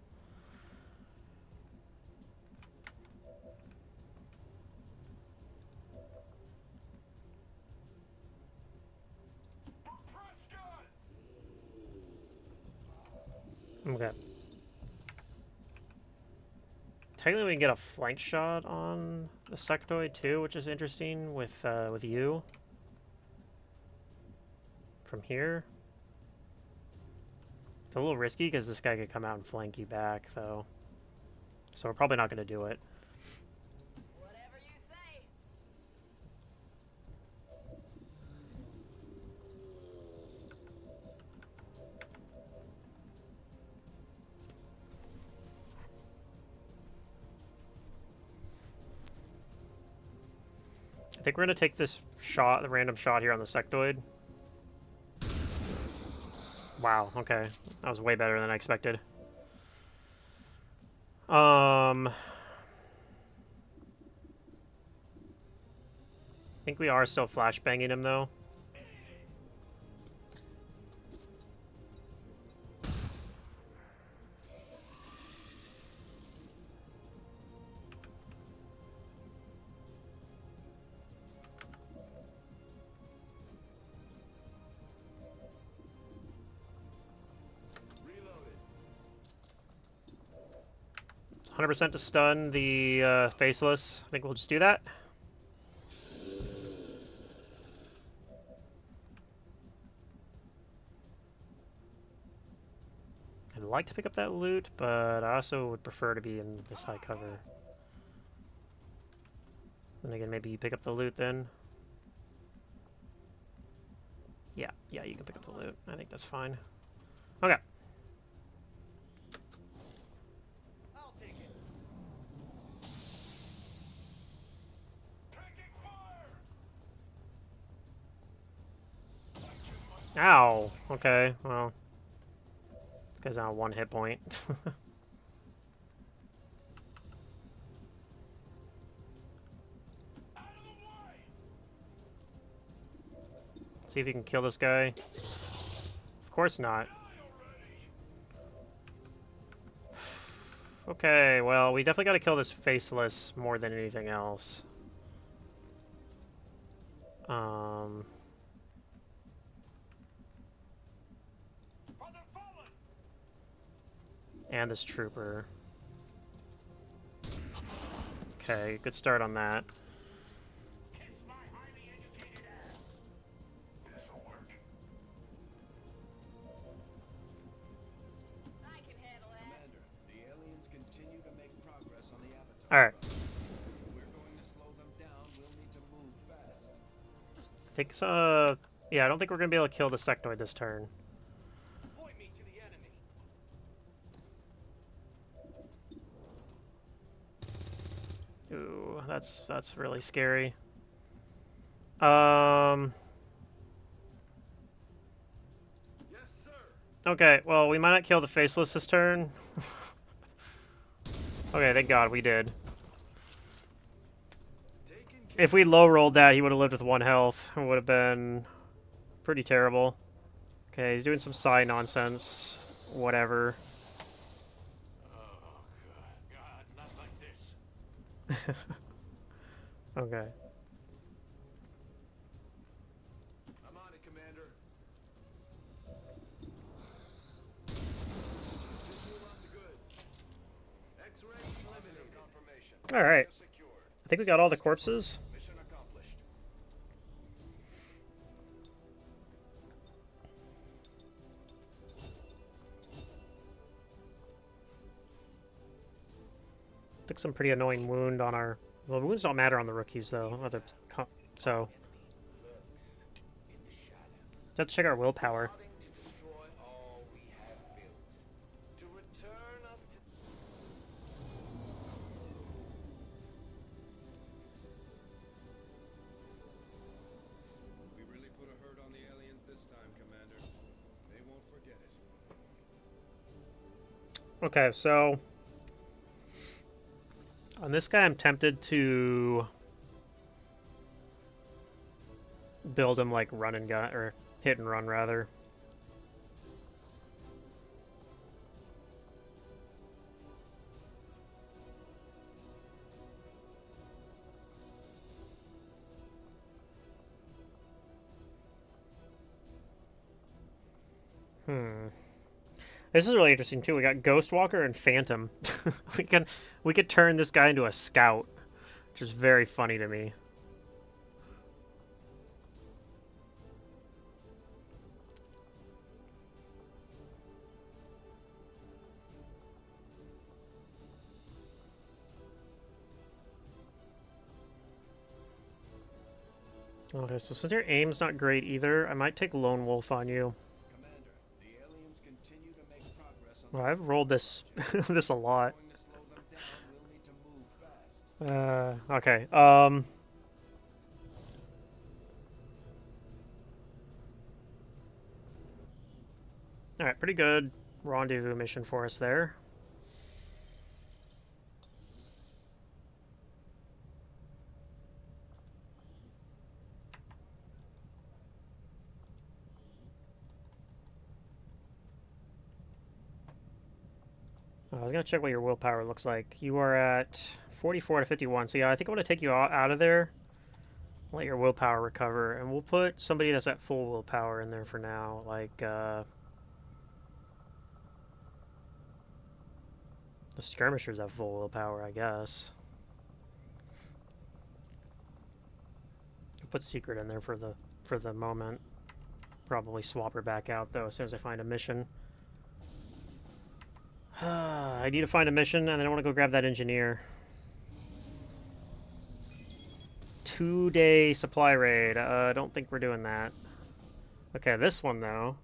Okay. Technically, we can get a flank shot on the sectoid too, which is interesting with you from here. It's a little risky because this guy could come out and flank you back, though. So we're probably not going to do it. Whatever you say. I think we're going to take this shot, the random shot here on the sectoid. Wow, okay. That was way better than I expected. I think we are still flashbanging him, though. 100% to stun the faceless. I think we'll just do that. I'd like to pick up that loot, but I also would prefer to be in this high cover. And again, maybe you pick up the loot then. Yeah, you can pick up the loot. I think that's fine. Okay. I'll take it. Ow! Okay, well. This guy's on 1 hit point. See if you can kill this guy. Of course not. Okay, well, we definitely gotta kill this faceless more than anything else. And this trooper. Okay, good start on that. I can handle that. Commander, the aliens continue to make progress on the Avatar. Alright. If we're going to slow them down, we'll need to move fast. I think yeah, I don't think we're gonna be able to kill the sectoid this turn. Point me to the enemy. Ooh, that's really scary. Yes, sir. Okay, well, we might not kill the faceless this turn. Okay, thank God we did. If we low rolled that, he would have lived with 1 health. It would have been pretty terrible. Okay, he's doing some psi nonsense. Whatever. Oh, God, not like this. Okay. I'm on it, Commander. Visual on the goods. X-ray eliminated. Confirmation. Alright. Secured. I think we got all the corpses. Mission accomplished. Took some pretty annoying wound on our... Well, wounds don't matter on the rookies, though. So... Let's check our willpower. Plotting to destroy all we have built. To return us to... We really put a hurt on the aliens this time, Commander. They won't forget it. Okay, so... On this guy, I'm tempted to... build him like run and gun, or hit and run, rather. This is really interesting too. We got Ghostwalker and Phantom. we could turn this guy into a scout, which is very funny to me. Okay, so since your aim's not great either, I might take Lone Wolf on you. Commander, the aliens continue to make progress on Well, I've rolled this this a lot. going to slow them down, we'll need to move fast. Okay. Alright, pretty good rendezvous mission for us there. I was gonna check what your willpower looks like. You are at 44 to 51. So yeah, I think I want to take you out of there. Let your willpower recover, and we'll put somebody that's at full willpower in there for now, like The skirmishers have full willpower, I guess. I'll put secret in there for the moment. Probably swap her back out though as soon as I find a mission. I need to find a mission, and then I want to go grab that engineer. 2-day supply raid. I don't think we're doing that. Okay, this one though.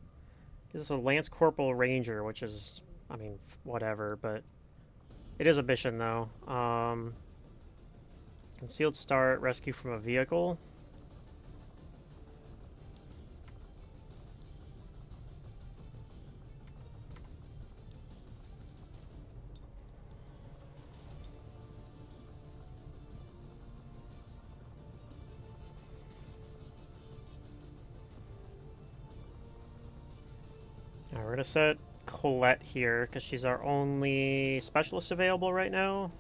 This is a Lance Corporal Ranger, which is, I mean, whatever, but it is a mission though. Concealed start, rescue from a vehicle. Alright, we're gonna set Colette here because she's our only specialist available right now.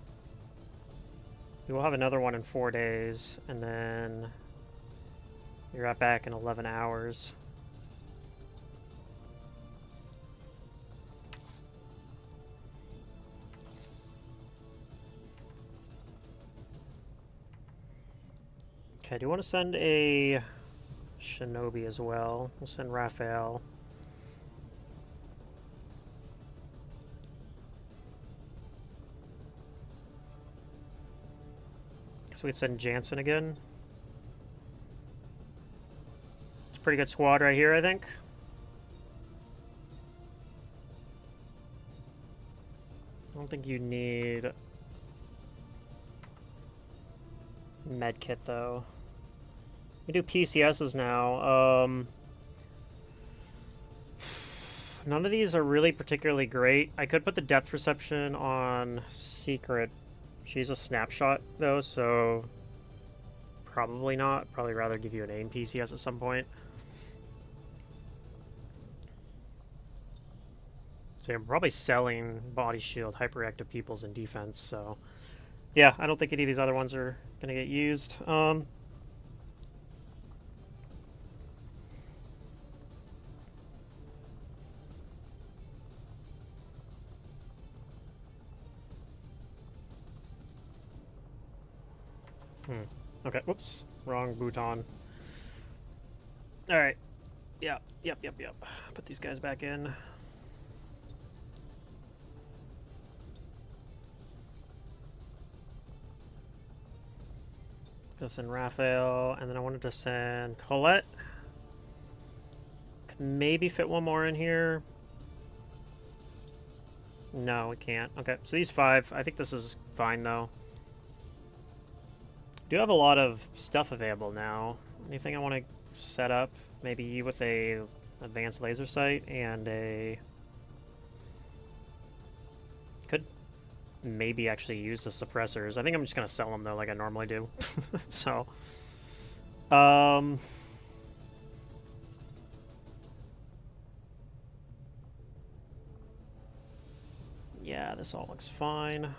We will have another one in 4 days, and then you're back in 11 hours. Okay, do you want to send a Shinobi as well? We'll send Raphael. So we'd send Jansen again. It's a pretty good squad right here, I think. I don't think you need medkit though. We do PCSs now. None of these are really particularly great. I could put the depth perception on secret. She's a snapshot though, so probably not. Probably rather give you an aim PCS at some point. So I'm probably selling body shield, hyperactive peoples, and defense. So yeah, I don't think any of these other ones are gonna get used. Okay, whoops. Wrong bouton. Alright. Yep. Put these guys back in. Go send Raphael, and then I wanted to send Colette. Could maybe fit one more in here. No, we can't. Okay, so these 5. I think this is fine, though. Do have a lot of stuff available now. Anything I want to set up? Maybe with a advanced laser sight and a... Could maybe actually use the suppressors. I think I'm just going to sell them, though, like I normally do. So... yeah, this all looks fine.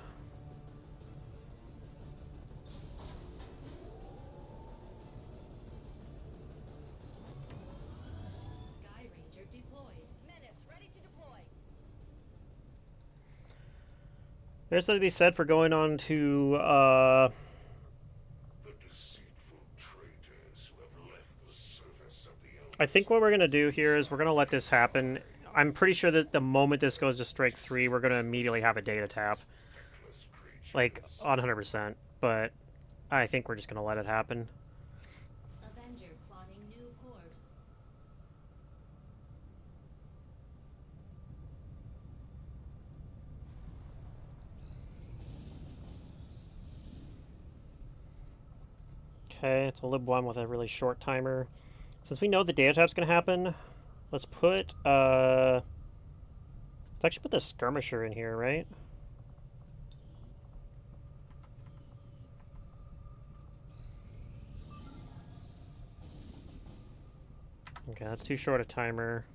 There's something to be said for going on to, The deceitful traitors who have left the service of the I think what we're going to do here is we're going to let this happen. I'm pretty sure that the moment this goes to strike 3, we're going to immediately have a data tap. Like, 100%. But I think we're just going to let it happen. Avenger plotting new course. Okay, it's a lib 1 with a really short timer. Since we know the data tap's going to happen, let's put, let's actually put the skirmisher in here, right? Okay, that's too short a timer.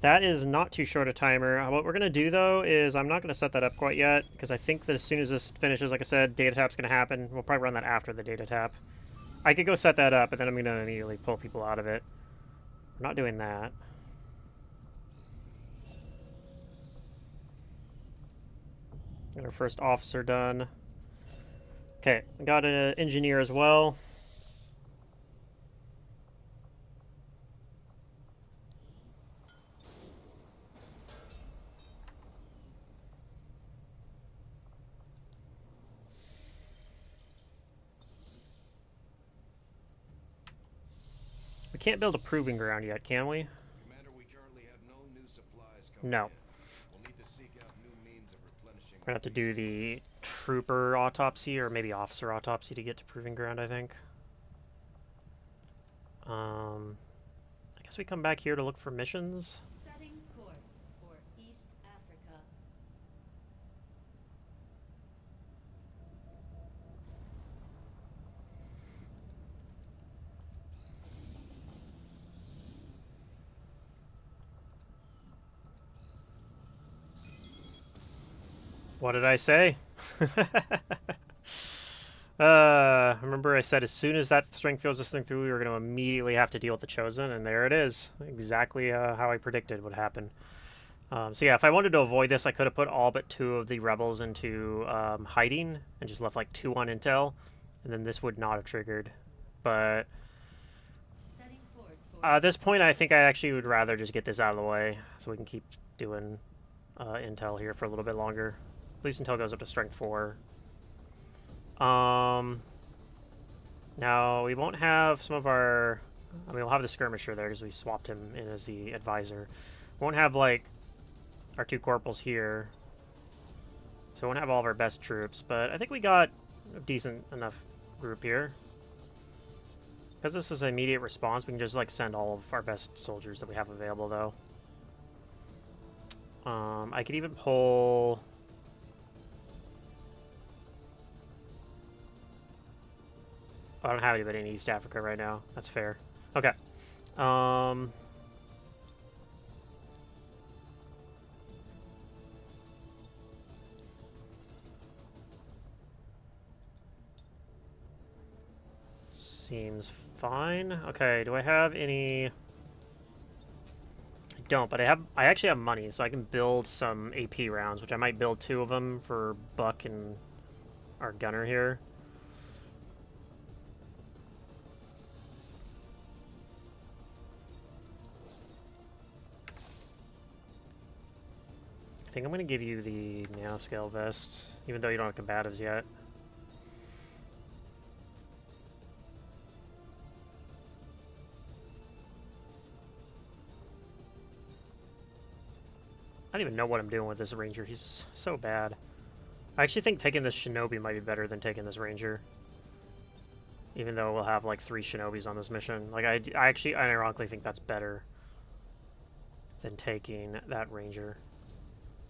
That is not too short a timer. What we're going to do, though, is I'm not going to set that up quite yet, because I think that as soon as this finishes, like I said, data tap's going to happen. We'll probably run that after the data tap. I could go set that up, but then I'm going to immediately pull people out of it. We're not doing that. Got our first officer done. Okay, got an engineer as well. We can't build a proving ground yet, can we? Commander, we currently have no new supplies coming No. in. We'll need to seek out new means of replenishing. We're gonna have to do the trooper autopsy or maybe officer autopsy to get to proving ground, I think. I guess we come back here to look for missions. Setting course for East Africa. What did I say? Remember I said as soon as that strength fills this thing through, we were going to immediately have to deal with the Chosen, and there it is. Exactly how I predicted would happen. So yeah, if I wanted to avoid this, I could have put all but 2 of the rebels into hiding and just left like 2 on intel, and then this would not have triggered. But Setting course for at this point, I think I actually would rather just get this out of the way so we can keep doing intel here for a little bit longer. At least until it goes up to strength 4. Now, we won't have some of our... I mean, we'll have the skirmisher there because we swapped him in as the advisor. We won't have, like, our 2 corporals here. So we won't have all of our best troops. But I think we got a decent enough group here. Because this is an immediate response, we can just, like, send all of our best soldiers that we have available, though. I could even pull... I don't have anybody in East Africa right now. That's fair. Okay. Seems fine. Okay, do I have any... I don't, but I actually have money, so I can build some AP rounds, which I might build 2 of them for Buck and our gunner here. I think I'm going to give you the nanoscale vest, even though you don't have combatives yet. I don't even know what I'm doing with this ranger. He's so bad. I actually think taking this shinobi might be better than taking this ranger. Even though we'll have like 3 shinobis on this mission. Like I actually ironically think that's better than taking that ranger.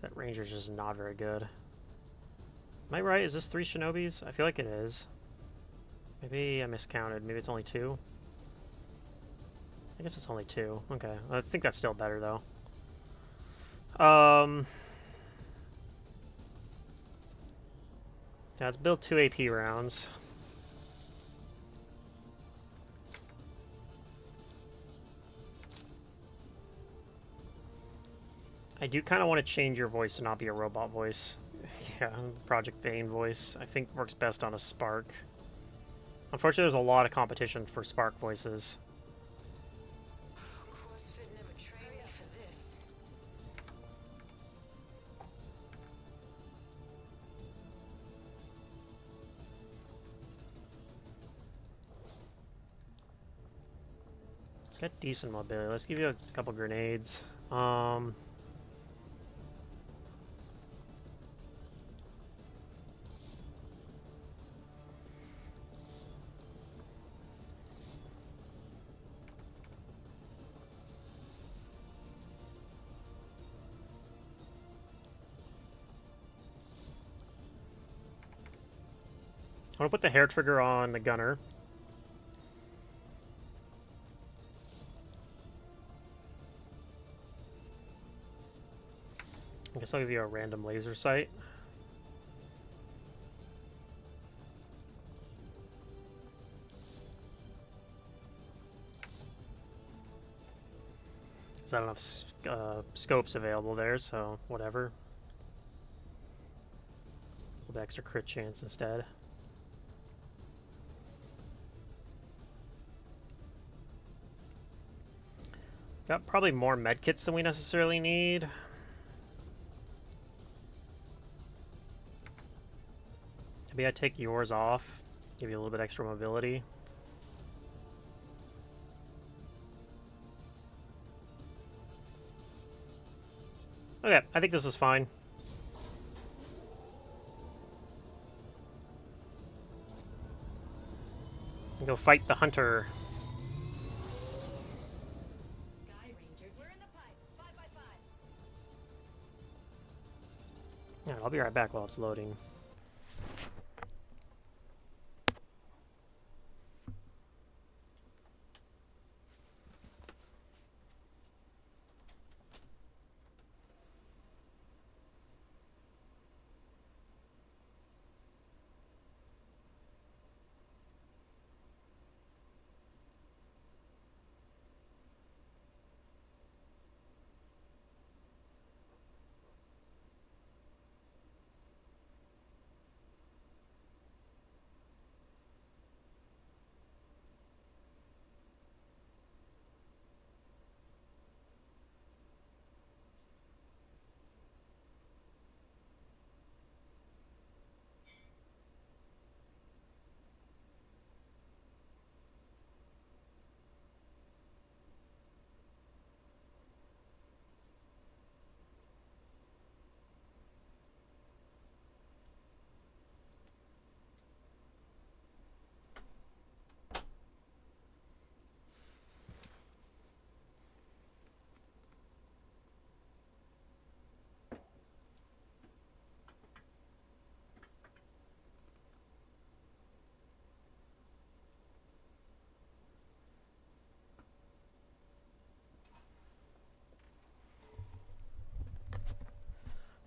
That ranger's just not very good. Am I right? Is this 3 shinobis? I feel like it is. Maybe I miscounted. Maybe it's only 2. I guess it's only 2. Okay. I think that's still better though. Yeah, let's build 2 AP rounds. I do kind of want to change your voice to not be a robot voice. Yeah, Project Vane voice. I think works best on a Spark. Unfortunately, there's a lot of competition for Spark voices. CrossFit never trained me for this. Got decent mobility. Let's give you a couple grenades. I'm gonna put the hair trigger on the gunner. I guess I'll give you a random laser sight. There's not enough scopes available there, so whatever. little bit extra crit chance instead. Got probably more medkits than we necessarily need. Maybe I take yours off, give you a little bit extra mobility. Okay, I think this is fine. Go fight the hunter. Sky Ranger, we're in the pipe. 5 by 5. Yeah, I'll be right back while it's loading.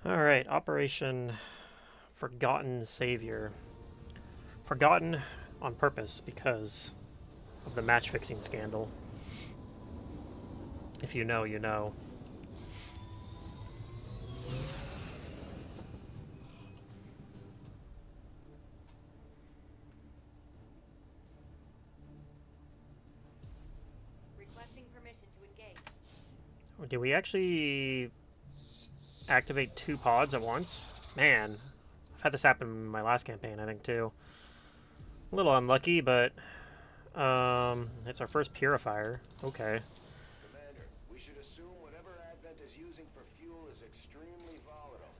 Alright, Operation Forgotten Savior. Forgotten on purpose because of the match-fixing scandal. If you know, you know. Requesting permission to engage. Did we actually activate 2 pods at once? Man, I've had this happen in my last campaign, I think, too. A little unlucky, but it's our first purifier. Okay. Commander, we should assume whatever Advent is using for fuel is extremely volatile.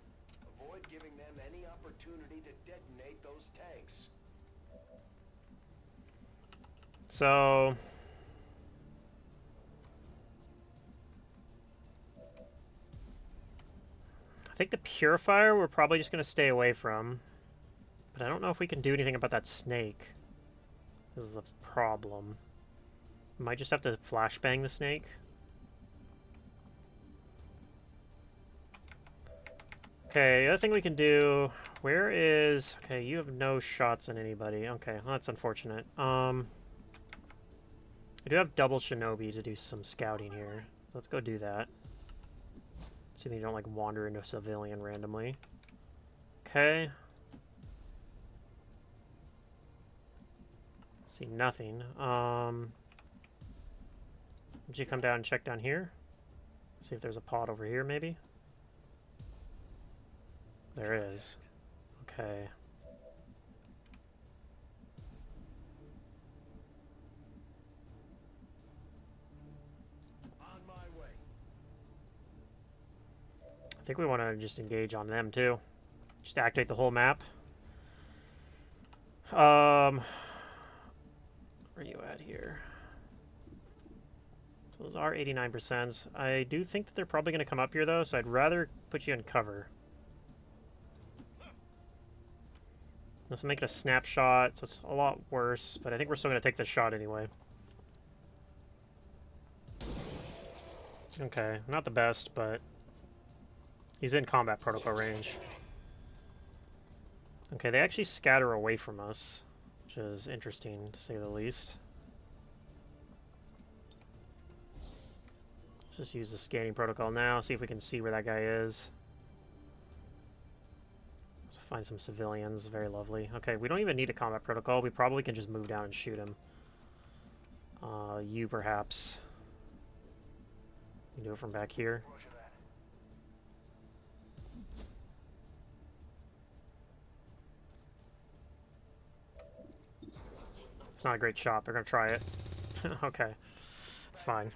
Avoid giving them any opportunity to detonate those tanks. So I think the purifier we're probably just going to stay away from. But I don't know if we can do anything about that snake. This is the problem. Might just have to flashbang the snake. Okay, the other thing we can do... Where is... Okay, you have no shots on anybody. Okay, well, that's unfortunate. I do have double shinobi to do some scouting here. Let's go do that. Assuming you don't, like, wander into a civilian randomly. Okay. See nothing. Would you come down and check down here? See if there's a pod over here, maybe? There is. Okay. On my way. I think we want to just engage on them, too. Just activate the whole map. Where are you at here? So those are 89%. I do think that they're probably going to come up here, though, so I'd rather put you in cover. Let's make it a snapshot, so it's a lot worse, but I think we're still going to take this shot anyway. Okay, not the best, but he's in combat protocol range. Okay, they actually scatter away from us, which is interesting, to say the least. Let's just use the scanning protocol now, see if we can see where that guy is. It's find some civilians. Very lovely. Okay, we don't even need a combat protocol. We probably can just move down and shoot him. You perhaps. You do it from back here. It's not a great shot. They're gonna try it. Okay, it's fine.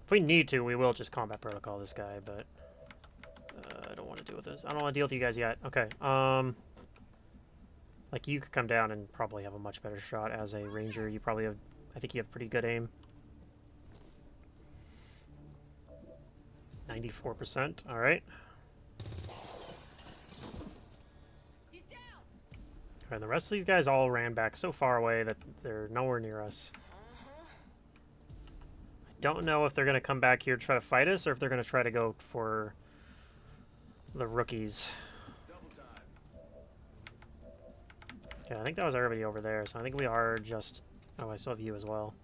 If we need to, we will just combat protocol this guy, but I don't want to deal with this. I don't want to deal with you guys yet. Okay. Like, you could come down and probably have a much better shot as a ranger. You probably have, I think you have pretty good aim. 94%. All right. And the rest of these guys all ran back so far away that they're nowhere near us. I don't know if they're going to come back here to try to fight us or if they're going to try to go for the rookies. Okay, I think that was everybody over there, so I think we are just... Oh, I still have you as well.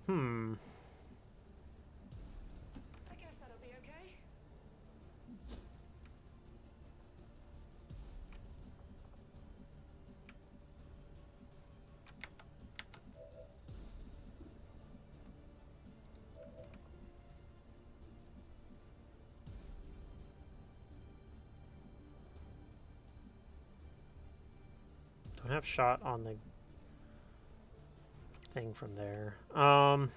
I guess that'll be okay. Don't have shot on the thing from there. I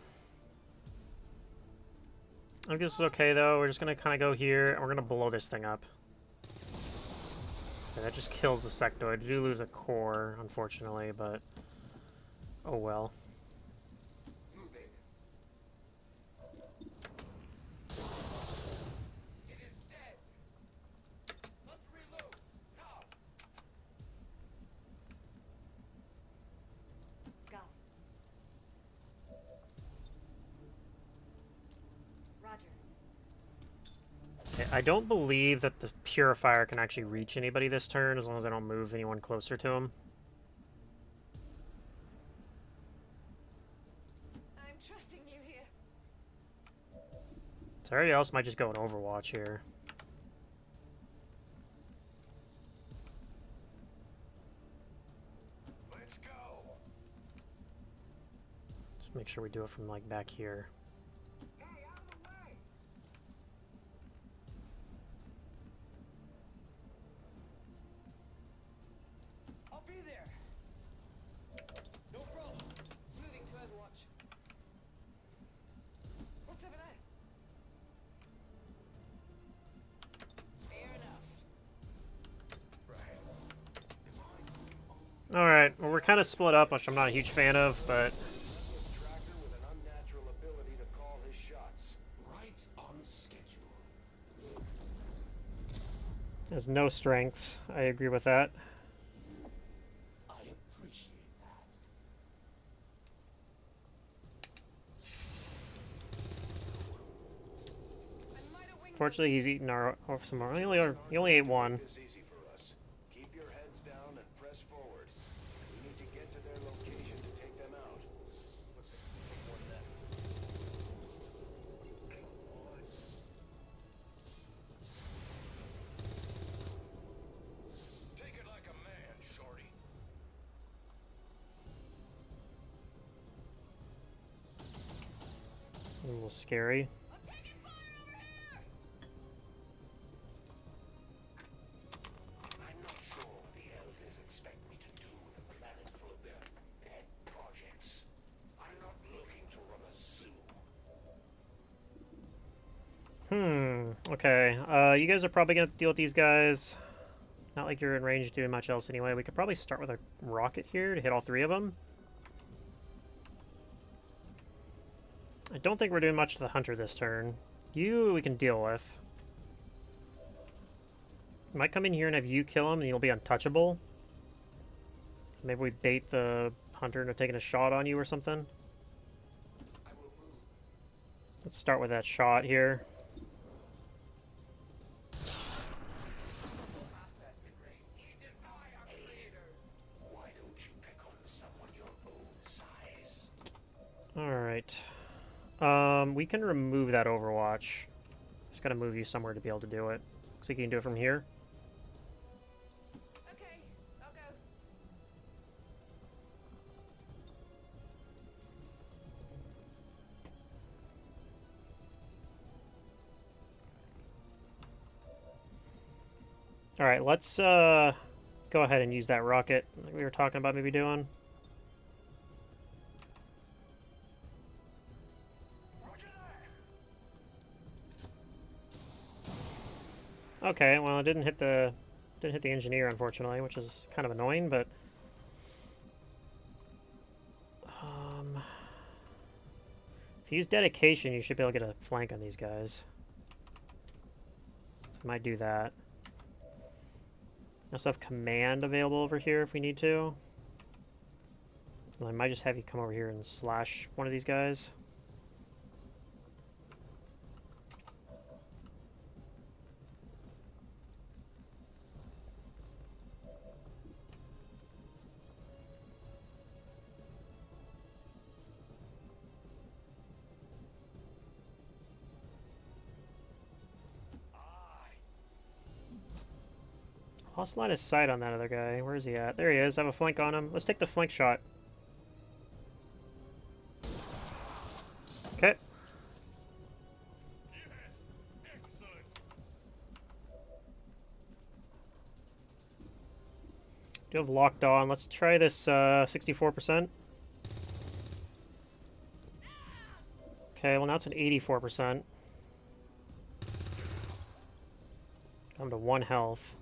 think this is okay though. We're just gonna kind of go here and we're gonna blow this thing up. Okay, that just kills the sectoid. We do lose a core, unfortunately, but oh well. I don't believe that the Purifier can actually reach anybody this turn as long as I don't move anyone closer to him. I'm trusting you here. So everybody else might just go in Overwatch here. Let's go. Let's make sure we do it from like back here. Alright, well we're kind of split up, which I'm not a huge fan of, but... Tracker with an unnatural ability to call his shots. Right on schedule. Has no strengths. I agree with that. I appreciate that. Fortunately, he's eaten our some more. He only ate one. Is easy for us. Keep your heads down and press forward. We need to get to their location to take them out. Take it like a man, shorty. A little scary. I'm not sure what the elders expect me to do with a planet full of their pet projects. I'm not looking to run a zoo. Okay. You guys are probably gonna deal with these guys. Not like you're in range doing much else anyway. We could probably start with a rocket here to hit all three of them. I don't think we're doing much to the hunter this turn. You we can deal with. Might come in here and have you kill him and you'll be untouchable. Maybe we bait the hunter into taking a shot on you or something. Let's start with that shot here. Why don't you pick on someone your own size? Alright. We can remove that Overwatch. Just gotta move you somewhere to be able to do it. So you can do it from here. All right, let's go ahead and use that rocket like we were talking about maybe doing. Okay, well, it didn't hit the engineer, unfortunately, which is kind of annoying, but if you use dedication, you should be able to get a flank on these guys. So we might do that. I also have command available over here if we need to. Well, I might just have you come over here and slash one of these guys. Lost line of sight on that other guy. Where is he at? There he is. I have a flank on him. Let's take the flank shot. Okay. Do have locked on. Let's try this 64%. Okay, well now it's an 84%. Down to 1 health.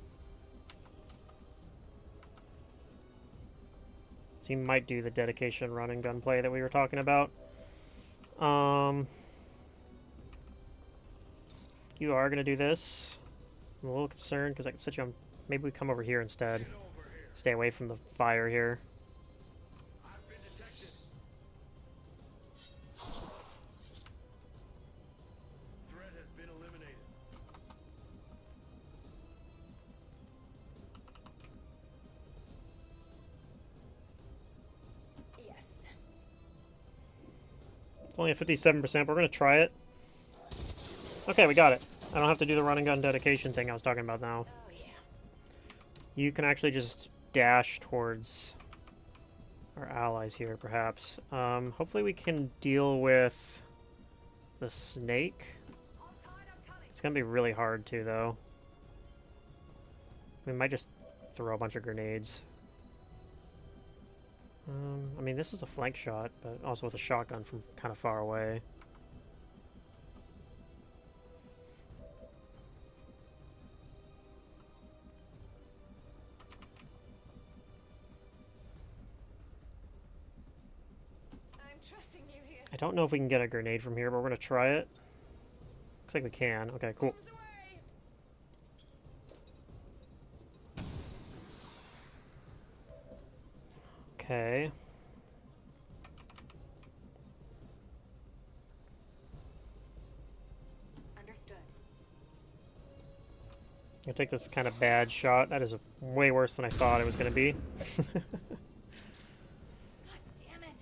So you might do the dedication run and gunplay that we were talking about. You are going to do this. I'm a little concerned because I can set you on... Maybe we come over here instead. Stay away from the fire here. I've been detected. Threat has been eliminated. Yes. It's only a 57%, but we're going to try it. Okay, we got it. I don't have to do the run and gun dedication thing I was talking about now. Oh, yeah. You can actually just dash towards our allies here, perhaps. Hopefully we can deal with the snake. It's going to be really hard, too, though. We might just throw a bunch of grenades. I mean, this is a flank shot, but also with a shotgun from kind of far away. I'm trusting you here. I don't know if we can get a grenade from here, but we're going to try it. Looks like we can. Okay, cool. Okay. Understood. I'm going to take this kind of bad shot. That is way worse than I thought it was going to be. God damn it.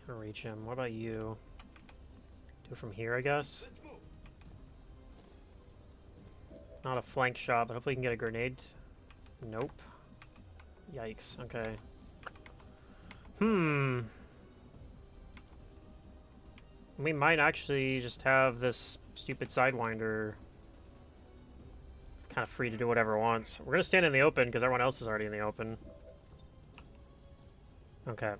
Can't reach him. What about you? Do it from here, I guess? It's not a flank shot, but hopefully we can get a grenade. Nope. Yikes. Okay. We might actually just have this stupid Sidewinder kind of free to do whatever it wants. We're going to stand in the open because everyone else is already in the open. Okay.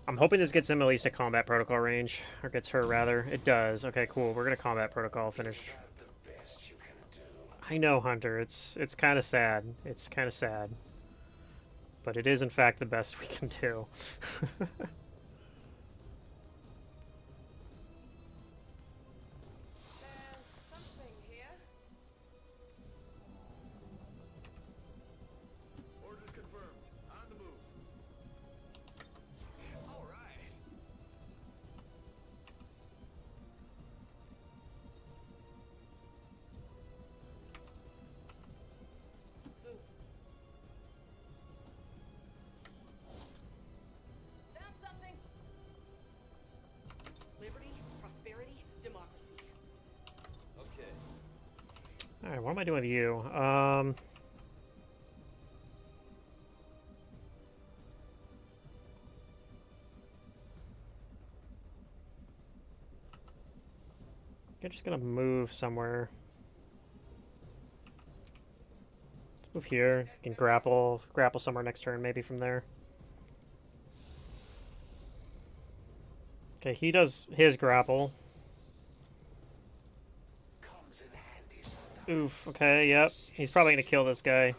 I'm hoping this gets him at least a combat protocol range. Or gets her, rather. It does. Okay, cool. We're going to combat protocol finish. I know, Hunter. It's kind of sad. It's kind of sad. But it is, in fact, the best we can do. Something here. Orders confirmed. On the move. All right. Found something. Alright, what am I doing with you? I'm just gonna move somewhere. Let's move here. Can grapple somewhere next turn, maybe from there. Okay, he does his grapple. Comes in handy sometimes. Oof, okay, yep. He's probably gonna kill this guy.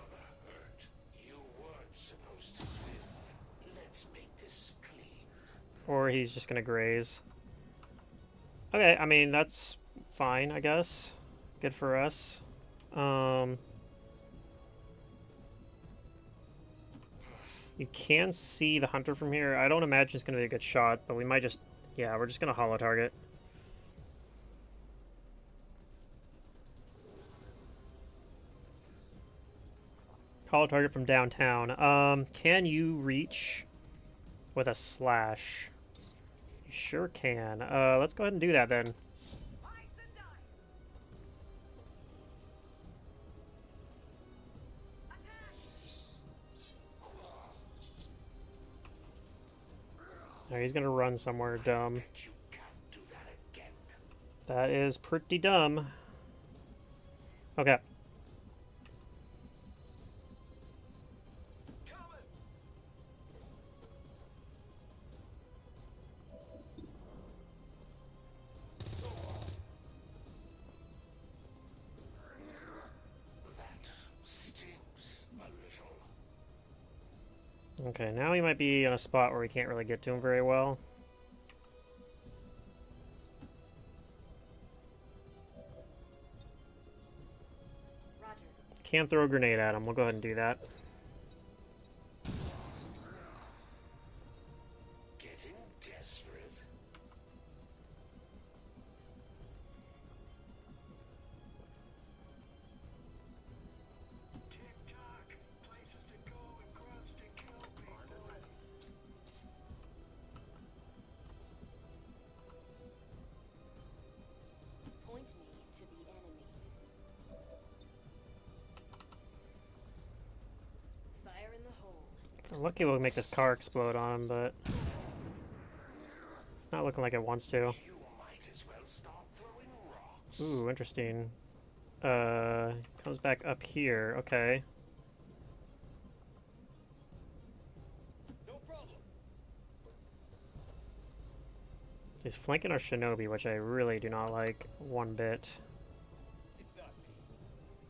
You weren't supposed to live. Let's make this clean. Or he's just gonna graze. Okay, I mean, that's fine, I guess. Good for us. You can see the hunter from here. I don't imagine it's gonna be a good shot, but we might just... Yeah, we're just gonna holo target. Holo target from downtown. Can you reach with a slash? You sure can. Let's go ahead and do that then. Alright, he's gonna run somewhere dumb. You can't do that again. That is pretty dumb. Okay. That stings a little. Okay, now he might be in a spot where we can't really get to him very well. Roger. Can throw a grenade at him. We'll go ahead and do that. Getting desperate. TikTok. Places to go and grunts to kill people. Point me to the enemy. Fire in the hole. I'm lucky we'll make this car explode on him, but it's not looking like it wants to. You might as well start throwing rocks. Ooh, interesting. Comes back up here. Okay. No problem. He's flanking our shinobi, which I really do not like one bit. It's not me.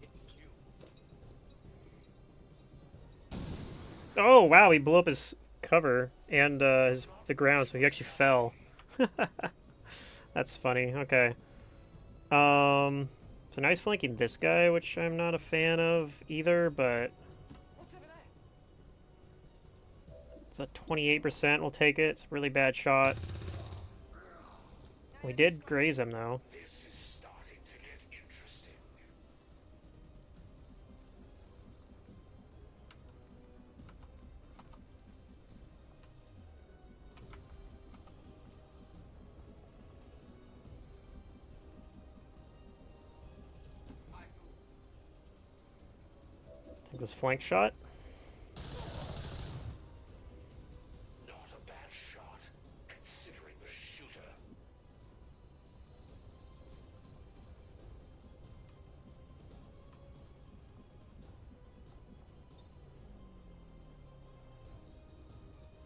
It's you. Oh, wow, he blew up his cover and the ground, so he actually fell. That's funny. Okay. So now he's flanking this guy, which I'm not a fan of either, but What's over there? it's a 28%. We'll take it. It's a really bad shot. We did graze him, though. This is starting to get interesting. Take this flank shot. Not a bad shot, considering the shooter.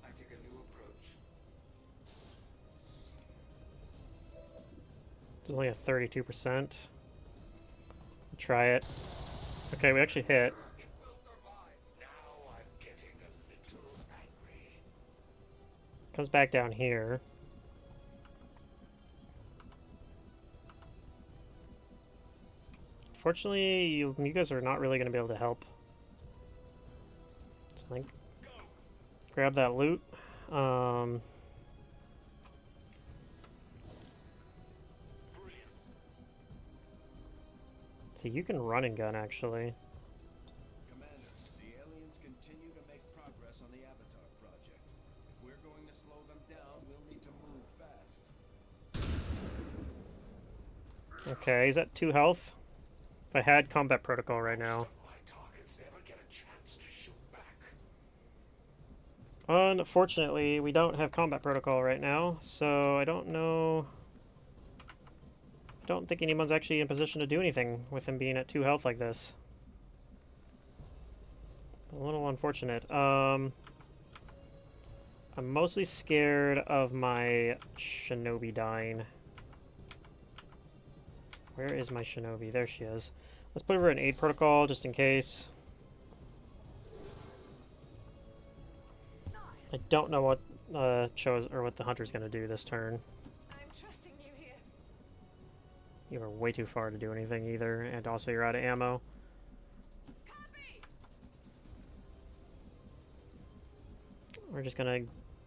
I take a new approach. It's only a 32%. Try it. Okay, we actually hit. It will survive. Now I'm getting a little angry. Comes back down here. Fortunately, you guys are not really going to be able to help. So I think grab that loot. So you can run and gun, actually. Commander, the aliens continue to make progress on the Avatar project. If we're going to slow them down, we'll need to move fast. Okay, he's at 2 health. If I had combat protocol right now. My targets never get a chance to shoot back. Unfortunately, we don't have combat protocol right now, so I don't know. I don't think anyone's actually in position to do anything with him being at 2 health like this. A little unfortunate. I'm mostly scared of my shinobi dying. Where is my shinobi? There she is. Let's put her in aid protocol just in case. I don't know what what the hunter's gonna do this turn. I'm trusting you here. You are way too far to do anything either, and also you're out of ammo. Copy! We're just gonna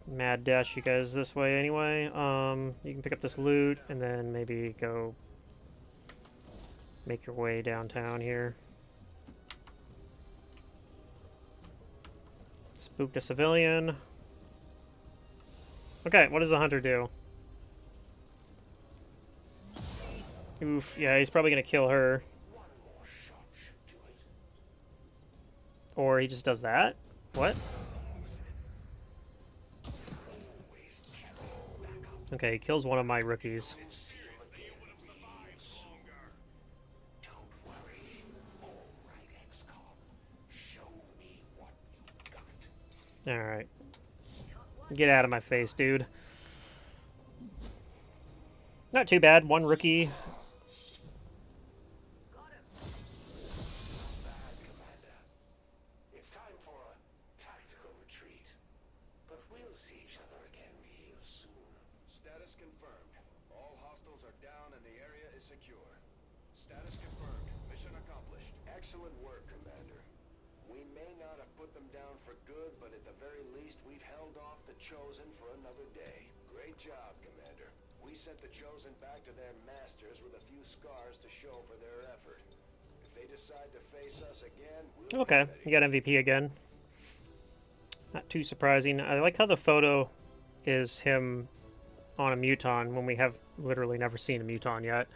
mad dash you guys this way anyway. You can pick up this loot and then maybe go make your way downtown here. Spooked a civilian. Okay, what does the hunter do? Oof, yeah, he's probably gonna kill her. Or he just does that? What? Okay, he kills one of my rookies. Don't worry. All right, XCOM. Show me what you got. Alright. Get out of my face, dude. Not too bad. One rookie. Bad, Commander. It's time for a tactical retreat. But we'll see each other again real soon. Status confirmed. All hostiles are down and the area is secure. Status confirmed. Mission accomplished. Excellent work, Commander. We may not have put them down for good, but at the very least, we've held off the Chosen for another day. Great job, Commander. We sent the Chosen back to their masters with a few scars to show for their effort. If they decide to face us again, we'll Okay, be ready. you got MVP again. Not too surprising. I like how the photo is him on a Muton when we have literally never seen a Muton yet.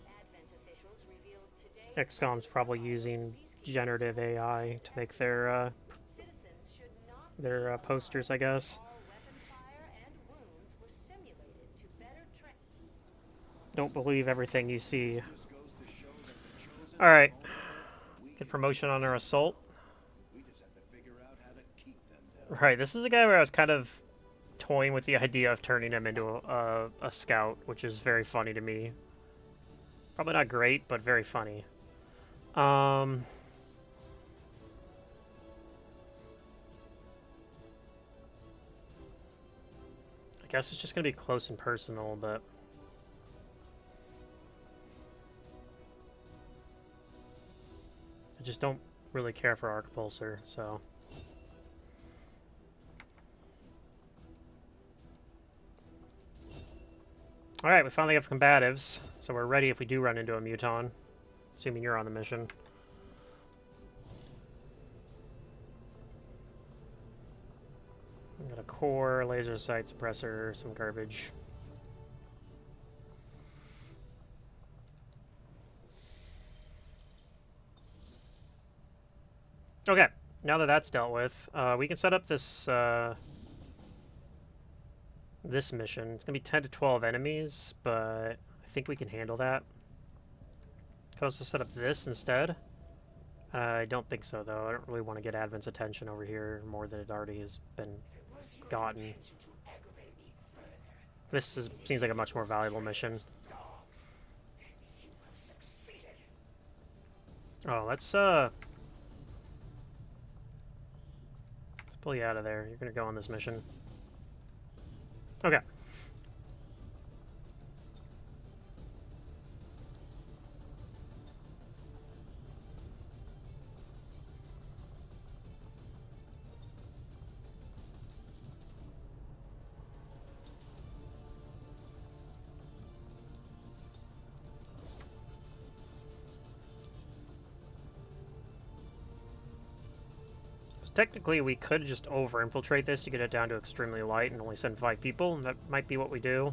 Advent officials revealed today XCOM's probably using generative AI to make their citizens should not posters, I guess. all weapon fire and wounds were simulated to better train. Don't believe everything you see. This goes to show that the Chosen Alright. we Get promotion on our assault. we just have to figure out how to keep them down. Right, this is a guy where I was kind of toying with the idea of turning him into a scout, which is very funny to me. Probably not great, but very funny. I guess it's just going to be close and personal, but... I just don't really care for Arc Pulsar, so... Alright, we finally have combatives, so we're ready if we do run into a Muton. Assuming you're on the mission. We got a core, laser sight suppressor, some garbage. Okay, now that that's dealt with, we can set up this this mission. It's gonna be 10 to 12 enemies, but I think we can handle that. Could also set up this instead. I don't think so, though. I don't really want to get Advent's attention over here more than it already has been gotten. This seems like a much more valuable mission. Oh, let's pull you out of there. You're gonna go on this mission. Okay. technically, we could just over-infiltrate this to get it down to extremely light and only send 5 people, and that might be what we do.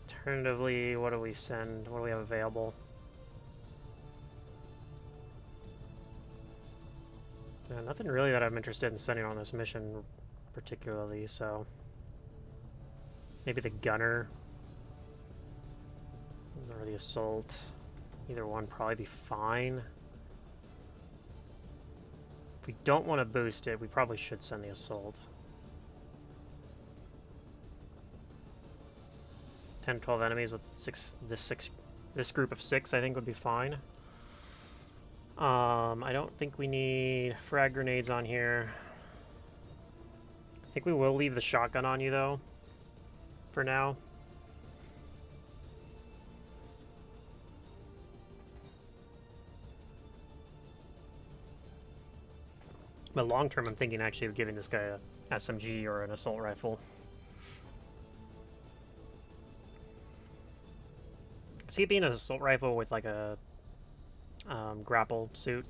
Alternatively, what do we send? What do we have available? Nothing really that I'm interested in sending on this mission particularly, so... Maybe the gunner. Or the assault. Either one probably be fine. If we don't want to boost it, we probably should send the assault. 10, 12 enemies with this group of 6 I think would be fine. I don't think we need frag grenades on here. I think we will leave the shotgun on you though, for now. But long term, I'm thinking actually of giving this guy a SMG or an assault rifle. See it being an assault rifle with like a grapple suit.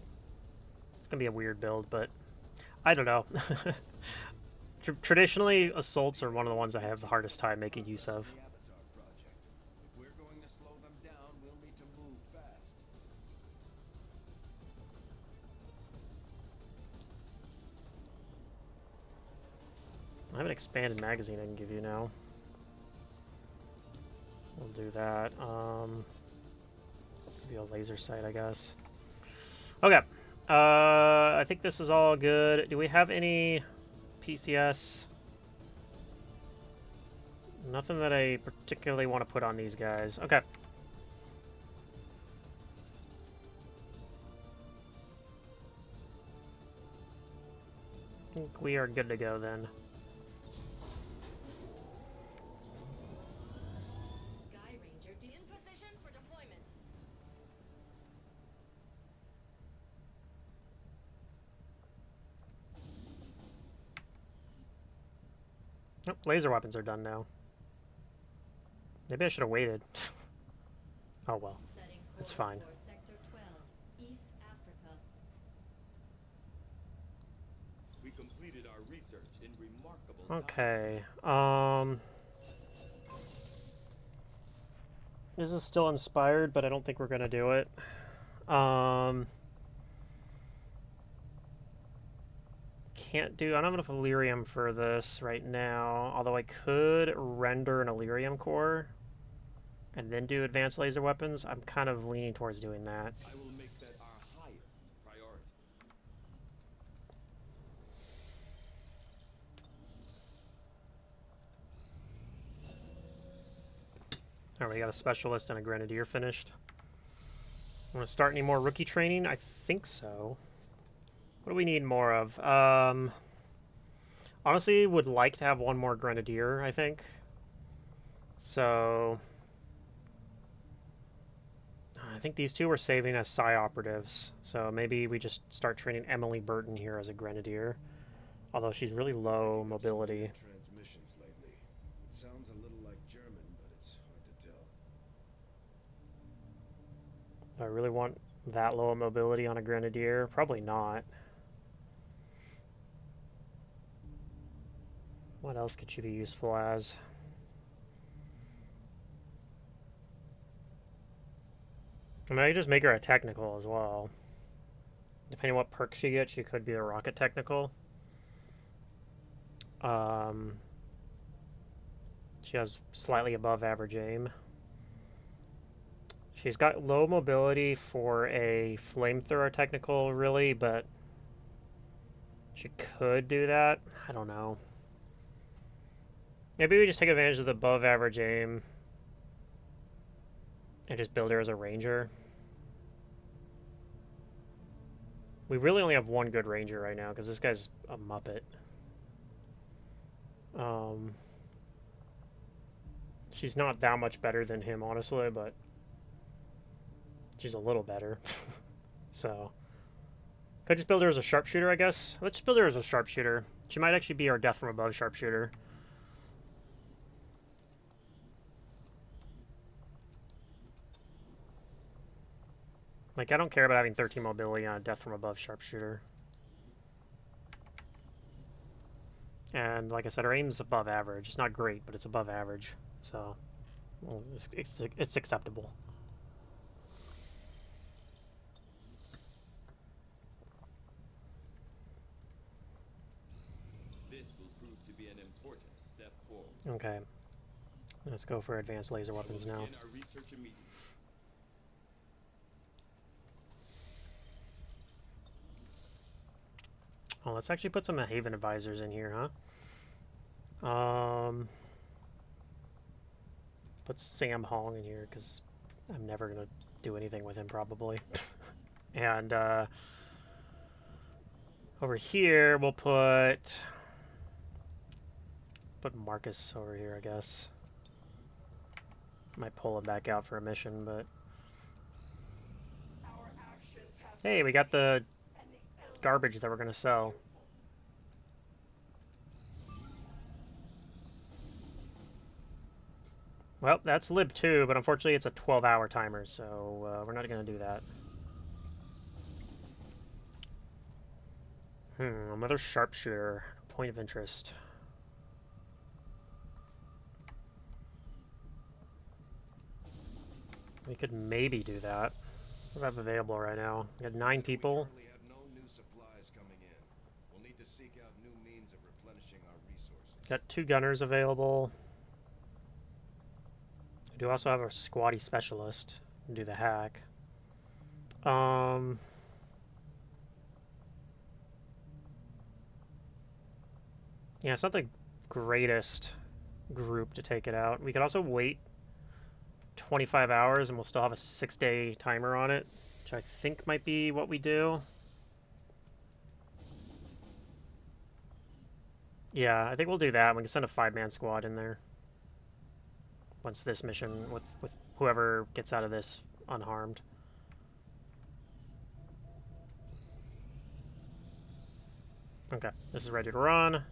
It's gonna be a weird build, but I don't know. Traditionally, assaults are one of the ones I have the hardest time making use of. The Avatar project. If we're going to slow them down, we'll need to move fast. I have an expanded magazine I can give you now. We'll do that. Give you a laser sight, I guess. Okay. I think this is all good. Do we have any PCS? Nothing that I particularly want to put on these guys. Okay. I think we are good to go then. Sky Ranger in position for deployment. Oh, laser weapons are done now. Maybe I should have waited. Oh well. Setting It's course fine. for Sector 12, East Africa. We completed our research in remarkable time. Okay. This is still inspired, but I don't think we're gonna do it. Can't do. I don't have enough Illyrium for this right now. Although I could render an Illyrium core and then do advanced laser weapons. I'm kind of leaning towards doing that. I will make that our highest priority. Alright, we got a specialist and a grenadier finished. Want to start any more rookie training? I think so. What do we need more of? Honestly, would like to have one more grenadier, I think. So... I think these two were saving as psi operatives. So maybe we just start training Emily Burton here as a grenadier. Although she's really low mobility. Transmissions lately. It sounds a little like German, but it's hard to tell. Do I really want that low mobility on a grenadier? Probably not. What else could she be useful as? I mean, I could just make her a technical as well. Depending on what perks she gets, she could be a rocket technical. She has slightly above average aim. She's got low mobility for a flamethrower technical, really, but she could do that. I don't know. Maybe we just take advantage of the above average aim and just build her as a ranger. We really only have one good ranger right now because this guy's a muppet. She's not that much better than him, honestly, but she's a little better. So, could I just build her as a sharpshooter, I guess? Let's just build her as a sharpshooter. She might actually be our death from above sharpshooter. Like, I don't care about having 13 mobility on a death from above sharpshooter. And like I said, our aim's above average. It's not great, but it's above average. So, well, it's acceptable. This will prove to be an important step forward. Okay. Let's go for advanced laser weapons now. Begin our research immediately. Oh, let's actually put some Haven advisors in here, huh? Put Sam Hong in here because I'm never gonna do anything with him probably. And over here we'll put Marcus over here, I guess. Might pull him back out for a mission, but hey, we got the garbage that we're gonna sell. Well, that's lib 2, but unfortunately it's a 12-hour timer, so we're not gonna do that. Another sharpshooter. Point of interest. We could maybe do that. What do I have available right now? We got 9 people. We have no new supplies coming in. We'll need to seek out new means of replenishing our resources. Got 2 gunners available. We do also have a squatty specialist. Do the hack. Yeah, it's not the greatest group to take it out. We could also wait 25 hours and we'll still have a 6-day timer on it, which I think might be what we do. Yeah, I think we'll do that. We can send a 5-man squad in there once this mission with whoever gets out of this unharmed. Okay, this is ready to run.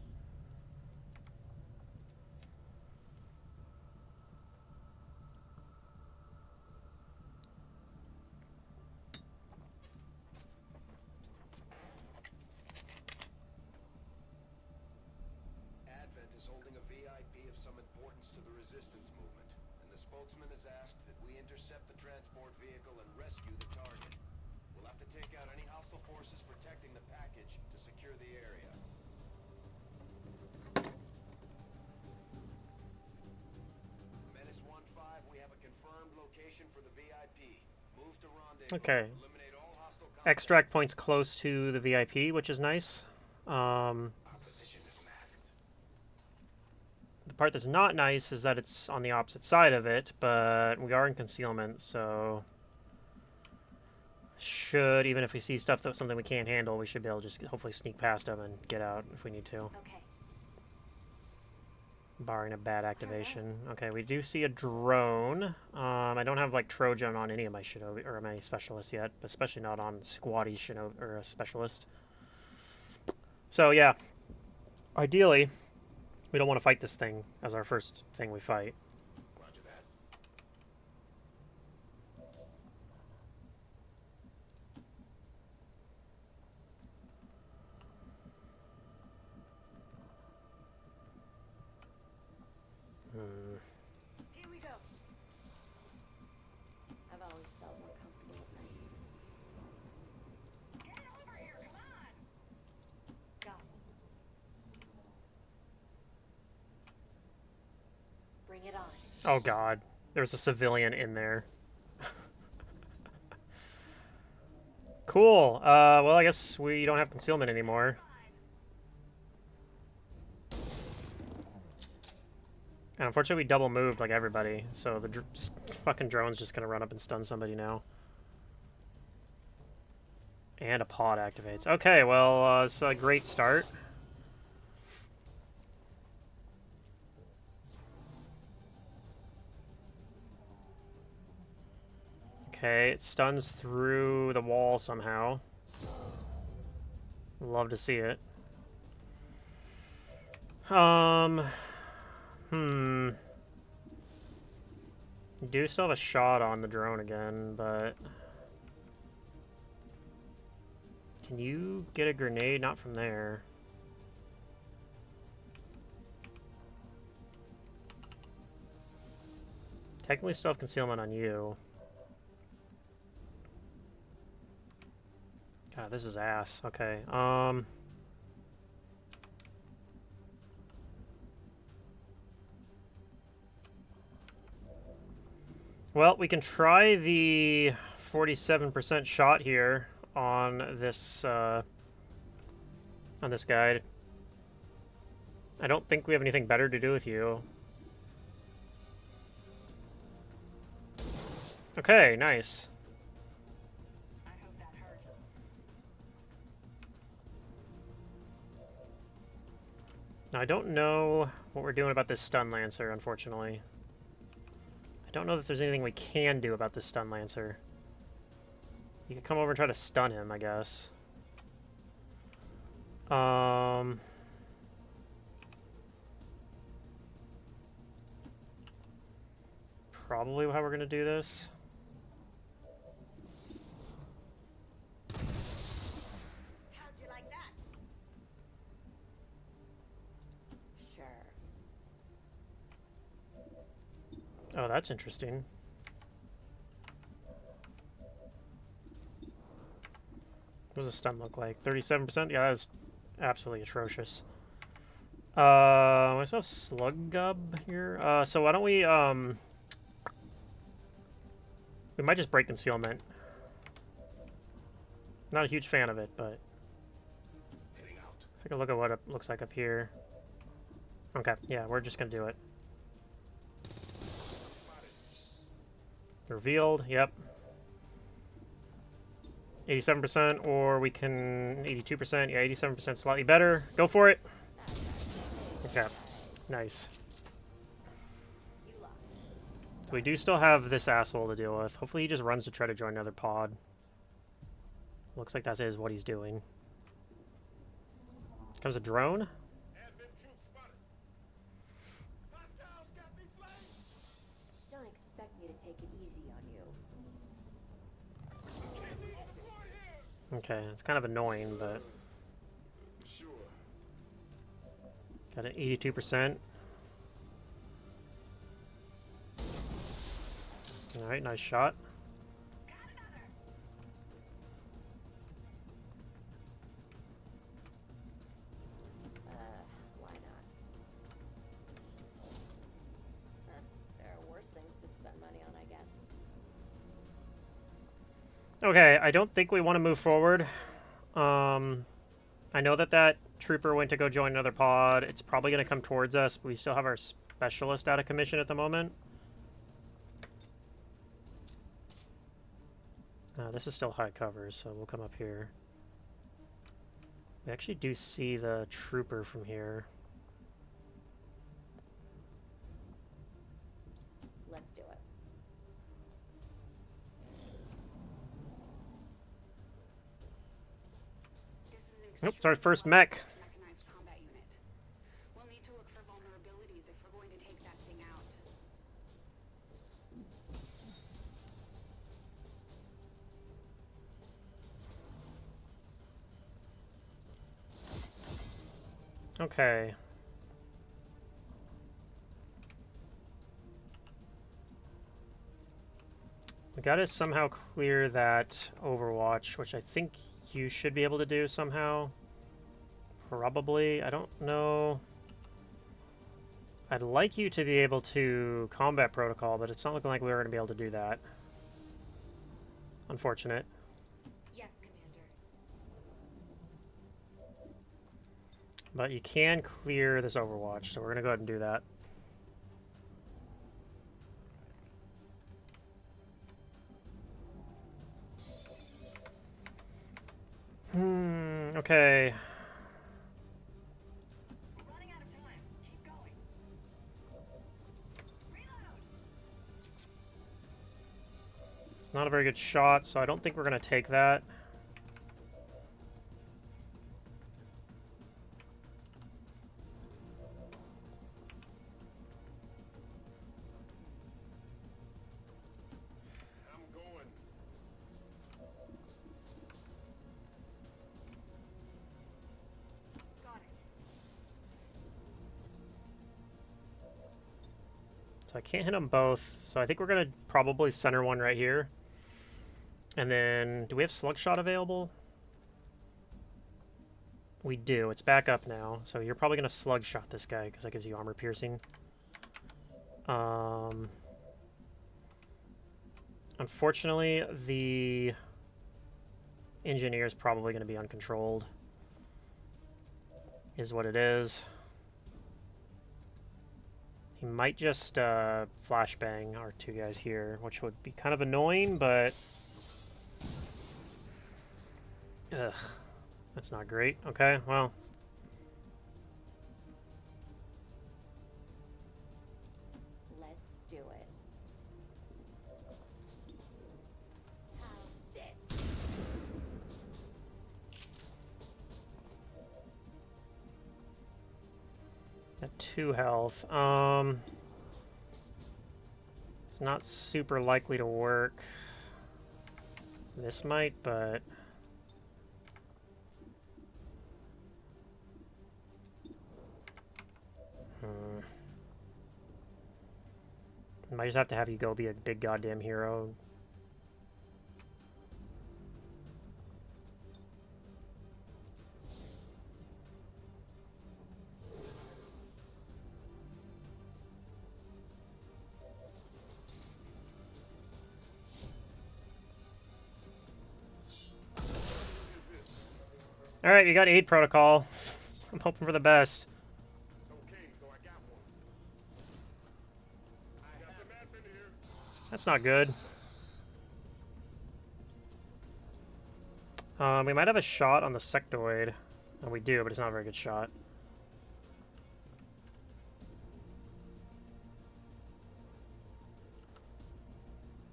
Advent is holding a VIP of some importance to the resistance movement, and the spokesman has asked that we intercept the transport vehicle and rescue the target. We'll have to take out any hostile forces protecting the package to secure the area. Menace 1-5, we have a confirmed location for the VIP. Move to rendezvous. Okay. Eliminate all hostile contact. Extract points close to the VIP, which is nice. Opposition is masked. The part that's not nice is that it's on the opposite side of it, but we are in concealment, so should, even if we see stuff that's something we can't handle, we should be able to just hopefully sneak past them and get out if we need to. Okay. Barring a bad activation. Okay, we do see a drone. I don't have like Trojan on any of my shinobi or my specialists yet, especially not on squatty shinobi or a specialist. So yeah, ideally, we don't want to fight this thing as our first thing we fight. Roger that. Here we go. I've always felt more comfortable at night. Get over here, come on! Got it. Bring it on. Oh god, there's a civilian in there. Cool. Well, I guess we don't have concealment anymore. And unfortunately, we double moved like everybody, so the fucking drone's just gonna run up and stun somebody now. And a pod activates. Okay, well, it's a great start. Okay, it stuns through the wall somehow. Love to see it. Do still have a shot on the drone again, but Can you get a grenade? Not from there. Technically still have concealment on you. God, this is ass. Okay. Well, we can try the 47% shot here on this guide. I don't think we have anything better to do with you. Okay, nice. I hope that hurt. Now, I don't know what we're doing about this stun lancer, unfortunately. I don't know that there's anything we can do about this stun lancer. You could come over and try to stun him, I guess. Probably how we're gonna do this. How'd you like that? Sure. Oh, that's interesting. What does a stun look like? 37%? Yeah, that's absolutely atrocious. I still have Slug Gub here. So why don't we might just break concealment. Not a huge fan of it, but take a look at what it looks like up here. Okay, yeah, we're just gonna do it. Revealed, yep. 87%, or we can 82%. Yeah, 87% slightly better. Go for it. Okay, nice. So we do still have this asshole to deal with. Hopefully he just runs to try to join another pod. Looks like that is what he's doing. Comes a drone. Don't expect me to take it easy on you. Okay, it's kind of annoying, but got an 82%. All right, nice shot. Why not? There are worse things to spend money on, I guess. Okay, I don't think we want to move forward. I know that trooper went to go join another pod. It's probably going to come towards us, but we still have our specialist out of commission at the moment. This is still high cover, so we'll come up here. We actually do see the trooper from here. Let's do it. Nope, it's our first mech. Mechanized combat unit. We'll need to look for vulnerabilities if we're going to take that thing out. Okay. We gotta somehow clear that Overwatch, which I think you should be able to do somehow. Probably. I don't know. I'd like you to be able to combat protocol, but it's not looking like we're going to be able to do that. Unfortunate. Yes, Commander. But you can clear this Overwatch, so we're going to go ahead and do that. Okay. We're running out of time. Keep going. Reload. It's not a very good shot, so I don't think we're going to take that. So I can't hit them both. So I think we're going to probably center one right here. And then, do we have slug shot available? We do. It's back up now. So you're probably going to slug shot this guy because that gives you armor piercing. Unfortunately, the engineer is probably going to be uncontrolled. Is what it is. He might just flashbang our two guys here, which would be kind of annoying, but... Ugh. That's not great. Okay, well... Let's do it. At 2 health. It's not super likely to work. This might, but... Might just have to have you go be a big goddamn hero. Alright, you got aid protocol. I'm hoping for the best. Okay, so I got one. I got the map in here. That's not good. We might have a shot on the sectoid. Oh, we do, but it's not a very good shot.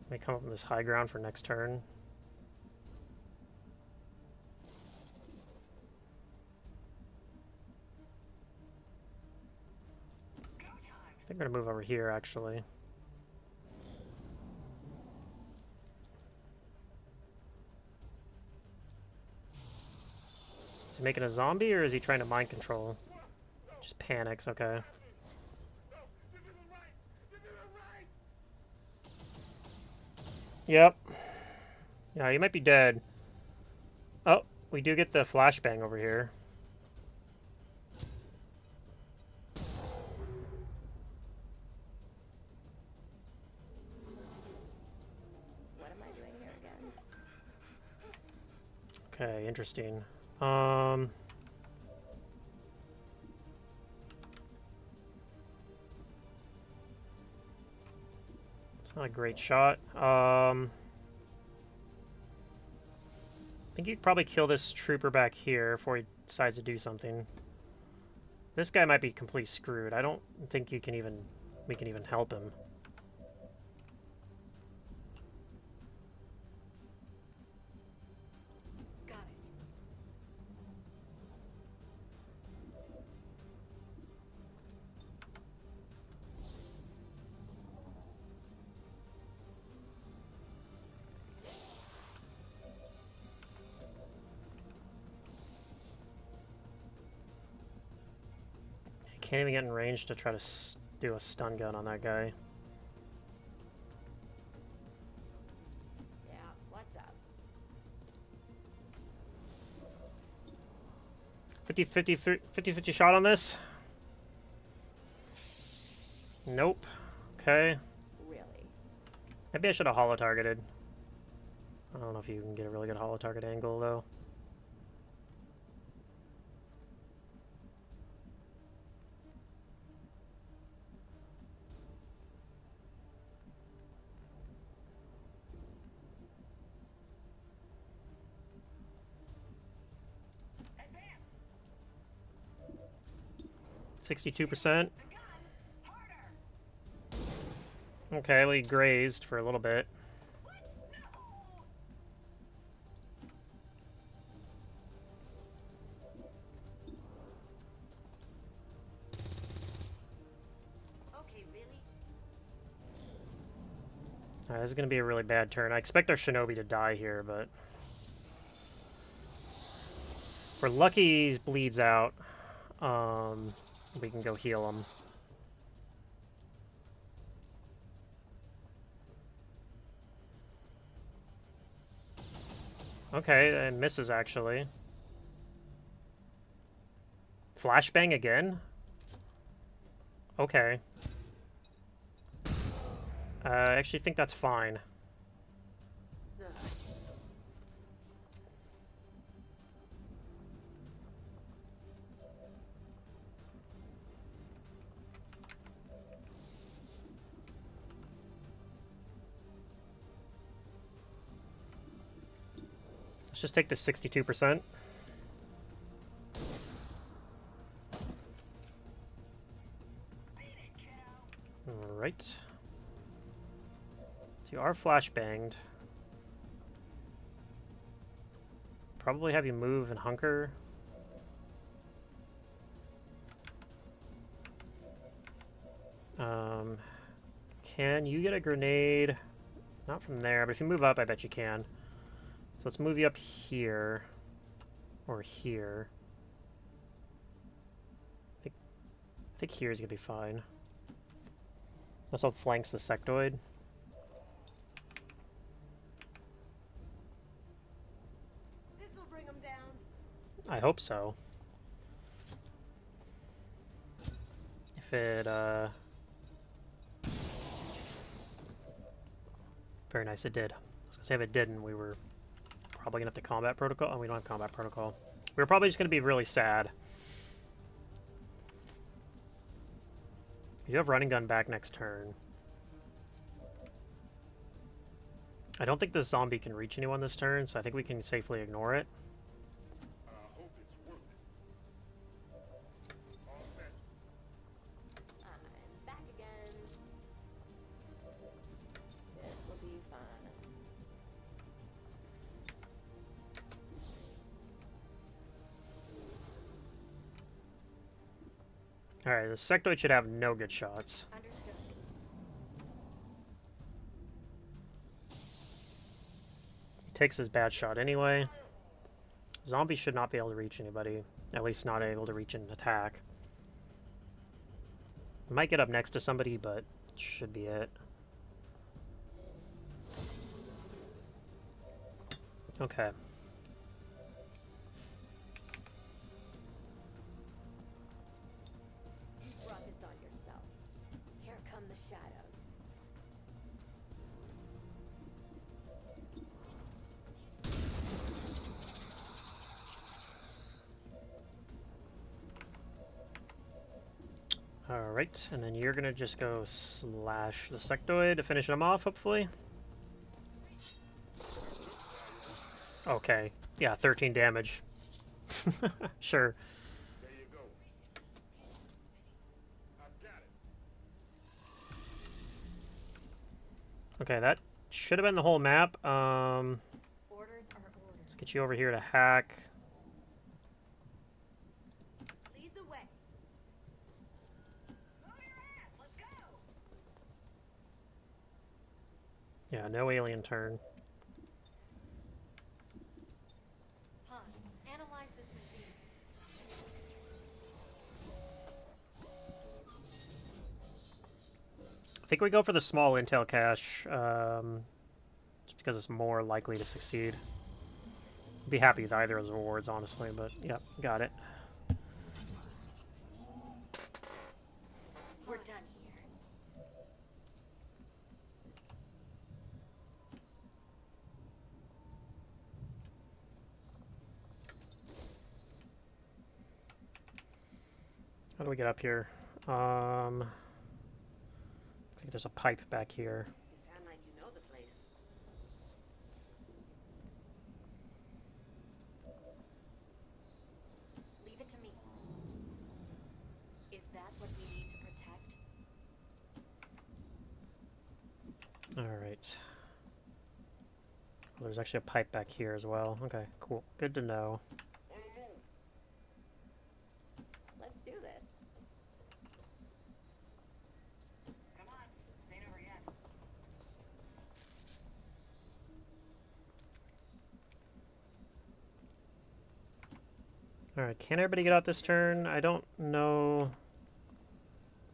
May come up on this high ground for next turn. I think we're gonna move over here, actually. Is he making a zombie, or is he trying to mind control? Just panics, okay. Yep. Yeah, you might be dead. Oh, we do get the flashbang over here. What am I doing here again? Okay, interesting. It's not a great shot. I think you could probably kill this trooper back here before he decides to do something. This guy might be completely screwed. I don't think we can even help him. Got it. Can't even get in range to try to do a stun gun on that guy. Yeah, what's up? 50-50 shot on this? Nope. Okay. Really? Maybe I should have holo targeted. I don't know if you can get a really good holo target angle though. Advance! 62%. Harder! Okay, well, he grazed for a little bit. Okay, really? Alright, this is going to be a really bad turn. I expect our shinobi to die here, but... if we're lucky, he bleeds out. We can go heal him. Okay, it misses actually. Flashbang again? Okay. I actually think that's fine. Let's just take the 62%. Alright. So you are flashbanged. Probably have you move and hunker. Can you get a grenade? Not from there, but if you move up, I bet you can. So let's move you up here. Or here. I think here's gonna be fine. Also flanks the sectoid. This'll bring them down. I hope so. If it, very nice, it did. I was gonna say if it didn't, we were probably gonna have to combat protocol. Oh, we don't have combat protocol. We were probably just gonna be really sad. You have running gun back next turn. I don't think this zombie can reach anyone this turn, so I think we can safely ignore it. I hope it's worth it. All set. I'm back again. This will be fun. Alright, the sectoid should have no good shots. Understood. He takes his bad shot anyway. Zombies should not be able to reach anybody. At least not able to reach an attack. Might get up next to somebody, but should be it. Okay. You brought this on yourself. Here come the shadows. Alright, and then you're gonna just go slash the sectoid to finish him off, hopefully. Okay. Yeah, 13 damage. Sure. There you go. I've got it. Okay, that should have been the whole map. Orders are orders. Let's get you over here to hack. Lead the way. Lower your hands. Let's go. Yeah, no alien turn. Han, analyze this machine. I think we go for the small intel cache, just because it's more likely to succeed. I'd be happy with either of those rewards, honestly, but yep, got it. We're done here. How do we get up here? I think there's a pipe back here. You sound like you know the place. Leave it to me. Is that what we need to protect? Alright. Well, there's actually a pipe back here as well. Okay, cool. Good to know. On the move. Let's do this. Come on, this ain't over yet. Alright, can everybody get out this turn? I don't know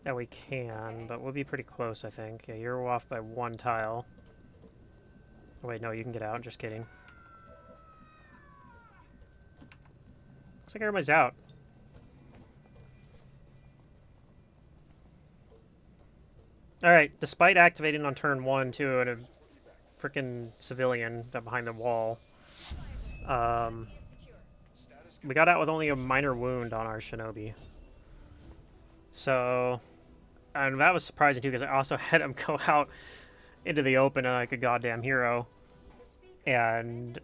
that we can, but we'll be pretty close, I think. Yeah, you're off by one tile. Oh, wait, no, you can get out. Just kidding. Looks like everybody's out. Alright, despite activating on turn 1 too, and a freaking civilian behind the wall, we got out with only a minor wound on our shinobi. So, and that was surprising too, because I also had him go out into the open like a goddamn hero, and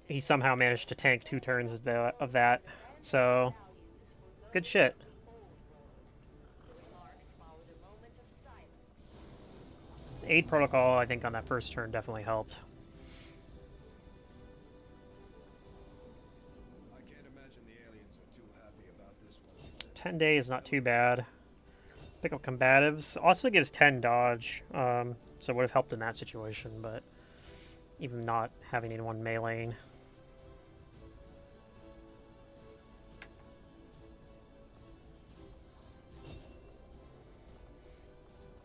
he somehow managed to tank 2 turns of that. So, good shit. Aid protocol, I think, on that first turn definitely helped. I can't imagine the aliens are too happy about this one. 10 days, not too bad. Pick up combatives. Also gives 10 dodge, so would have helped in that situation, but even not having anyone meleeing.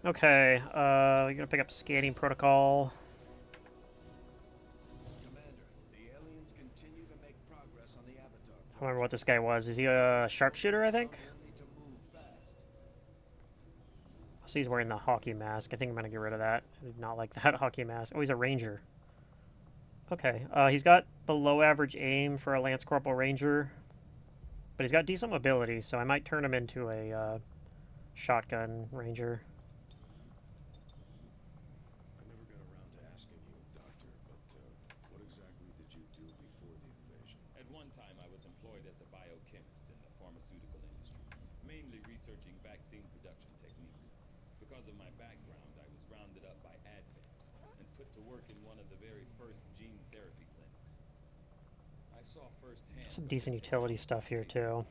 Okay, we're gonna pick up scanning protocol. Commander, the aliens continue to make progress on the Avatar. I don't remember what this guy was. Is he a sharpshooter, I think? We'll need to move fast. I see he's wearing the hockey mask. I think I'm gonna get rid of that. I did not like that hockey mask. Oh, he's a ranger. Okay, he's got below average aim for a Lance Corporal Ranger, but he's got decent mobility, so I might turn him into a shotgun ranger. I never got around to asking you, Doctor, but what exactly did you do before the invasion? At one time, I was employed as a biochemist in the pharmaceutical industry, mainly researching vaccine production techniques. Because of my background, I was rounded up by Advent and put to work in one of the very first gene therapy clinics. I saw firsthand Some decent utility stuff here, too.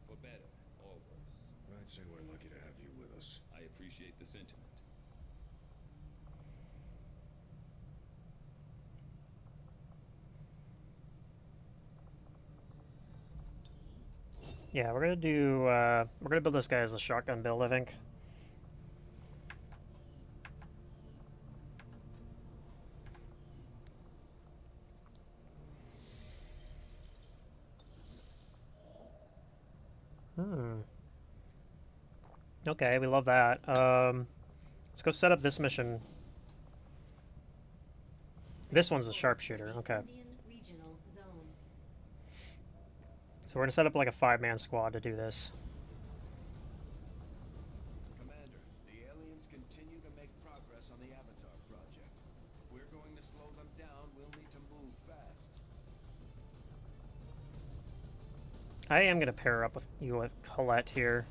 for better or worse. I'd say we're lucky to have you with us. I appreciate the sentiment. Yeah, we're gonna build this guy as a shotgun build, I think. Okay, we love that. Let's go set up this mission. This one's a sharpshooter, okay. So we're gonna set up like a 5-man squad to do this. Commander, the aliens continue to make progress on the Avatar project. If we're going to slow them down, we'll need to move fast. I am gonna pair up with you with Colette here,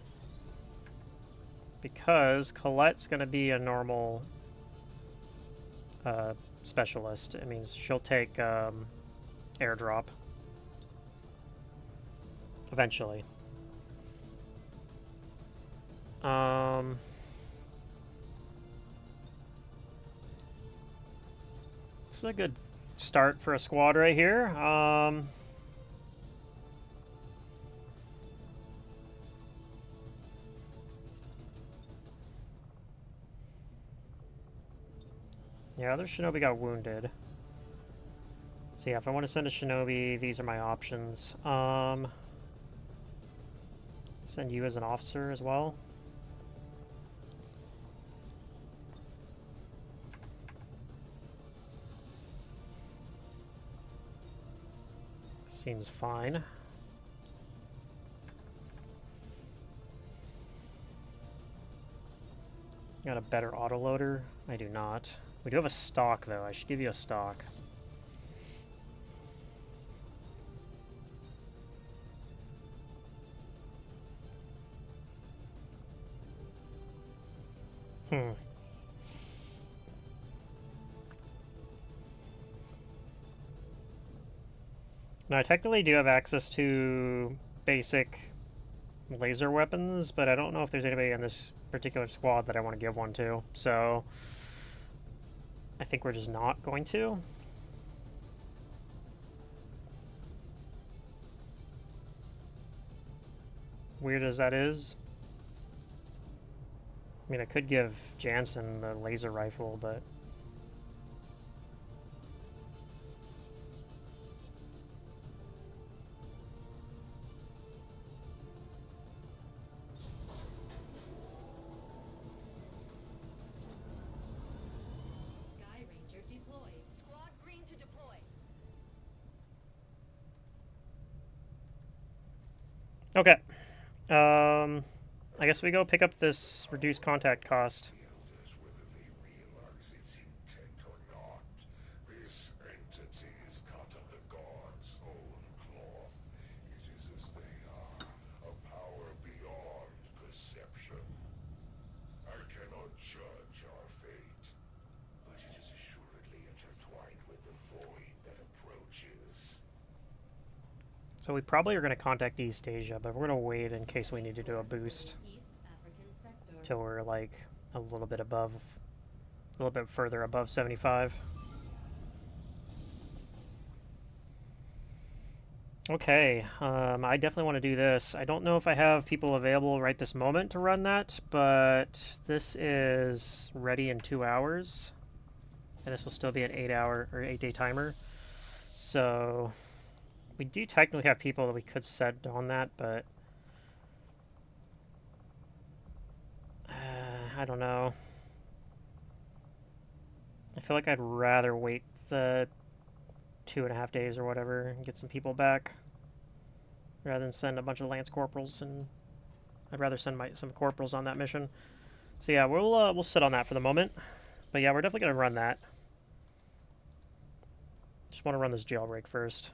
because Colette's gonna be a normal specialist. It means she'll take airdrop eventually. This is a good start for a squad right here. Yeah, other shinobi got wounded. So yeah, if I want to send a shinobi, these are my options. Send you as an officer as well. Seems fine. Got a better autoloader? I do not. We do have a stock, though. I should give you a stock. Now, I technically do have access to basic laser weapons, but I don't know if there's anybody in this particular squad that I want to give one to, so I think we're just not going to. Weird as that is. I mean, I could give Jansen the laser rifle, but Okay. I guess we go pick up this reduced contact cost. Elders, whether they realize its intent or not, this entity is cut of the gods' own cloth. It is as they are, a power beyond perception. I cannot judge our fate, but it is assuredly intertwined with the void that approaches. So we probably are going to contact East Asia, but we're going to wait in case we need to do a boost till we're like a little bit above, a little bit further above 75. Okay, I definitely want to do this. I don't know if I have people available right this moment to run that, but this is ready in 2 hours, and this will still be an 8-hour or 8-day timer. So we do technically have people that we could set on that, but I don't know. I feel like I'd rather wait the 2.5 days or whatever and get some people back rather than send a bunch of lance corporals, and I'd rather send some corporals on that mission. So yeah, we'll sit on that for the moment. But yeah, we're definitely gonna run that. Just want to run this jailbreak first.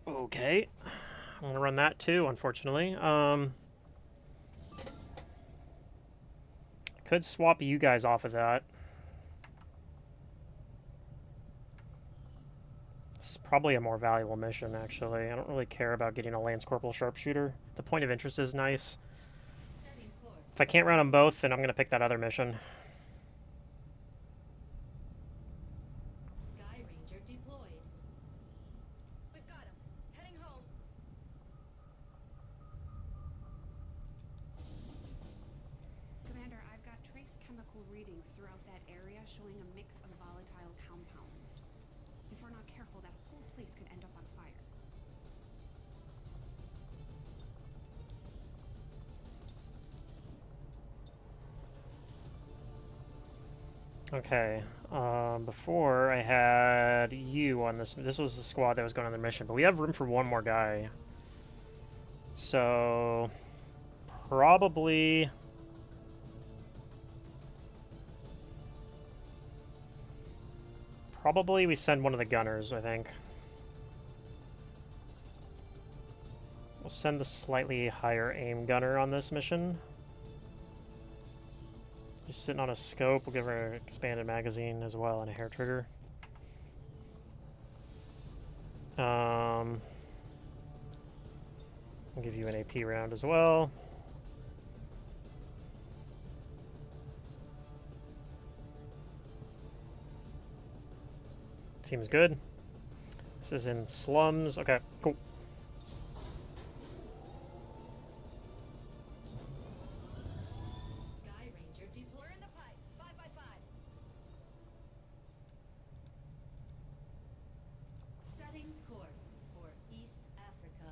Okay, I'm gonna run that too, unfortunately. Could swap you guys off of that. This is probably a more valuable mission, actually. I don't really care about getting a Lance Corporal Sharpshooter. The point of interest is nice. If I can't run them both, then I'm going to pick that other mission. Sky Ranger deployed. We've got him. Heading home. Commander, I've got trace chemical readings throughout that area showing a mix of volatile compounds. If we're not careful, that whole place could end up on fire. Okay. Before I had you on this. This was the squad that was going on the mission, but we have room for one more guy. So probably we send one of the gunners, I think. We'll send the slightly higher aim gunner on this mission. Just sitting on a scope. We'll give her an expanded magazine as well and a hair trigger. I'll give you an AP round as well. Seems good. This is in slums. Okay, cool. Sky Ranger deployed. We're in the pipe. 5x5. Setting course for East Africa.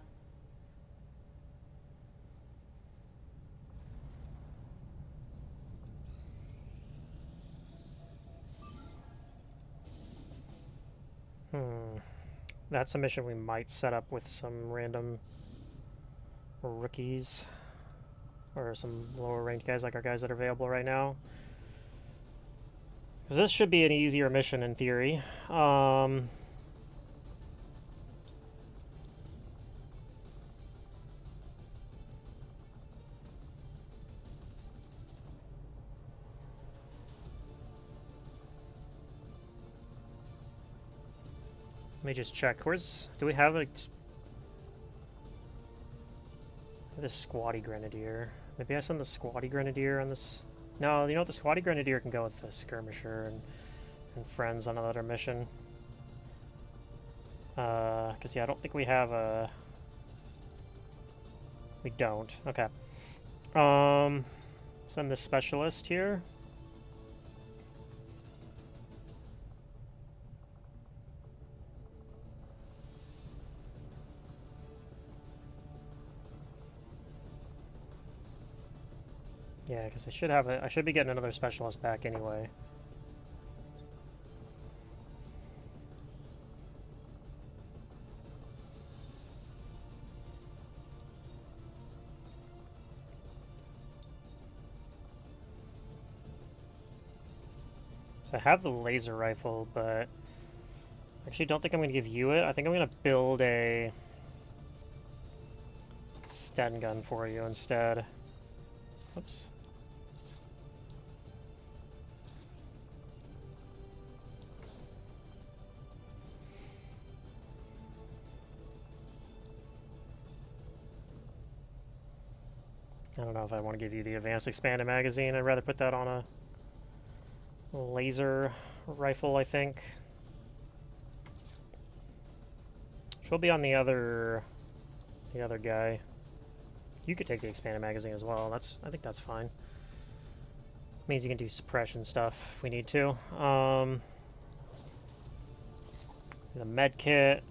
That's a mission we might set up with some random rookies or some lower ranked guys like our guys that are available right now. Because this should be an easier mission in theory. Let me just check. Do we have this squatty grenadier? Maybe I send the squatty grenadier on this. No, you know what? The squatty grenadier can go with the skirmisher and friends on another mission. Because yeah, I don't think we have a. We don't. Okay. Send the specialist here. Yeah, because I should be getting another specialist back anyway. So I have the laser rifle, but I actually don't think I'm going to give you it. I think I'm going to build a Sten gun for you instead. Oops. I don't know if I want to give you the advanced expanded magazine. I'd rather put that on a laser rifle, I think. Which will be on the other guy. You could take the expanded magazine as well. I think that's fine. Means you can do suppression stuff if we need to. The med kit.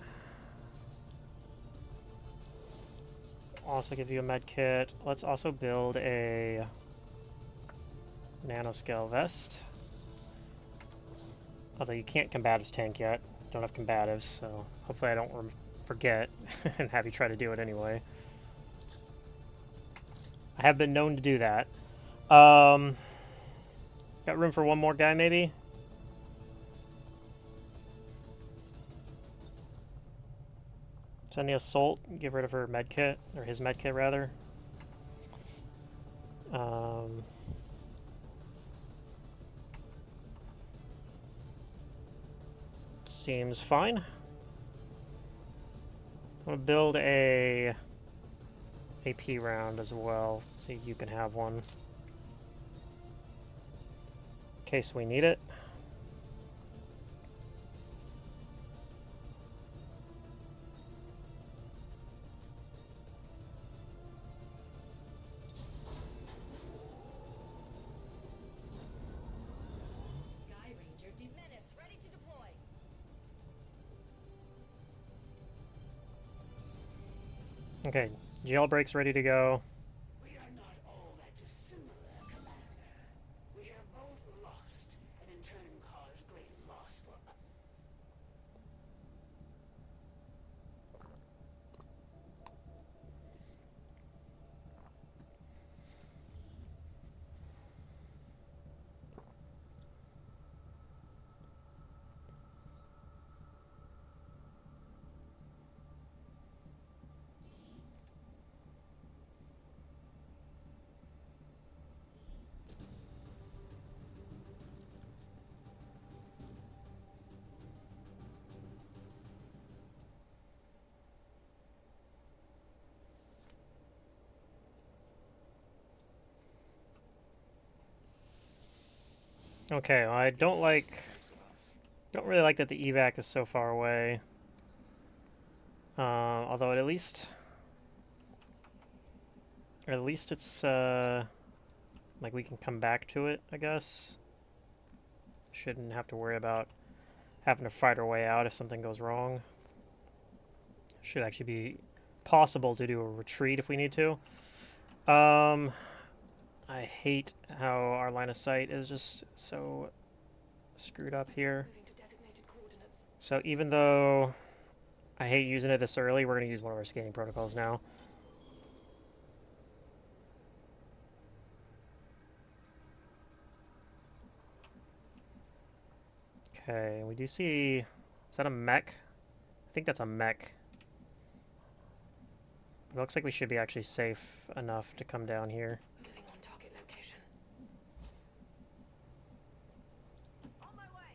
Also give you a med kit. Let's also build a nanoscale vest. Although you can't combatives tank yet. Don't have combatives, so hopefully I don't forget and have you try to do it anyway. I have been known to do that. Got room for one more guy, maybe? Send the assault, get rid of her medkit, or his medkit rather. Seems fine. I'm gonna build a AP round as well, so you can have one. In case we need it. Sky Ranger Menace ready to deploy. Okay, jailbreak's ready to go. We are not all that dissimilar, Commander. We have both lost, and in turn caused great loss for us. Okay, well, I don't really like that the evac is so far away. Although at least it's like we can come back to it, I guess. Shouldn't have to worry about having to fight our way out if something goes wrong. Should actually be possible to do a retreat if we need to. I hate how our line of sight is just so screwed up here. So even though I hate using it this early, we're going to use one of our scanning protocols now. Okay, we do see... Is that a mech? I think that's a mech. But it looks like we should be actually safe enough to come down here. Moving on target location. On my way.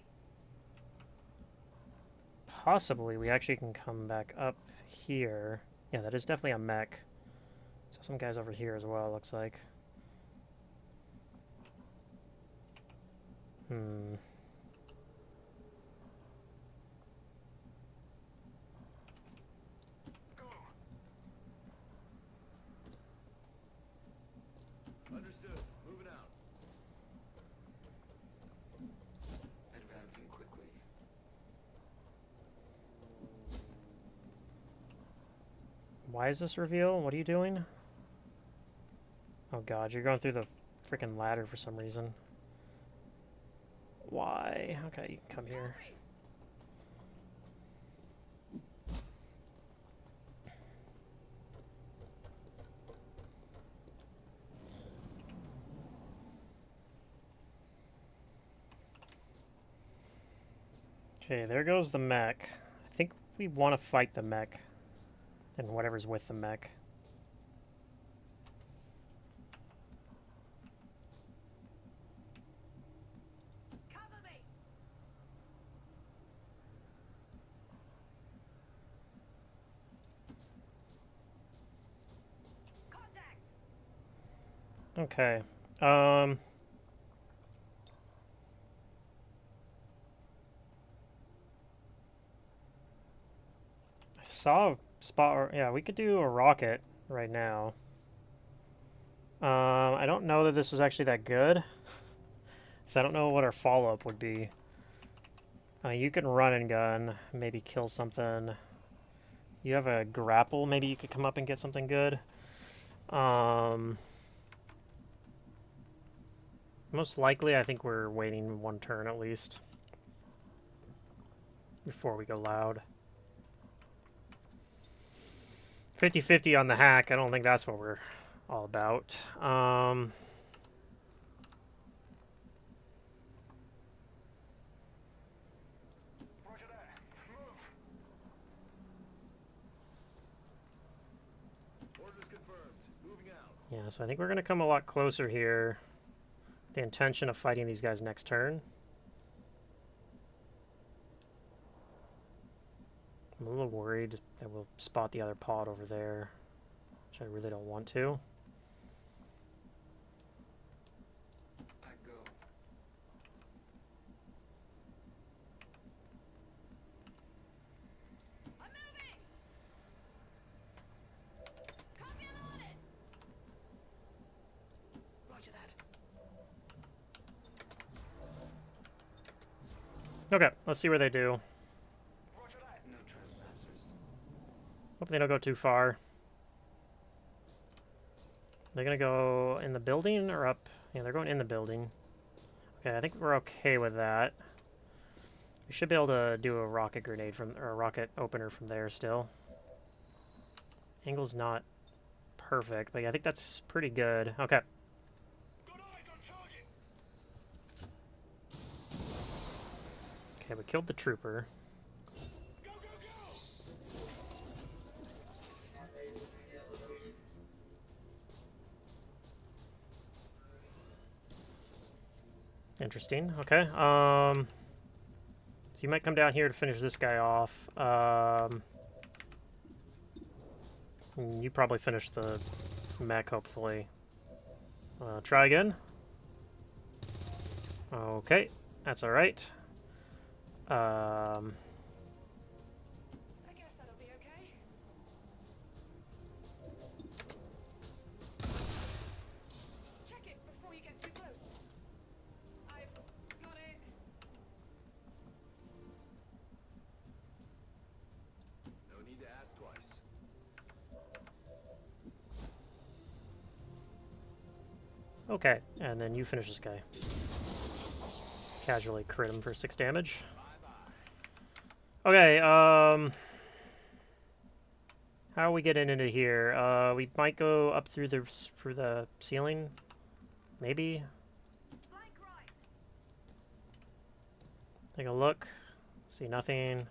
Possibly we actually can come back up here. Yeah, that is definitely a mech. So some guys over here as well, looks like. Understood. Moving out. Advancing quickly. Why is this reveal? What are you doing? Oh god, you're going through the freaking ladder for some reason. Why? Okay, you can come here. Okay, there goes the mech. I think we want to fight the mech and whatever's with the mech. Cover me! Contact! Okay. I saw a spot. Yeah, we could do a rocket right now. I don't know that this is actually that good, because I don't know what our follow-up would be. You can run and gun, maybe kill something. You have a grapple, maybe you could come up and get something good. Most likely, I think we're waiting one turn at least before we go loud. 50-50 on the hack. I don't think that's what we're all about. Roger that. Move. Orders confirmed. Moving out. Yeah, so I think we're going to come a lot closer here. The intention of fighting these guys next turn. I'm a little worried that we'll spot the other pod over there, which I really don't want to. I go. I'm moving! Copy on it! Roger that. Okay, let's see where they do. Roger that. No trespassers. Hope they don't go too far. They're gonna go in the building or up? Yeah, they're going in the building. Okay, I think we're okay with that. We should be able to do a rocket grenade from, or a rocket opener from there still. Angle's not perfect, but yeah, I think that's pretty good. Okay. Good eyes on target. Okay, we killed the trooper. Go, go, go. Interesting. Okay. So you might come down here to finish this guy off. You probably finish the mech, hopefully. Try again. Okay, that's all right. I guess that'll be okay. Check it before you get too close. I've got it. No need to ask twice. Okay, and then you finish this guy. Casually crit him for 6 damage. Okay, how are we getting into here? We might go up through the ceiling, maybe. Flank right. Take a look. See nothing.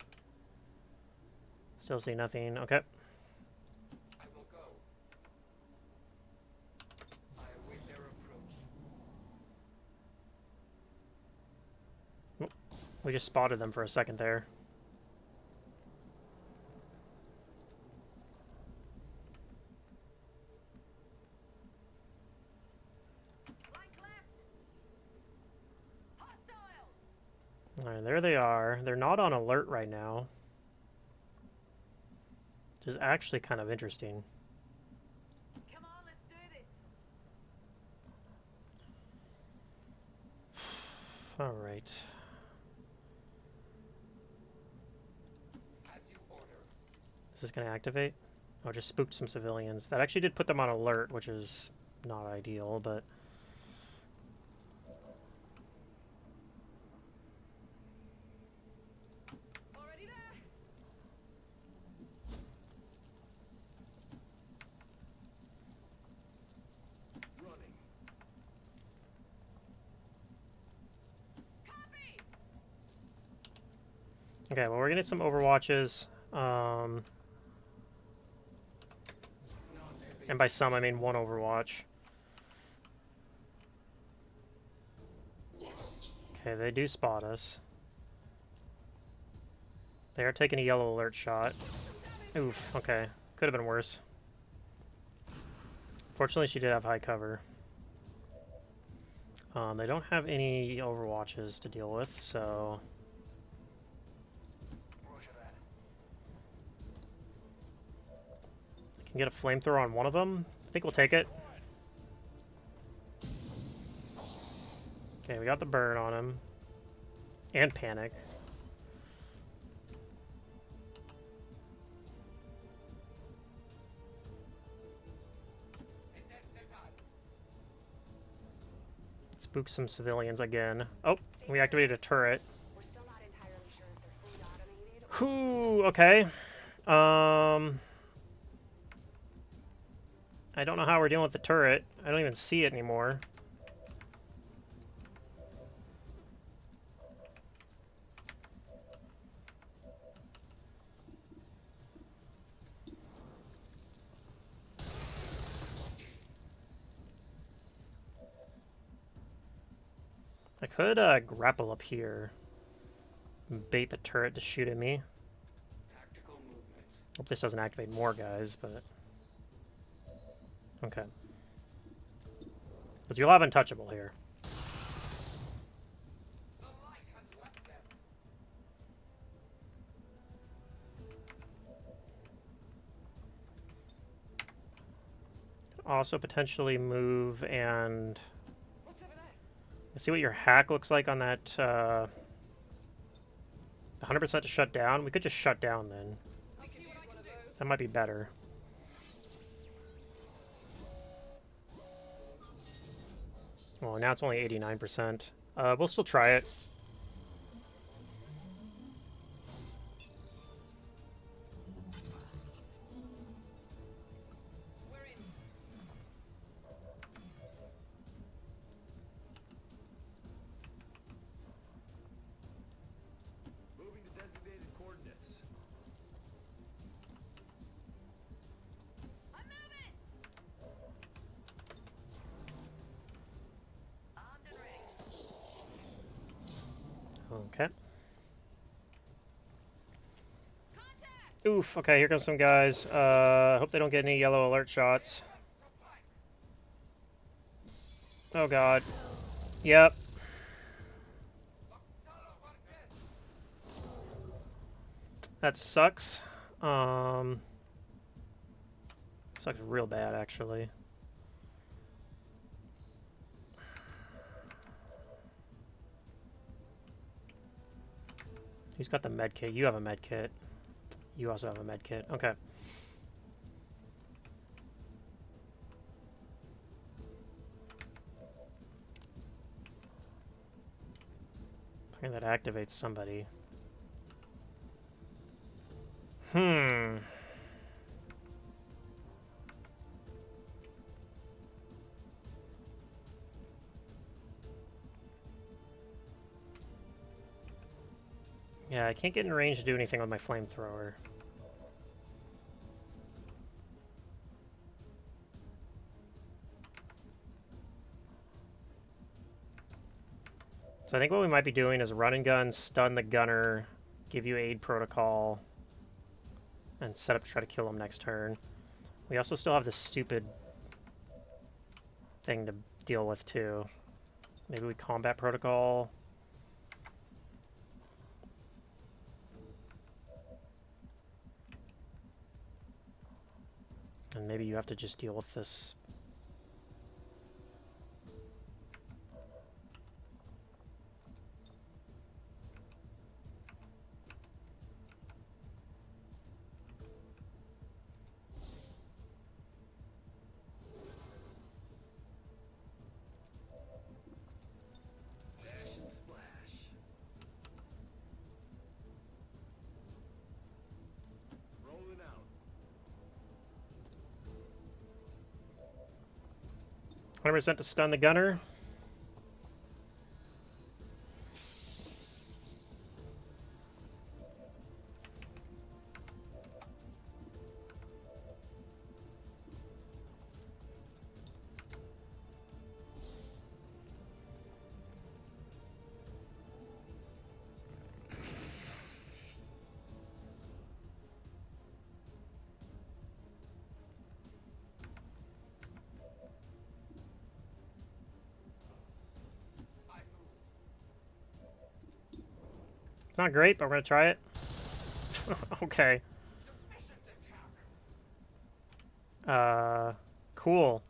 Still see nothing. Okay. I will go. I await their approach. We just spotted them for a second there. Flank left. Hostiles. Alright, there they are. They're not on alert right now. Which is actually kind of interesting. Come on, let's do this. Alright. As you order. Is this going to activate? Oh, just spooked some civilians. That actually did put them on alert, which is not ideal, but... Already there. Running. Copy. Okay, well, we're gonna get some Overwatches. And by some, I mean one Overwatch. Okay, they do spot us. They are taking a yellow alert shot. Oof, okay. Could have been worse. Fortunately, she did have high cover. They don't have any Overwatches to deal with, so... I can get a flamethrower on one of them. I think we'll take it. Okay, we got the burn on him. And panic. Spook some civilians again. Oh, we activated a turret. We're still not entirely sure if they're fully automated. Whew, okay. I don't know how we're dealing with the turret. I don't even see it anymore. I could grapple up here. Bait the turret to shoot at me. Tactical movement. Hope this doesn't activate more guys, but... Okay. Because you'll have untouchable here. The light has left them. Also potentially move and... see what your hack looks like on that 100% to shut down. We could just shut down then. That might be better. Well, now it's only 89%. We'll still try it. Moving to designated coordinates. I'm moving! Armed and ready. Okay. Oof, okay, here comes some guys. Hope they don't get any yellow alert shots. Oh god. Yep. That sucks. Sucks real bad, actually. Who's got the med kit? You have a med kit. You also have a med kit. Okay. I think that activates somebody. Hmm. Yeah, I can't get in range to do anything with my flamethrower. So I think what we might be doing is run and gun, stun the gunner, give you aid protocol, and set up to try to kill him next turn. We also still have this stupid thing to deal with too. Maybe we combat protocol. And maybe you have to just deal with this. Dash and splash. Rolling out. 100% to stun the gunner. Not great, but we're gonna try it. Okay. Cool.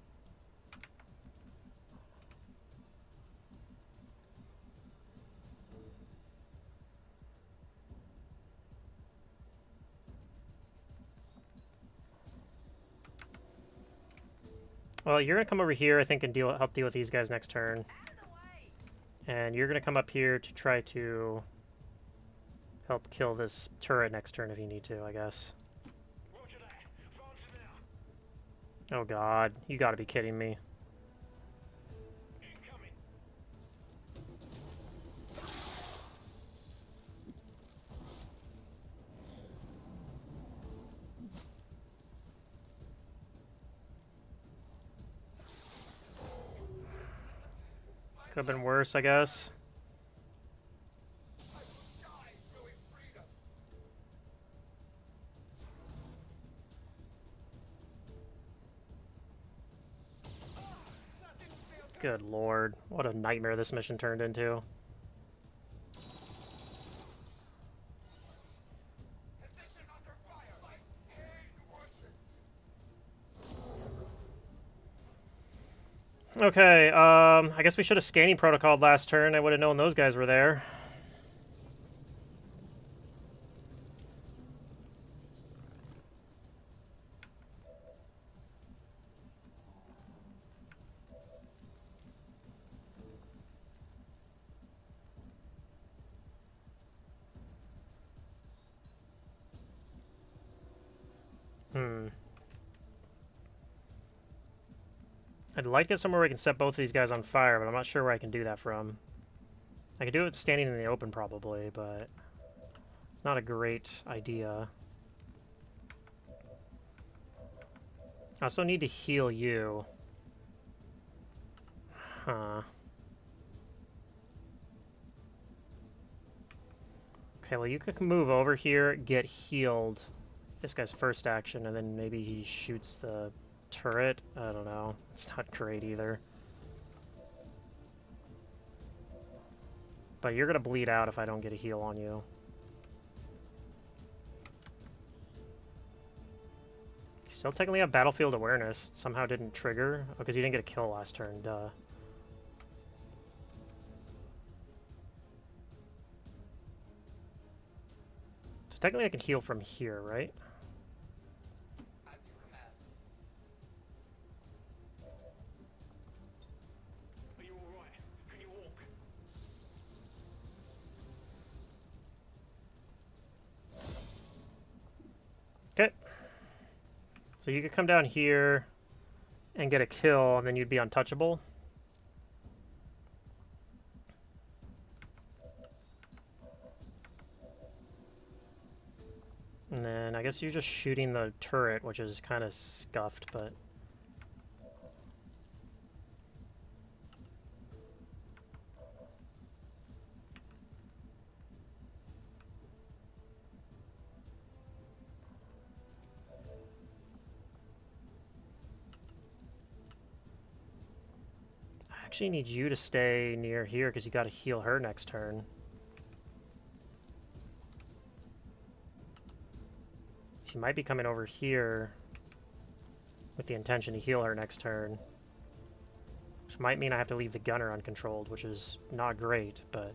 Well, you're gonna come over here, I think, and help deal with these guys next turn. And you're gonna come up here to try to help kill this turret next turn if you need to, I guess. Oh god, you gotta be kidding me. Could have been worse, I guess. Good lord, what a nightmare this mission turned into. Okay, I guess we should have scanning protocoled last turn. I would have known those guys were there. I'd like to get somewhere where we can set both of these guys on fire, but I'm not sure where I can do that from. I could do it standing in the open probably, but it's not a great idea. I also need to heal you. Huh. Okay, well you could move over here, get healed. This guy's first action, and then maybe he shoots the turret. I don't know. It's not great either. But you're gonna bleed out if I don't get a heal on you. You still technically have battlefield awareness. It somehow didn't trigger. Oh, because you didn't get a kill last turn, duh. So technically I can heal from here, right? Okay. So you could come down here and get a kill, and then you'd be untouchable. And then I guess you're just shooting the turret, which is kind of scuffed, but... I actually need you to stay near here because you got to heal her next turn. So you might be coming over here with the intention to heal her next turn. Which might mean I have to leave the gunner uncontrolled, which is not great, but...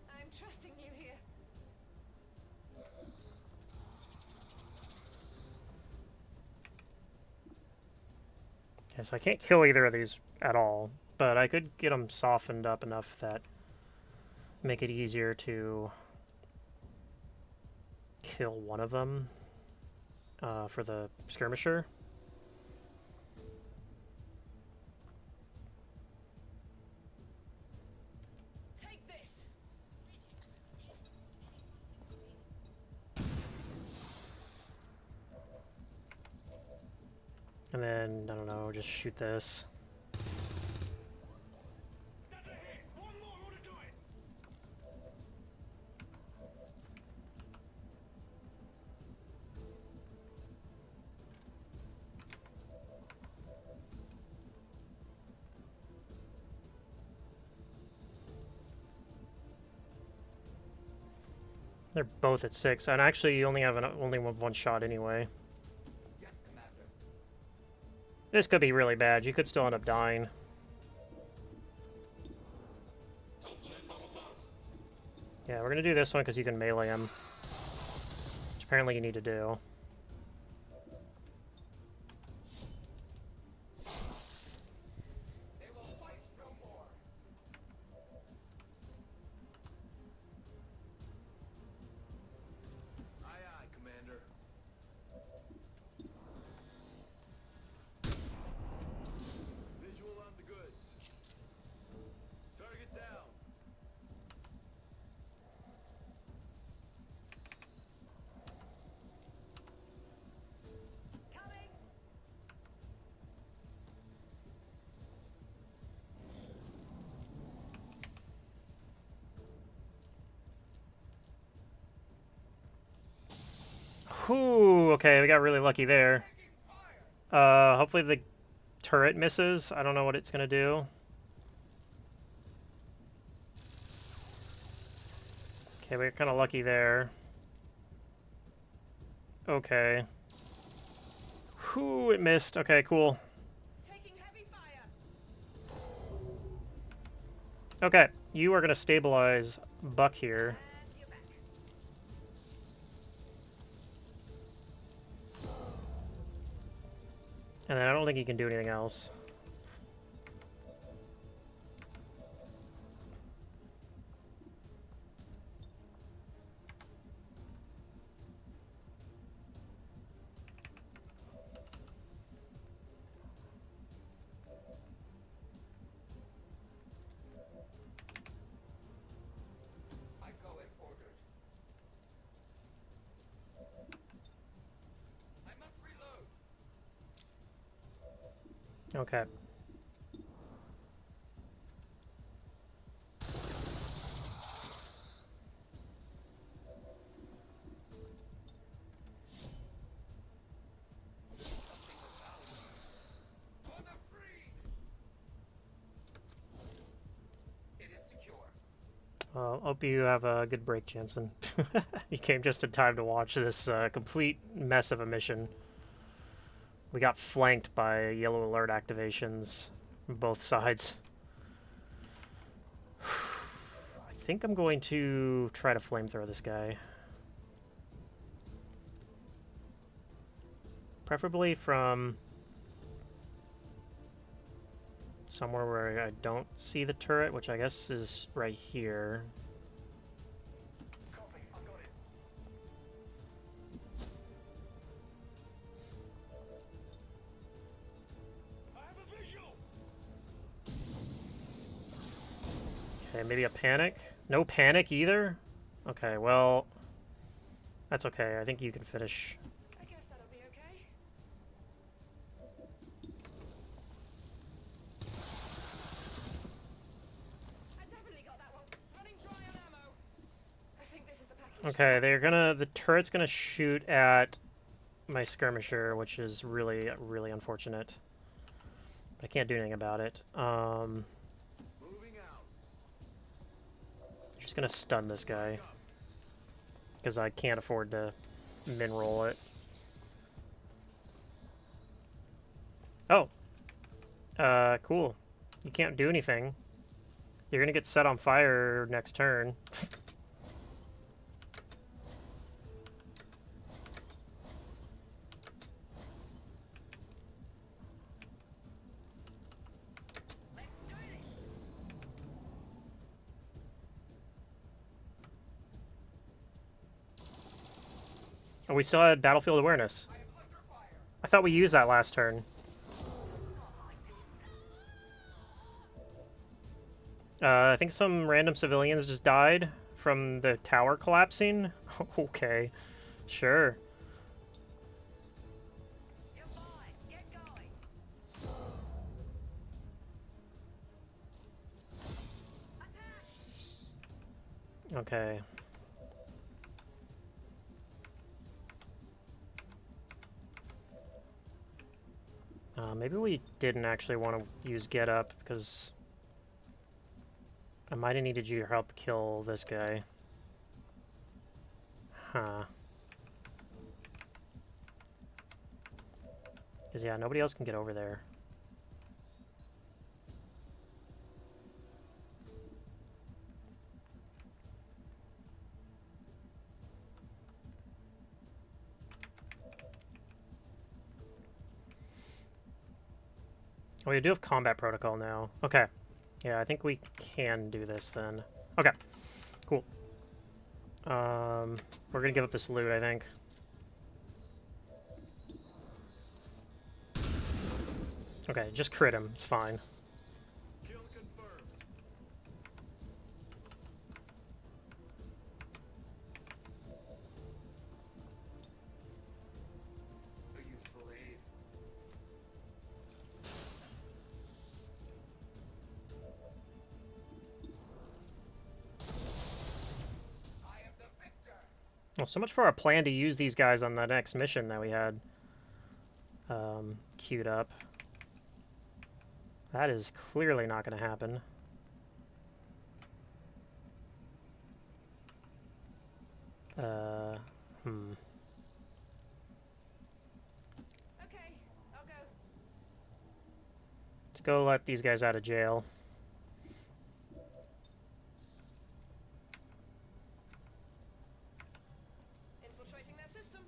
I'm trusting you here. Okay, so I can't kill either of these at all, but I could get them softened up enough that make it easier to kill one of them for the skirmisher. Take this. And then, I don't know, just shoot this. That's a hit. One more. Who to do it? They're both at 6, and actually you only have only one shot anyway. Yes, Commander. This could be really bad. You could still end up dying. Yeah, we're gonna do this one because you can melee him, which apparently you need to do. They will fight no more. Aye, aye, Commander. Visual on the goods. Target down. Coming! Whew, okay, we got really lucky there. Hopefully the turret misses. I don't know what it's gonna do. Okay, we got kind of lucky there. Okay. Whew, it missed. Okay, cool. Taking heavy fire. Okay, you are gonna stabilize Buck here. And you're back. And then I don't think he can do anything else. I go as ordered. I must reload. Okay. For the freed. It is secure. Well, hope you have a good break, Jansen. You came just in time to watch this complete mess of a mission. We got flanked by yellow alert activations from both sides. I think I'm going to try to flamethrow this guy. Preferably from somewhere where I don't see the turret, which I guess is right here. Copy. I got it. I have a visual. Okay, maybe a panic? No panic either? Okay, well, that's okay. I think you can finish. I guess that'll be okay. I definitely got that one. Running dry on ammo. I think this is the package. Okay, the turret's gonna shoot at my skirmisher, which is really, really unfortunate. But I can't do anything about it. Moving out. Just gonna stun this guy. Because I can't afford to min-roll it. Oh. Cool. You can't do anything. You're gonna get set on fire next turn. Oh, we still had battlefield awareness. I am under fire. I thought we used that last turn. I think some random civilians just died from the tower collapsing. Okay, sure. You're fine. Get going. Okay. Maybe we didn't actually want to use get up because I might have needed your help kill this guy. Huh. Because, yeah, nobody else can get over there. Oh, we do have combat protocol now. Okay. Yeah, I think we can do this then. Okay. Cool. We're gonna give up this loot, I think. Okay, just crit him. It's fine. Kill confirmed. A useful aid. I am the victor. Well, so much for our plan to use these guys on the next mission that we had queued up. That is clearly not going to happen. Okay, I'll go. Let's go let these guys out of jail. Infiltrating their system.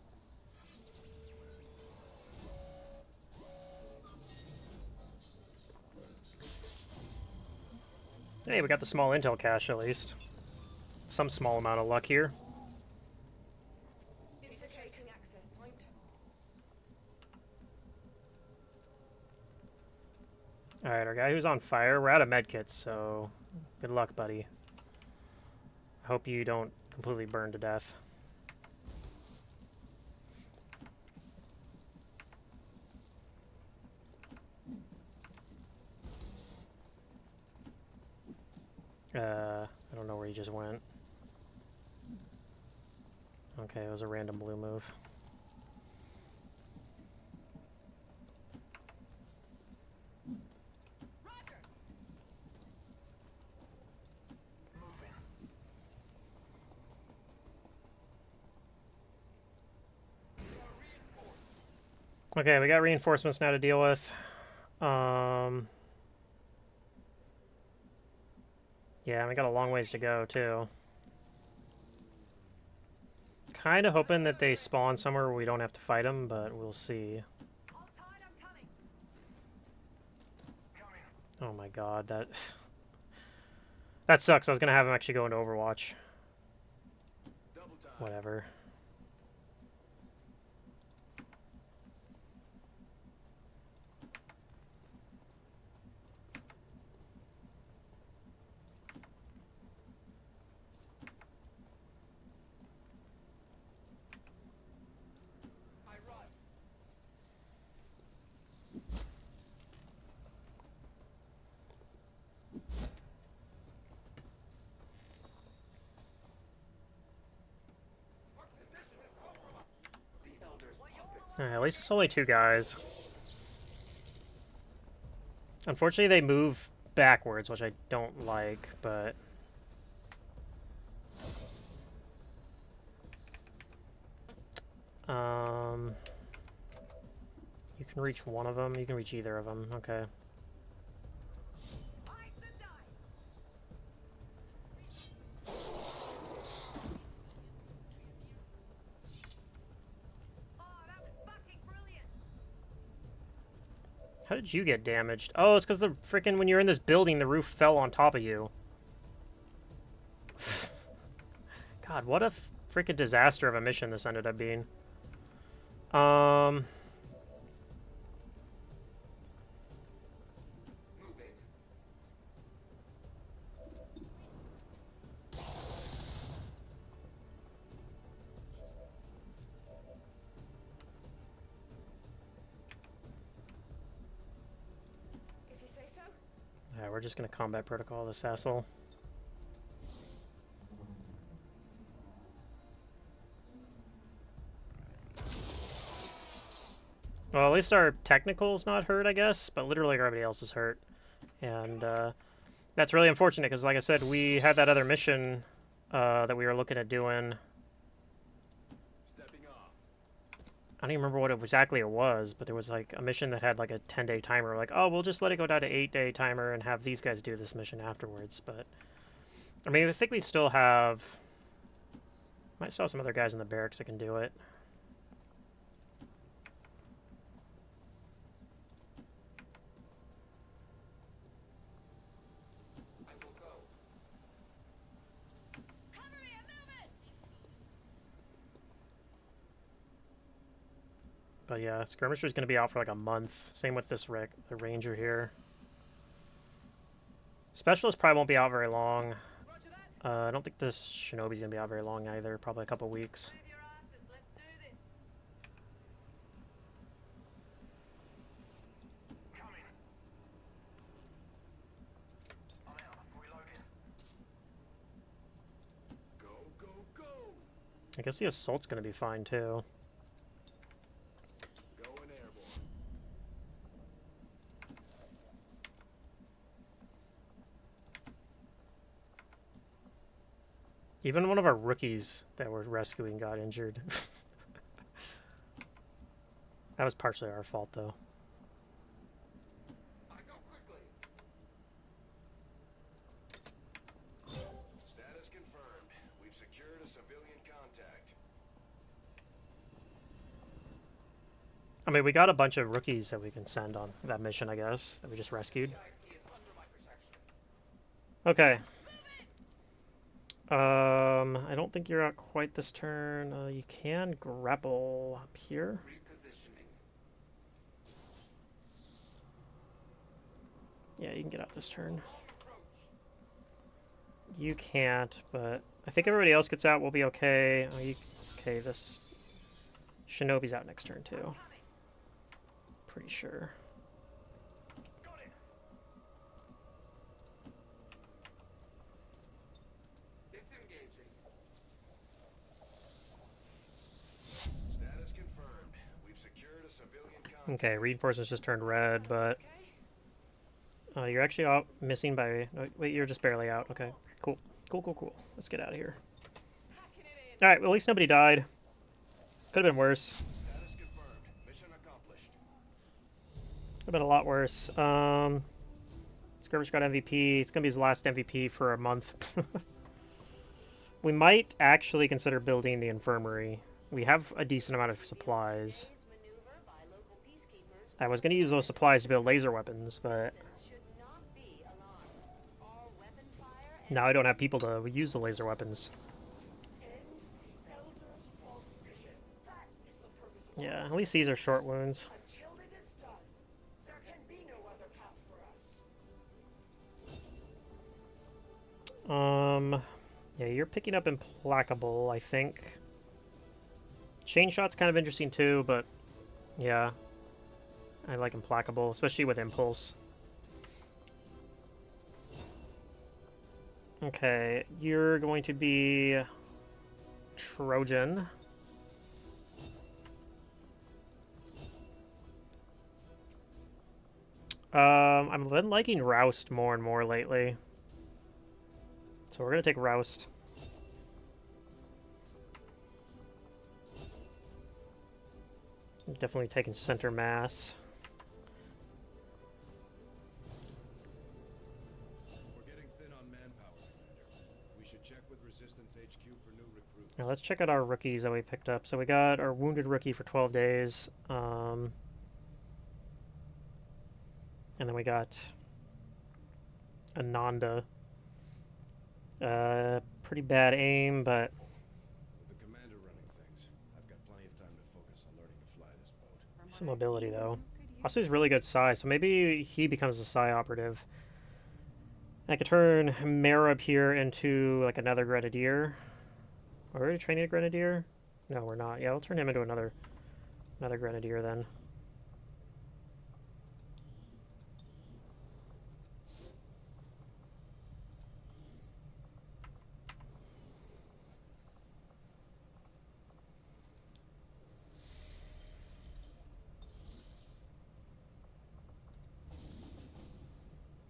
Hey, we got the small intel cache at least. Some small amount of luck here. Indicating access point. Alright, our guy who's on fire, we're out of medkits, so good luck, buddy. I hope you don't completely burn to death. I don't know where he just went. Okay, it was a random blue move. Roger. Okay, we got reinforcements now to deal with. Yeah, we got a long ways to go, too. Kind of hoping that they spawn somewhere where we don't have to fight them, but we'll see. All tied, I'm coming. Oh my god, that... that sucks. I was going to have him actually go into Overwatch. Double time. Whatever. I run. Alright, at least it's only 2 guys. Unfortunately, they move backwards, which I don't like, but... You can reach one of them. You can reach either of them. Okay. Fight the die. Oh, that was fucking brilliant. How did you get damaged? Oh, it's because the freaking when you're in this building, the roof fell on top of you. God, what a freaking disaster of a mission this ended up being. Moving. If you say so. Yeah, we're just gonna combat protocol this asshole. Well, at least our technical's not hurt, I guess, but literally everybody else is hurt. And that's really unfortunate because, like I said, we had that other mission that we were looking at doing. Stepping off. I don't even remember what exactly it was, but there was like a mission that had like a 10-day timer. Like, oh, we'll just let it go down to 8-day timer and have these guys do this mission afterwards. But I mean, I think we still have. Might still have some other guys in the barracks that can do it. I will go. Cover me, I'm moving! But yeah, Skirmisher's going to be out for like a month. Same with this the Ranger here. Specialist probably won't be out very long. Roger that. I don't think this Shinobi's going to be out very long either. Probably a couple weeks. Save your asses, let's do this! Coming. I'm out. Reloading. Go, go, go! I guess the Assault's going to be fine too. Going airborne. Even one of our rookies that we're rescuing got injured. That was partially our fault though. I go quickly. Status confirmed. We've secured a civilian contact. I mean, we got a bunch of rookies that we can send on that mission, I guess, that we just rescued. He is under my protection. Okay. I don't think you're out quite this turn. You can grapple up here. Repositioning. Yeah, you can get out this turn. You can't, but I think everybody else gets out. We'll be okay. Okay, this Shinobi's out next turn too. Pretty sure. Got it. Disengaging. Status confirmed. We've secured a civilian contact. Okay, reinforcements just turned red, but you're actually out missing by. Oh, wait, you're just barely out. Okay, cool, cool, cool, cool. Let's get out of here. All right, well, at least nobody died. Could have been worse. Status confirmed. Mission accomplished. Could have been a lot worse. Skirmish got MVP. It's gonna be his last MVP for a month. We might actually consider building the infirmary. We have a decent amount of supplies. Maneuver by local peacekeepers I was gonna use those supplies to build laser weapons, but should not be alarmed. All weapon fire and now I don't have people to use the laser weapons. Yeah, at least these are short wounds. Until it is done, there can be no other path for us. Yeah, you're picking up Implacable, I think. Chain Shot's kind of interesting too, but yeah. I like Implacable, especially with Impulse. Okay, you're going to be Trojan. I've been liking Roust more and more lately. So we're going to take Roust. Definitely taking center mass. We're getting thin on manpower, Commander. We should check with Resistance HQ for new recruits. Now let's check out our rookies that we picked up. So we got our wounded rookie for 12 days. And then we got Ananda. Pretty bad aim, but With the commander running things, I've got plenty of time to focus on learning to fly this boat. some mobility though. Also, he's really good Psi, so maybe he becomes a Psi operative. I could turn Merab here into like another Grenadier. Are we already training a Grenadier? No, we're not. Yeah, we'll turn him into another Grenadier then.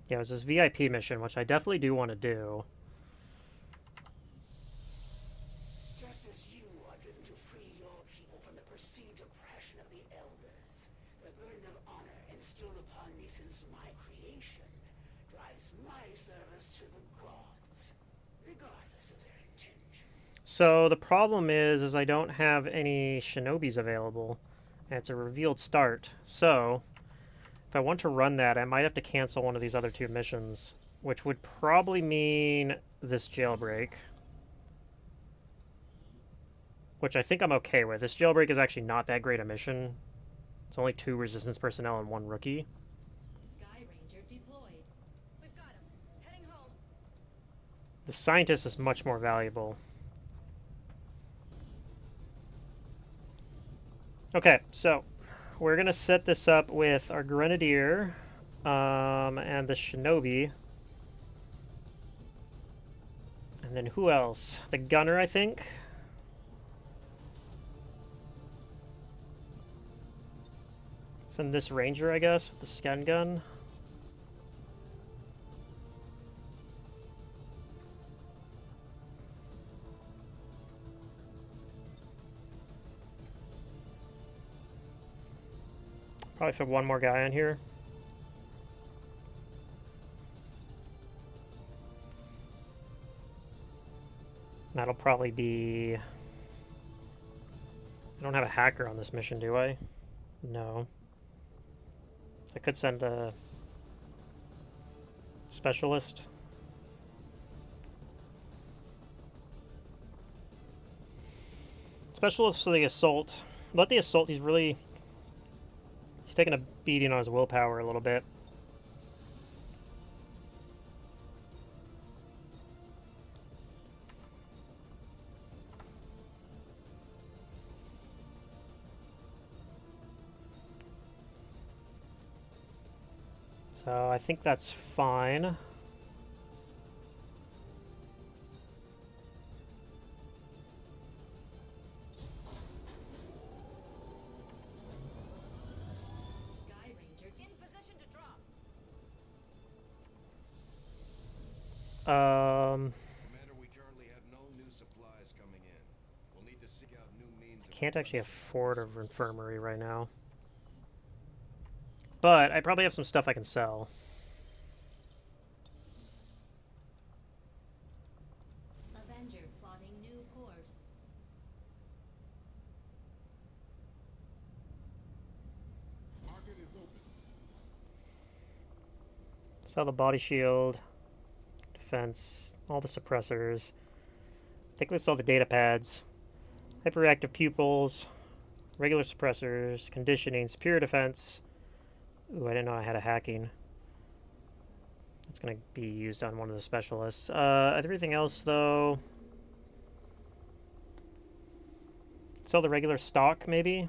Yeah, it was this VIP mission, which I definitely do want to do. Just as you wanted to free your people from the perceived oppression of the elders, the burden of honor instilled upon me since my creation drives my service to the gods, regardless of their intentions. So the problem is I don't have any shinobis available, and it's a revealed start. So if I want to run that, I might have to cancel one of these other two missions, which would probably mean this jailbreak, which I think I'm okay with. This jailbreak is actually not that great a mission. It's only 2 resistance personnel and 1 rookie. Sky Ranger deployed. We've got him. Heading home. The scientist is much more valuable. Okay, so we're going to set this up with our Grenadier and the Shinobi. And then who else? The Gunner, I think. Send this Ranger, I guess, with the scan gun. Probably fit one more guy in here. That'll probably be... I don't have a hacker on this mission, do I? No. I could send a specialist. Specialist for the assault. Let the assault, he's taking a beating on his willpower a little bit. So I think that's fine. Sky Ranger in position to drop. Commander, we currently have no new supplies coming in. We'll need to seek out new means. I can't actually afford an infirmary right now. But I probably have some stuff I can sell. Avenger plotting new course. Market is open. Sell the body shield, defense, all the suppressors. I think we sell the data pads, hyperreactive pupils, regular suppressors, conditioning, superior defense. Ooh, I didn't know I had a hacking. It's going to be used on one of the specialists. Everything else, though... Sell the regular stock, maybe?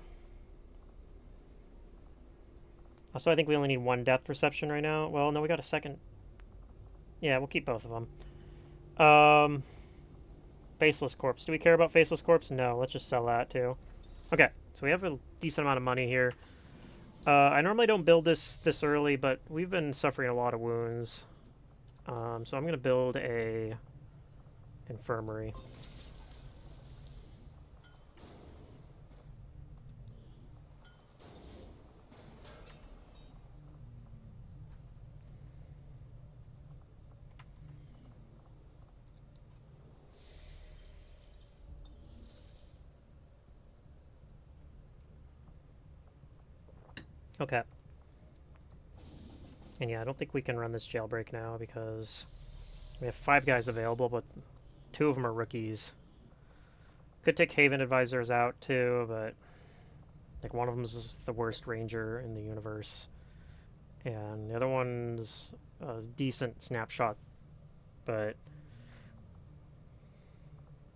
Also, I think we only need 1 depth perception right now. Well, no, we got a second. Yeah, we'll keep both of them. Faceless Corpse. Do we care about Faceless Corpse? No, let's just sell that, too. Okay, so we have a decent amount of money here. I normally don't build this early, but we've been suffering a lot of wounds. So I'm going to build a infirmary. Okay. And yeah, I don't think we can run this jailbreak now because we have 5 guys available, but 2 of them are rookies. Could take Haven Advisors out too, but like one of them is the worst ranger in the universe. And the other one's a decent snapshot, but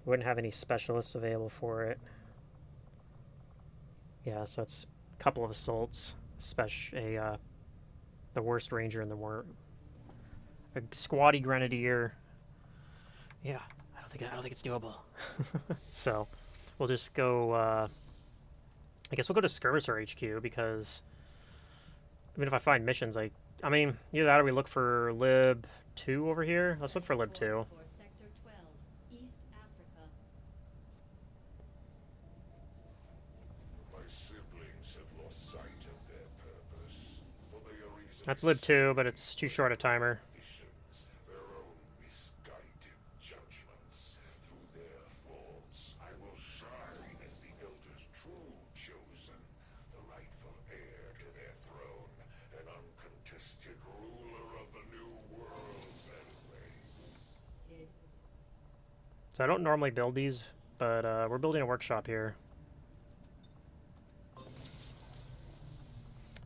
wouldn't have any specialists available for it. Yeah, so it's a couple of assaults. The worst ranger in the world, a squatty grenadier. Yeah, I don't think it's doable. So we'll just go. I guess we'll go to Skirmisher HQ because I mean, if I find missions, I mean, either that or we look for Lib 2 over here. Let's look for Lib 2. For Sector 12, East Africa. My siblings have lost sight of their purpose. For they are easily That's Lib 2, but it's too short a timer. missions, their own misguided judgments. Through their faults, I will shine as the Elder's true chosen, the rightful heir to their throne, an uncontested ruler of the new world and ways. So I don't normally build these, but we're building a workshop here.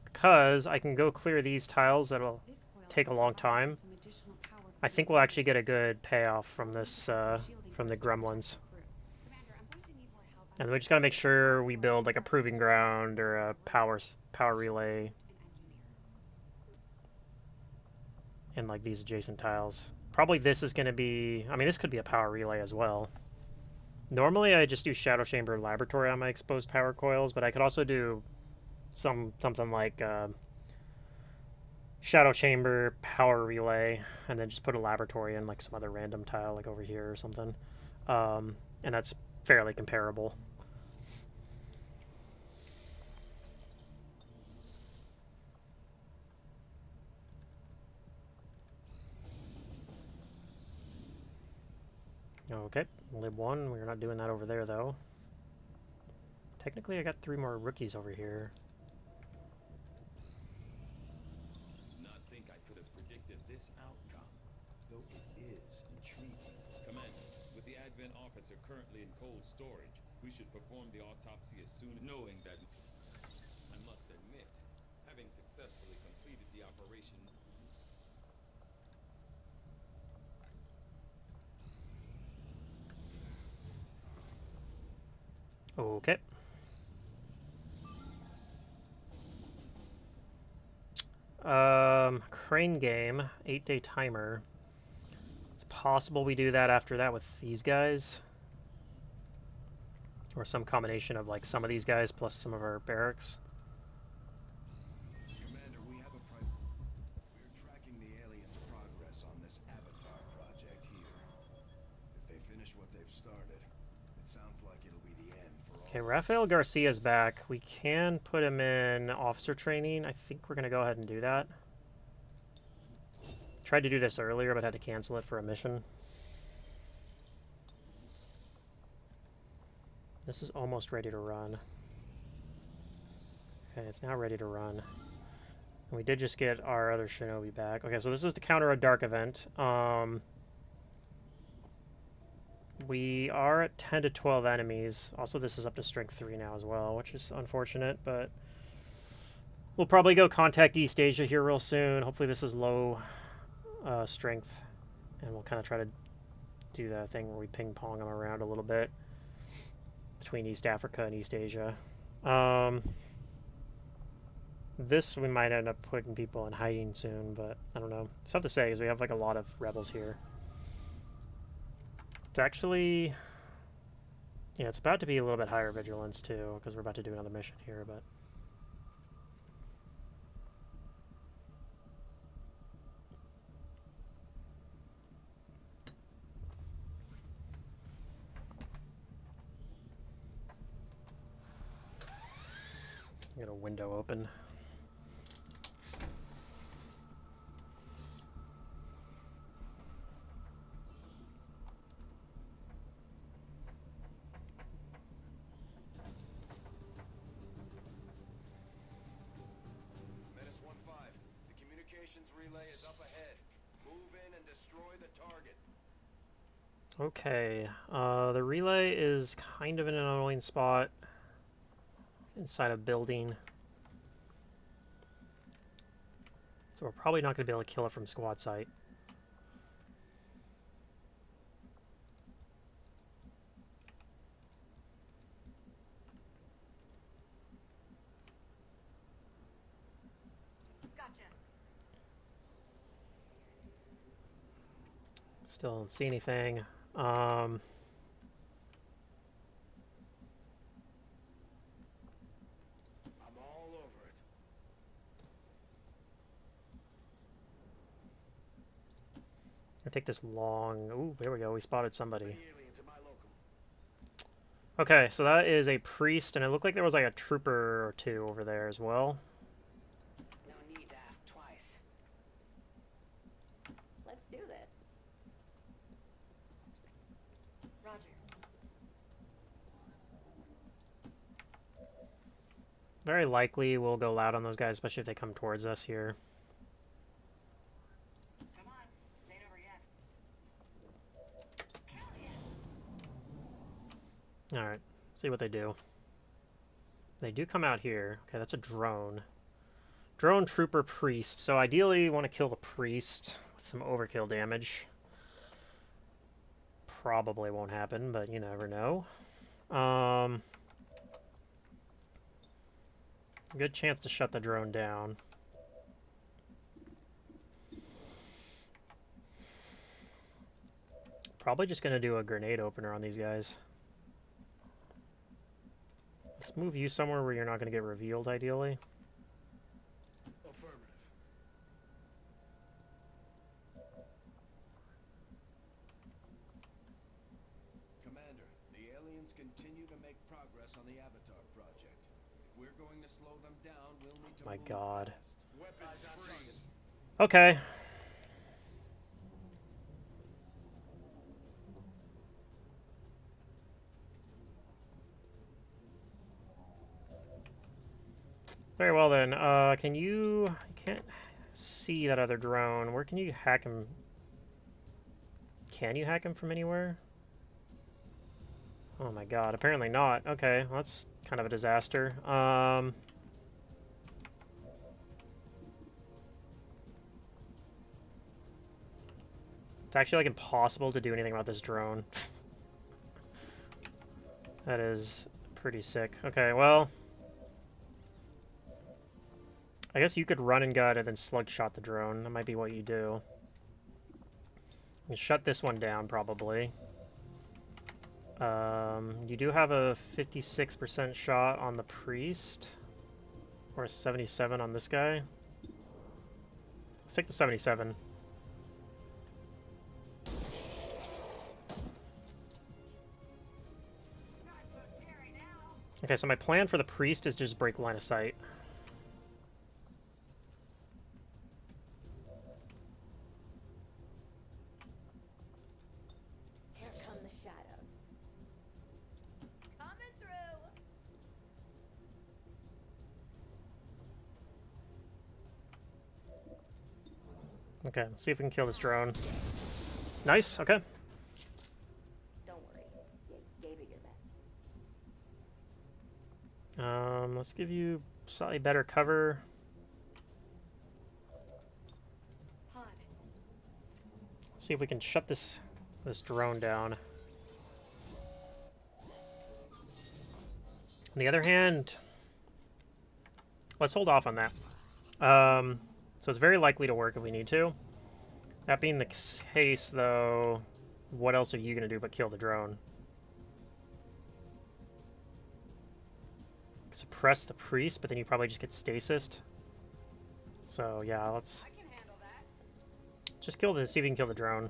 Because I can go clear these tiles that'll This coil take a long time. some additional power I for think the we'll actually Avengers. get a good payoff from this, Shielding from the for our gremlins. crew. Commander, I'm going to need more help. And we just gotta make sure we build like a proving ground or a power relay An engineer. in like these adjacent tiles. Probably this is gonna be, I mean, this could be a power relay as well. Normally I just do Shadow Chamber and Laboratory on my exposed power coils, but I could also do something like Shadow Chamber, Power Relay, and then just put a Laboratory in like some other random tile like over here or something. And that's fairly comparable. Okay, Lib 1, we're not doing that over there though. Technically I got 3 more rookies over here. Not think I could have predicted this outcome, though it is intriguing. Commander, with the Advent officer currently in cold storage, we should perform the autopsy as soon, knowing that I must admit, having successfully completed the operation. Okay. Crane game, 8-day timer. It's possible we do that after that with these guys. Or some combination of like some of these guys plus some of our barracks. Commander, we have a We're tracking the aliens' progress on this Avatar project here. If they finish what they've started, it sounds like it'll be the end for all. Okay, Rafael Garcia's back. We can put him in officer training. I think we're going to go ahead and do that. Tried to do this earlier, but had to cancel it for a mission. This is almost ready to run. Okay, it's now ready to run. And we did just get our other shinobi back. Okay, so this is to counter a dark event. We are at 10 to 12 enemies. Also, this is up to strength 3 now as well, which is unfortunate, but we'll probably go contact East Asia here real soon. Hopefully this is low strength, and we'll kind of try to do that thing where we ping-pong them around a little bit between East Africa and East Asia. This we might end up putting people in hiding soon, but I don't know. It's tough to say because we have like a lot of rebels here. It's actually, yeah, it's about to be a little bit higher vigilance too because we're about to do another mission here, but get a window open. Menace 1-5, the communications relay is up ahead. Move in and destroy the target. Okay, the relay is kind of in an annoying spot inside a building. So we're probably not going to be able to kill it from squad sight. Gotcha. Still don't see anything. I'm all over it. I'll take this long... Ooh, there we go. We spotted somebody. Any aliens in my locum? Okay, so that is a priest, and it looked like there was like a trooper or two over there as well. No need to ask twice. Let's do this. Roger. Very likely we'll go loud on those guys, especially if they come towards us here. Come on, it ain't over yet. Alright, see what they do. They do come out here. Okay, that's a drone. Drone, trooper, priest. So ideally you want to kill the priest with some overkill damage. Probably won't happen, but you never know. Good chance to shut the drone down. Probably just going to do a grenade opener on these guys. Let's move you somewhere where you're not going to get revealed, ideally. Affirmative. Commander, the aliens continue to make progress on the Avatar project. If we're going to slow them down, we'll need to My move God. fast. Weapons free. Okay. Very well then. Can you... I can't see that other drone. Where can you hack him? Can you hack him from anywhere? Oh my god, apparently not. Okay, well, that's kind of a disaster. It's actually like impossible to do anything about this drone. That is pretty sick. Okay, well... I guess you could run and gun and then slug shot the drone. That might be what you do. You shut this one down, probably. You do have a 56% shot on the priest. Or a 77 on this guy. Let's take the 77. Okay, so my plan for the priest is to just break line of sight. Here come the shadows. Coming through. Okay, let's see if we can kill this drone. Nice, okay. Don't worry. You gave it your best. Let's give you slightly better cover. Pod. See if we can shut this drone down. On the other hand, let's hold off on that. So it's very likely to work if we need to. That being the case, though, what else are you going to do but kill the drone? Suppress the priest, but then you probably just get stasised. So yeah, let's I can handle that. just kill the, see if we can kill the drone.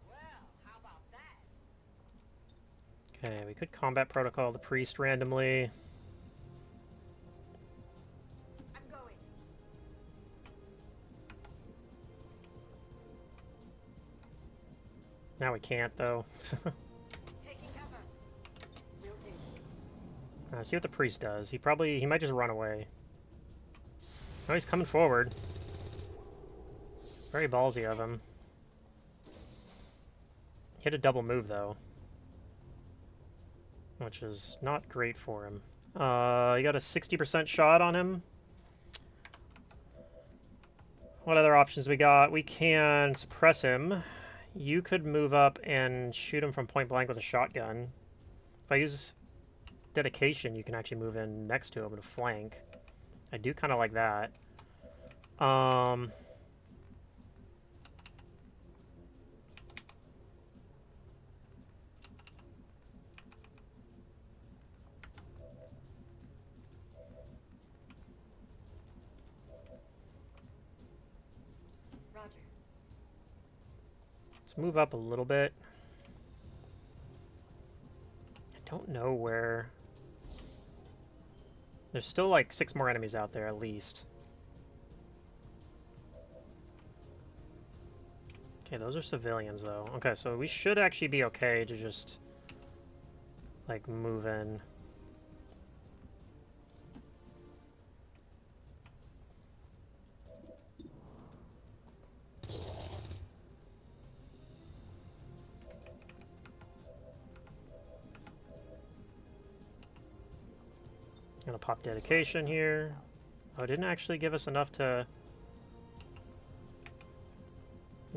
Well, how about that? Okay, we could combat protocol the priest randomly. I'm going. Now we can't, though. Taking cover. Will do. See what the priest does. He might just run away. Oh, he's coming forward. Very ballsy of him. Hit a double move, though. Which is not great for him. You got a 60% shot on him. What other options we got? We can suppress him. You could move up and shoot him from point blank with a shotgun. If I use dedication, you can actually move in next to him to flank. I do kind of like that. Let's move up a little bit. I don't know where... There's still like 6 more enemies out there at least. Okay, those are civilians though. Okay, so we should actually be okay to just like move in. Gonna pop dedication here. Oh, it didn't actually give us enough to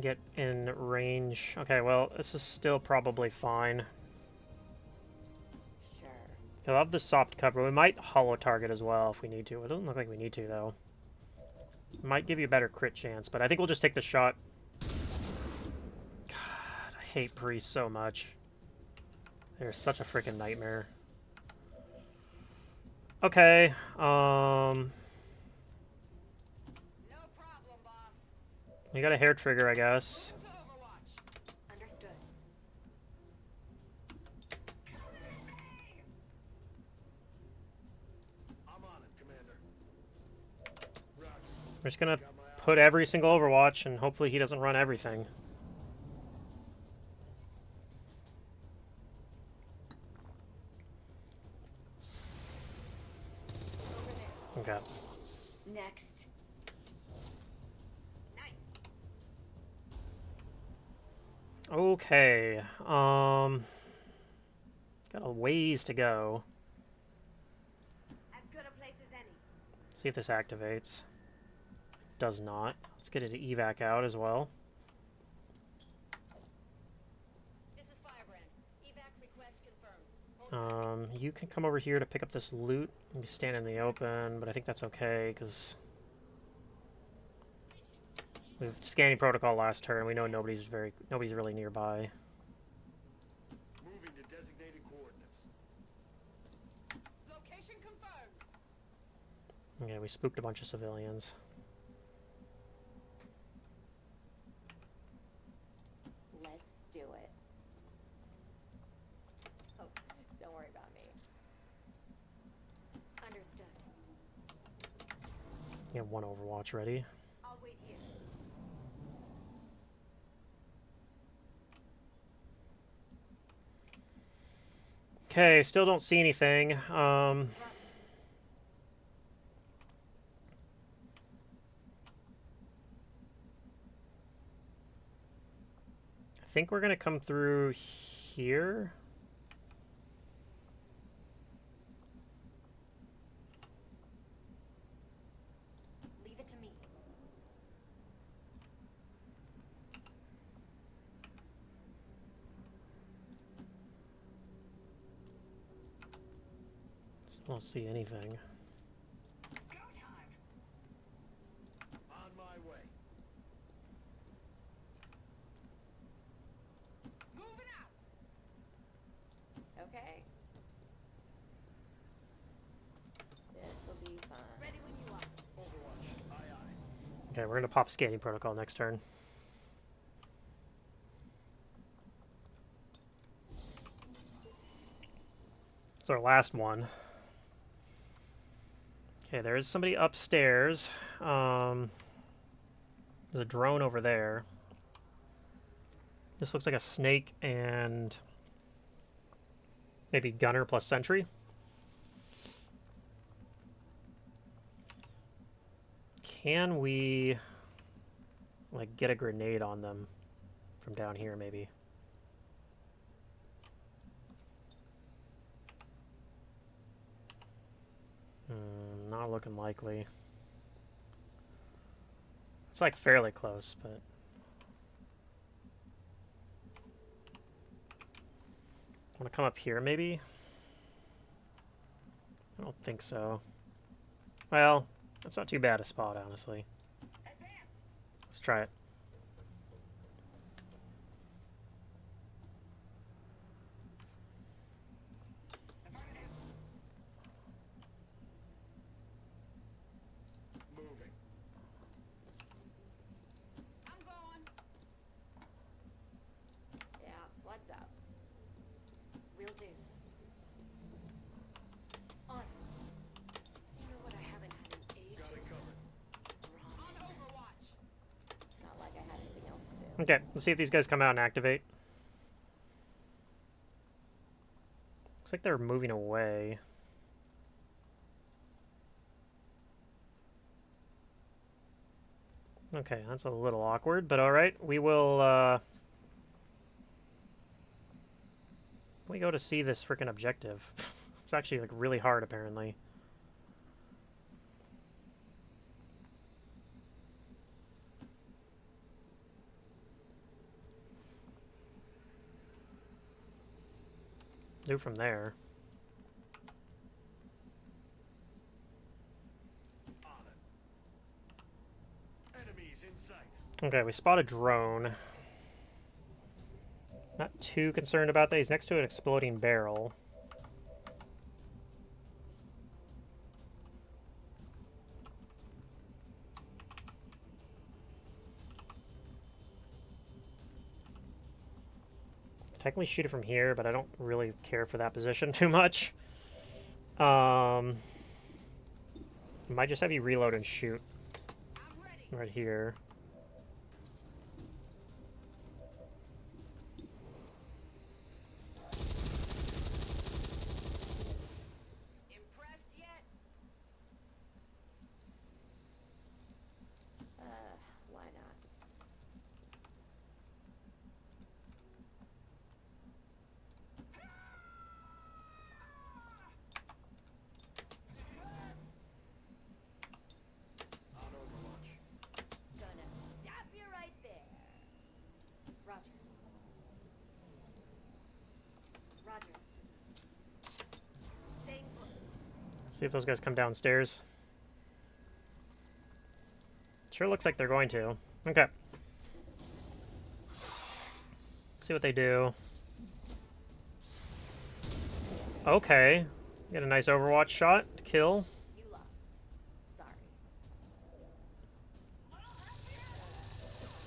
get in range. Okay, well, this is still probably fine. Sure. He'll have the soft cover. We might hollow target as well if we need to. It doesn't look like we need to, though. Might give you a better crit chance, but I think we'll just take the shot. God, I hate priests so much. They're such a freaking nightmare. Okay, No problem, boss. we got a hair trigger, I guess. Move to Overwatch. Understood. I'm on it, Commander. Roger. We're just gonna put every single Overwatch, and hopefully he doesn't run everything. Over there. Okay. Next. Nice. Okay, got a ways to go. As good a place as any. See if this activates. Does not. Let's get it to evac out as well. This is Firebrand. Evac request confirmed. Hold tight. You can come over here to pick up this loot and be standing in the open, but I think that's okay because we've scanning protocol last turn. We know nobody's really nearby. Moving to designated coordinates. Location confirmed. Okay, we spooked a bunch of civilians. Let's do it. Oh, don't worry about me. Understood. You have one Overwatch ready. I'll wait here. Okay, still don't see anything. I think we're gonna come through here. Leave it to me. Still don't see anything. On my way. Moving out. Okay. This will be fun. Ready when you are. Overwatch. Aye, aye. Okay, we're gonna pop scanning protocol next turn. It's our last one. Okay, there is somebody upstairs. There's a drone over there. This looks like a snake and maybe gunner plus sentry. Can we like get a grenade on them from down here maybe? Not looking likely. It's like fairly close, but want to come up here maybe? I don't think so. Well, that's not too bad a spot, honestly. Let's try it. Moving. I'm going. Okay, let's see if these guys come out and activate. Looks like they're moving away. Okay, that's a little awkward, but alright. We will, we go to see this freaking objective. It's actually, like, really hard, apparently. Do from there. Okay, we spot a drone. Not too concerned about that. He's next to an exploding barrel. Technically shoot it from here, but I don't really care for that position too much. Might just have you reload and shoot right here. Impressed yet? Why not? Gonna stop you right there. Roger. Roger. Staying put. See if those guys come downstairs. Sure looks like they're going to. Okay. See what they do. Okay. Get a nice Overwatch shot to kill. You lost. Sorry.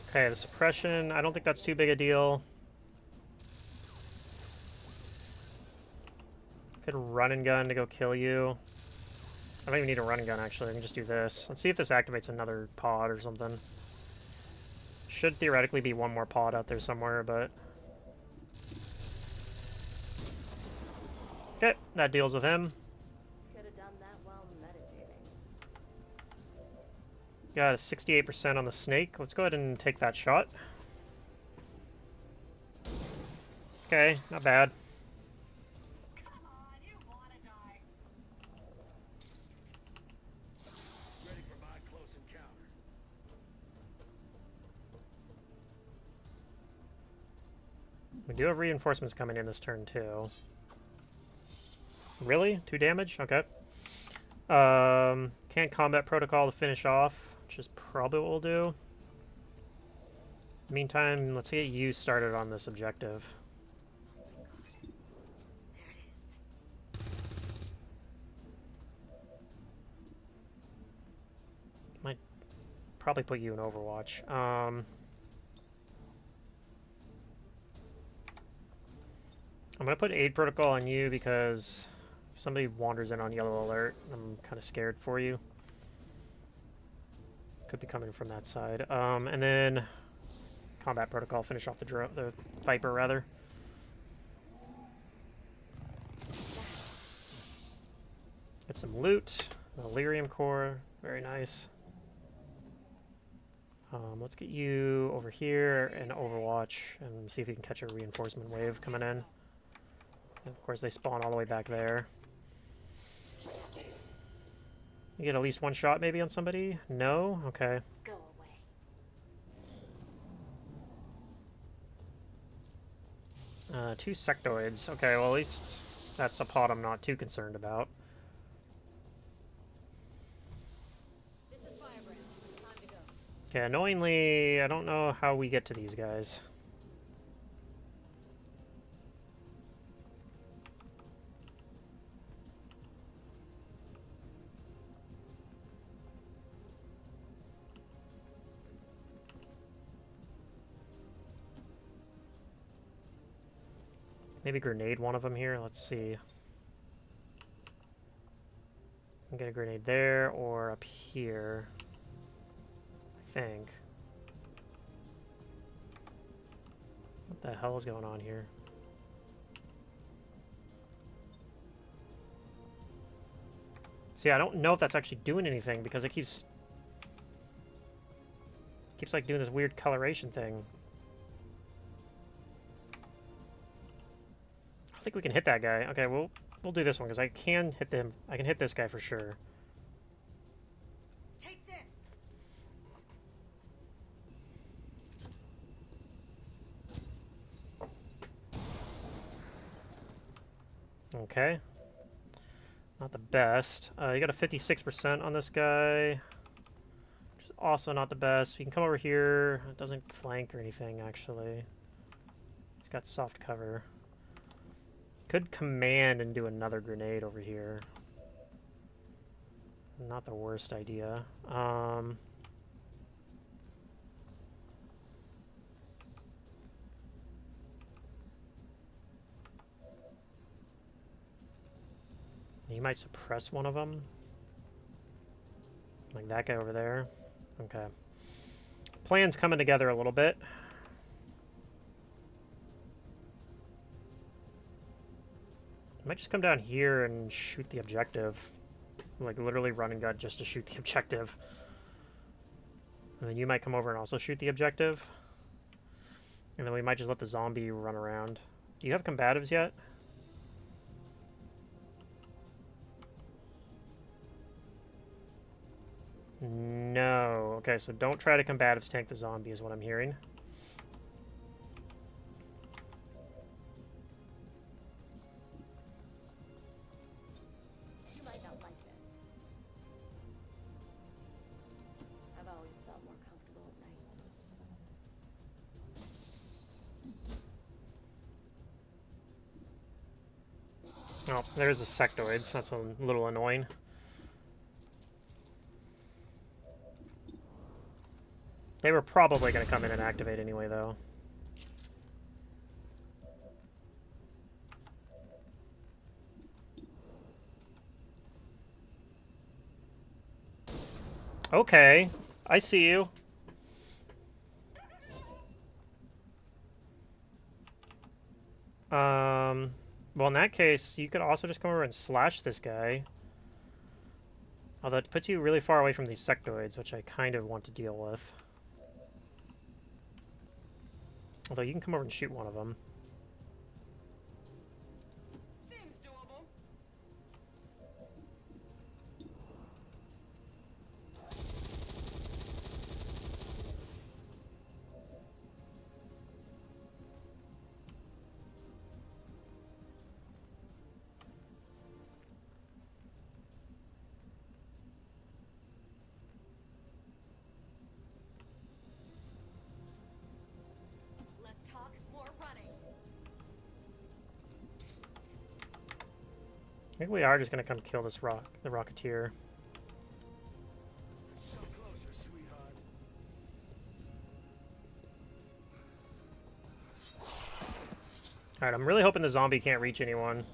Okay, the suppression, I don't think that's too big a deal. Could run and gun to go kill you. I don't even need a run and gun, actually. I can just do this. Let's see if this activates another pod or something. Should theoretically be one more pod out there somewhere, but... Okay, that deals with him. Could have done that while meditating. Got a 68% on the snake. Let's go ahead and take that shot. Okay, not bad. Ready for my close encounter. We do have reinforcements coming in this turn, too. Really? 2 damage? Okay. Can't combat protocol to finish off, which is probably what we'll do. Meantime, let's get you started on this objective. Might probably put you in Overwatch. I'm gonna put aid protocol on you because if somebody wanders in on yellow alert, I'm kind of scared for you. Could be coming from that side. And then combat protocol, finish off the Viper rather. Get some loot. An Illyrium core, very nice. Let's get you over here and Overwatch and see if you can catch a reinforcement wave coming in. And of course, they spawn all the way back there. You get at least one shot maybe on somebody? No? Okay. Go away. 2 sectoids. Okay, well at least that's a pod I'm not too concerned about. This is Firebrand. Time to go. Okay, annoyingly, I don't know how we get to these guys. Maybe grenade one of them here. Let's see. I'll get a grenade there or up here. I think. The hell is going on here? See, I don't know if that's actually doing anything because it keeps like doing this weird coloration thing. I think we can hit that guy. Okay, we'll do this one because I can hit them. I can hit this guy for sure. Take this. Okay. Not the best. You got a 56% on this guy. Which is also not the best. You can come over here. It doesn't flank or anything, actually. He's got soft cover. Could command and do another grenade over here. Not the worst idea. He might suppress one of them. Like that guy over there. Okay. Plan's coming together a little bit. I might just come down here and shoot the objective. Like literally run and gun just to shoot the objective. And then you might come over and also shoot the objective. And then we might just let the zombie run around. Do you have combatives yet? No. Okay, so don't try to combatives tank the zombie is what I'm hearing. You might not like this. I've always felt more comfortable at night. Oh, there's the sectoids. That's a little annoying. They were probably going to come in and activate anyway, though. Okay, I see you. Well, in that case, you could also just come over and slash this guy. Although it puts you really far away from these sectoids, which I kind of want to deal with. Although you can come over and shoot one of them. Seems doable. Less talk, more running. I think we are just going to come kill this the Rocketeer. So closer, sweetheart. Alright, I'm really hoping the zombie can't reach anyone.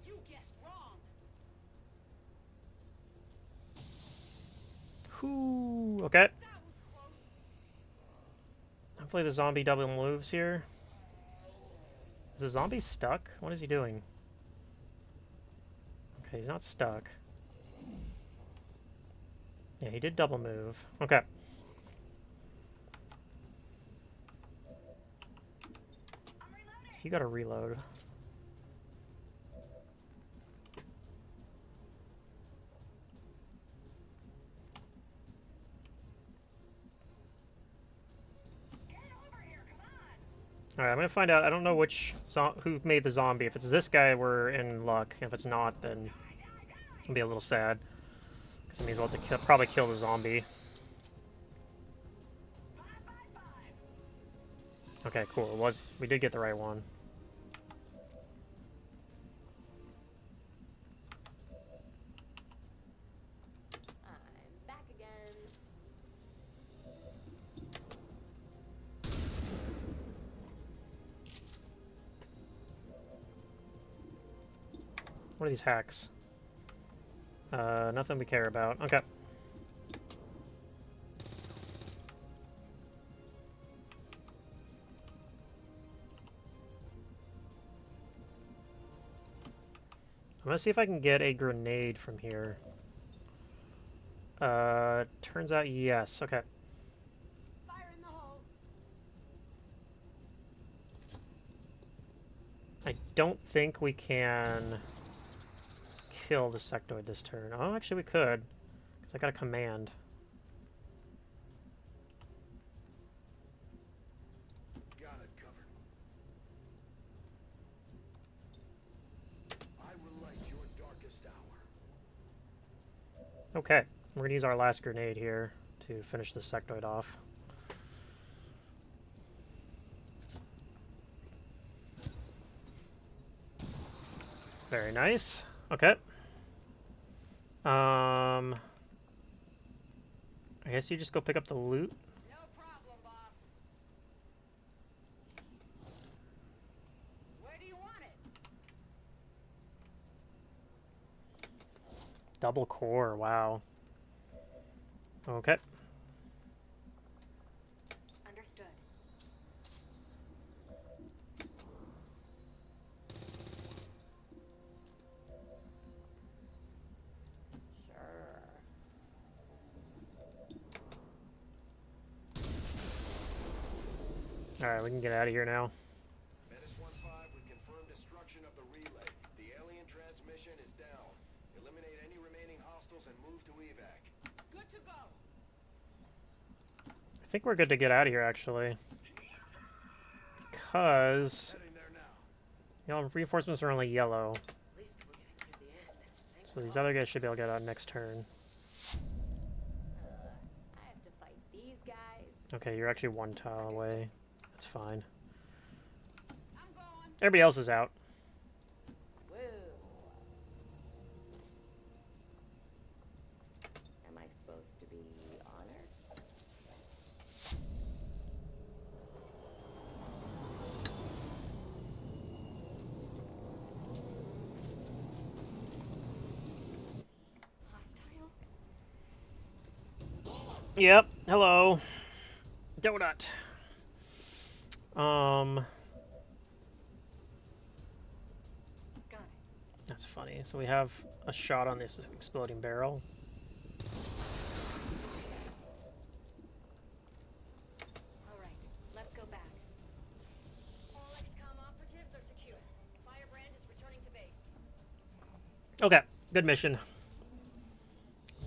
You guessed wrong. Whew, okay. Hopefully the zombie double moves here. Is the zombie stuck? What is he doing? Okay, he's not stuck. Yeah, he did double move. Okay. So you gotta reload. Alright, I'm gonna find out. I don't know who made the zombie. If it's this guy, we're in luck. If it's not, then I'll be a little sad. Because it means we'll have to probably kill the zombie. Okay, cool. We did get the right one. I'm back again. What are these hacks? Nothing we care about. Okay. I'm gonna see if I can get a grenade from here. Turns out yes. Okay. Fire in the hole. I don't think we can kill the sectoid this turn. Oh, actually we could, because I got a command. Got it covered. I will light your darkest hour. Okay, we're gonna use our last grenade here to finish the sectoid off. Very nice. Okay. I guess you just go pick up the loot. No problem, boss. Where do you want it? Double core, wow. Okay. Understood. Alright, we can get out of here now. Menace 1-5, we confirmed destruction of the relay. The alien transmission is down. Eliminate any remaining hostiles and move to evac. Good to go. I think we're good to get out of here, actually. Because, Heading there now. you know, reinforcements are only yellow. At least we're getting to the end. Thanks So these other guys should be able to get out next turn. I have to fight these guys. Okay, you're actually one tile away. That's fine. I'm going. Everybody else is out. Whoa. Am I supposed to be honored? Hostile? Yep, hello. Donut. Got it. That's funny. So we have a shot on this exploding barrel. All right, let's go back. All XCOM operatives are secure. Firebrand is returning to base. Okay, good mission.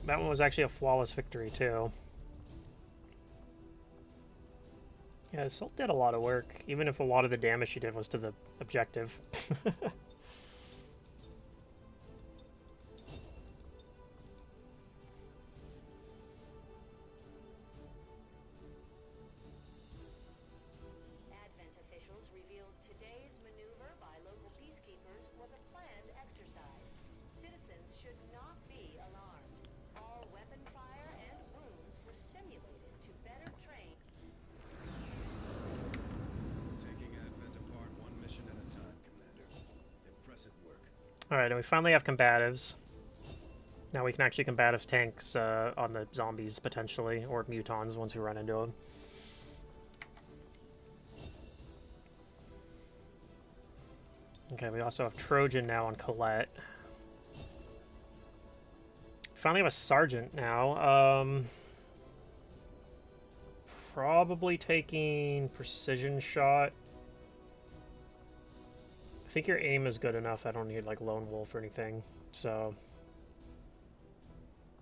That one was actually a flawless victory, too. Yeah, Assault did a lot of work, even if a lot of the damage she did was to the objective. Advent officials revealed today's maneuver by local peacekeepers was a planned exercise. Citizens should not be alarmed. All weapon fire and wounds were simulated to better train. Taking Advent apart one mission at a time, Commander. Impressive work. Alright, and we finally have combatives. Now we can actually combatives tanks on the zombies, potentially, or mutons once we run into them. Okay, we also have Trojan now on Colette. Finally have a Sergeant now. Probably taking Precision Shot. I think your aim is good enough. I don't need, like, Lone Wolf or anything. So,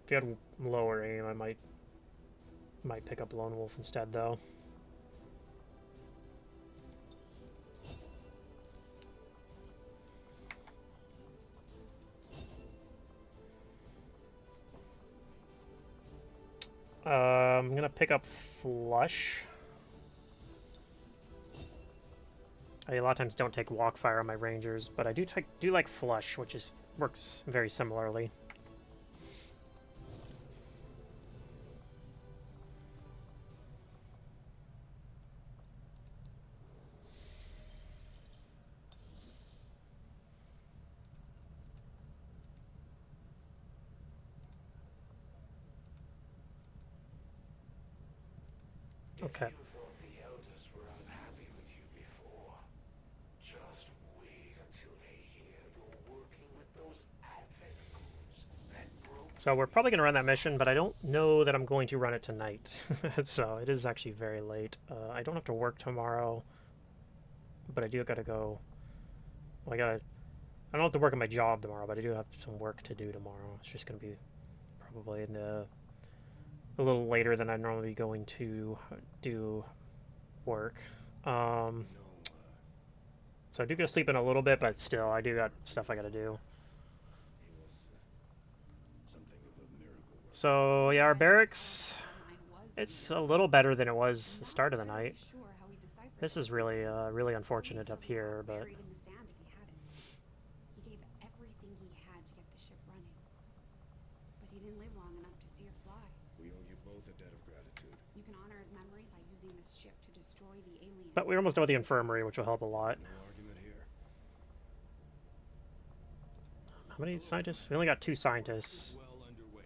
if you had lower aim, I might pick up Lone Wolf instead, though. I'm gonna pick up Flush. I a lot of times don't take Walk Fire on my Rangers, but I do like Flush, which works very similarly. Okay. You thought the elders were unhappy with you before. Just wait until they hear you're working with those Advent goons that broke. So we're probably going to run that mission, but I don't know that I'm going to run it tonight. So it is actually very late. I don't have to work tomorrow, but I do got to go. Well, I don't have to work at my job tomorrow, but I do have some work to do tomorrow. It's just going to be probably a little later than I'd normally be going to do work. So I do go to sleep in a little bit, but still, I do got stuff I got to do. Something of a miracle. So yeah, our barracks, it's a little better than it was the start of the night. This is really, really unfortunate up here, but Buried in the sand if he had it. He gave everything he had to get the ship running. But he didn't live long enough to see her fly. We owe you both a debt of gratitude. You can honor his memory by using this ship to destroy the alien. but we're almost done with the infirmary, which will help a lot. No argument here. How many scientists? We only got 2 scientists. Well underway,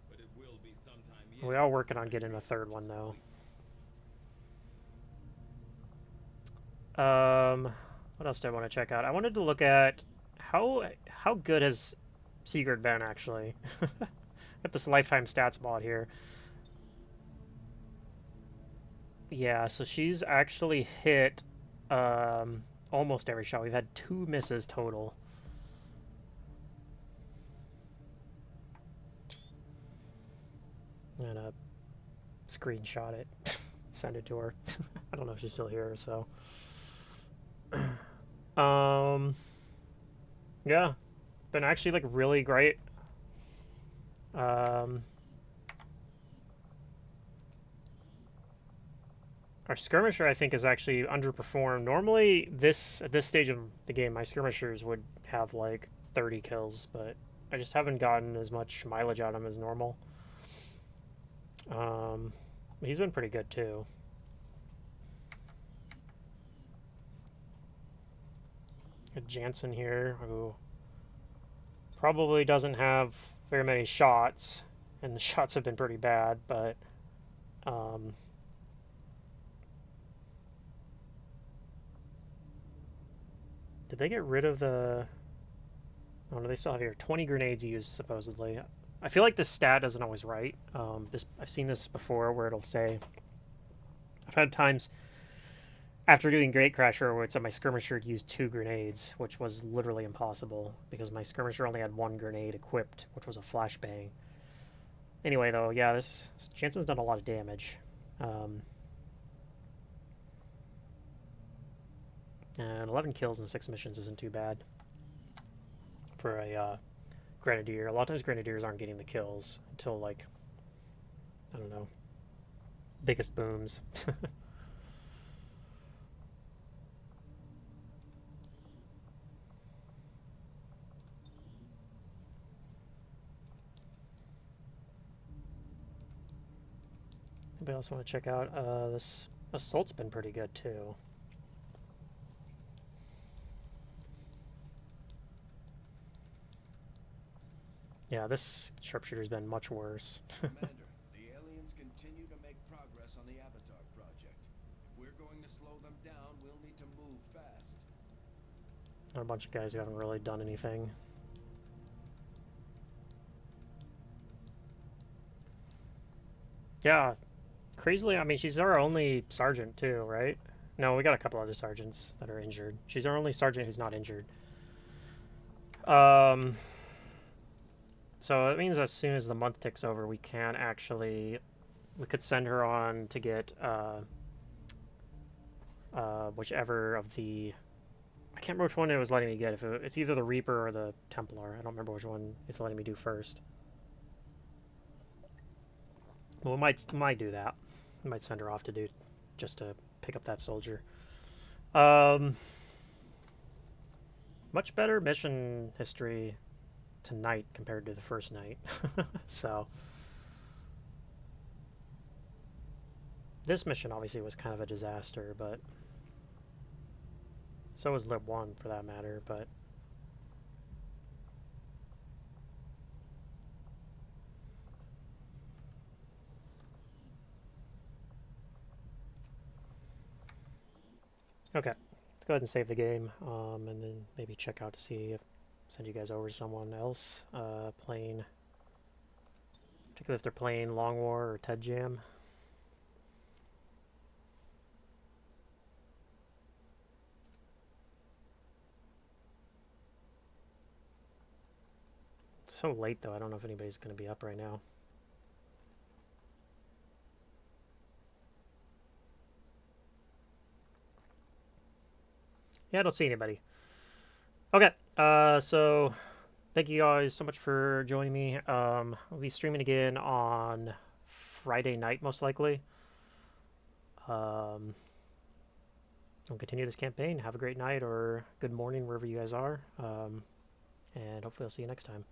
but it will be sometime yet. We are working on getting a 3rd one, though. What else did I want to check out? I wanted to look at how good has Sigurd been, actually. Got this lifetime stats mod here. Yeah, so she's actually hit almost every shot. We've had 2 misses total. I'm gonna screenshot it, send it to her. I don't know if she's still here, so. Yeah, been actually like really great. Our skirmisher, I think, is actually underperformed. Normally, at this stage of the game, my skirmishers would have like 30 kills, but I just haven't gotten as much mileage out of him as normal. He's been pretty good too. Got Jansen here, who probably doesn't have very many shots, and the shots have been pretty bad, but did they get rid of the... Oh, no, they still have here 20 grenades used, supposedly. I feel like this stat isn't always right. I've seen this before where it'll say... I've had times after doing Gatecrasher where it said my skirmisher used 2 grenades, which was literally impossible because my skirmisher only had 1 grenade equipped, which was a flashbang. Anyway, though, yeah, Jansen's done a lot of damage. And 11 kills in 6 missions isn't too bad for a Grenadier. A lot of times Grenadiers aren't getting the kills until, like, I don't know, biggest booms. Anybody else want to check out? This Assault's been pretty good, too. Yeah, this sharpshooter's been much worse. Commander, the aliens continue to make progress on the Avatar project. If we're going to slow them down, we'll need to move fast. Not a bunch of guys who haven't really done anything. Yeah, crazily, I mean, she's our only sergeant, too, right? No, we got a couple other sergeants that are injured. She's our only sergeant who's not injured. So it means as soon as the month ticks over, we can actually... We could send her on to get whichever of the... I can't remember which one it was letting me get. It's either the Reaper or the Templar. I don't remember which one it's letting me do first. Well, we might do that. We might send her off to do... just to pick up that soldier. Much better mission history tonight compared to the first night. So this mission obviously was kind of a disaster, but so was Lib 1 for that matter, but Okay, let's go ahead and save the game, and then maybe check out to see if send you guys over to someone else playing, particularly if they're playing Long War or Ted Jam. It's so late though, I don't know if anybody's going to be up right now. Yeah, I don't see anybody. Okay, so thank you guys so much for joining me. I'll be streaming again on Friday night, most likely. We'll continue this campaign. Have a great night or good morning wherever you guys are. And hopefully I'll see you next time.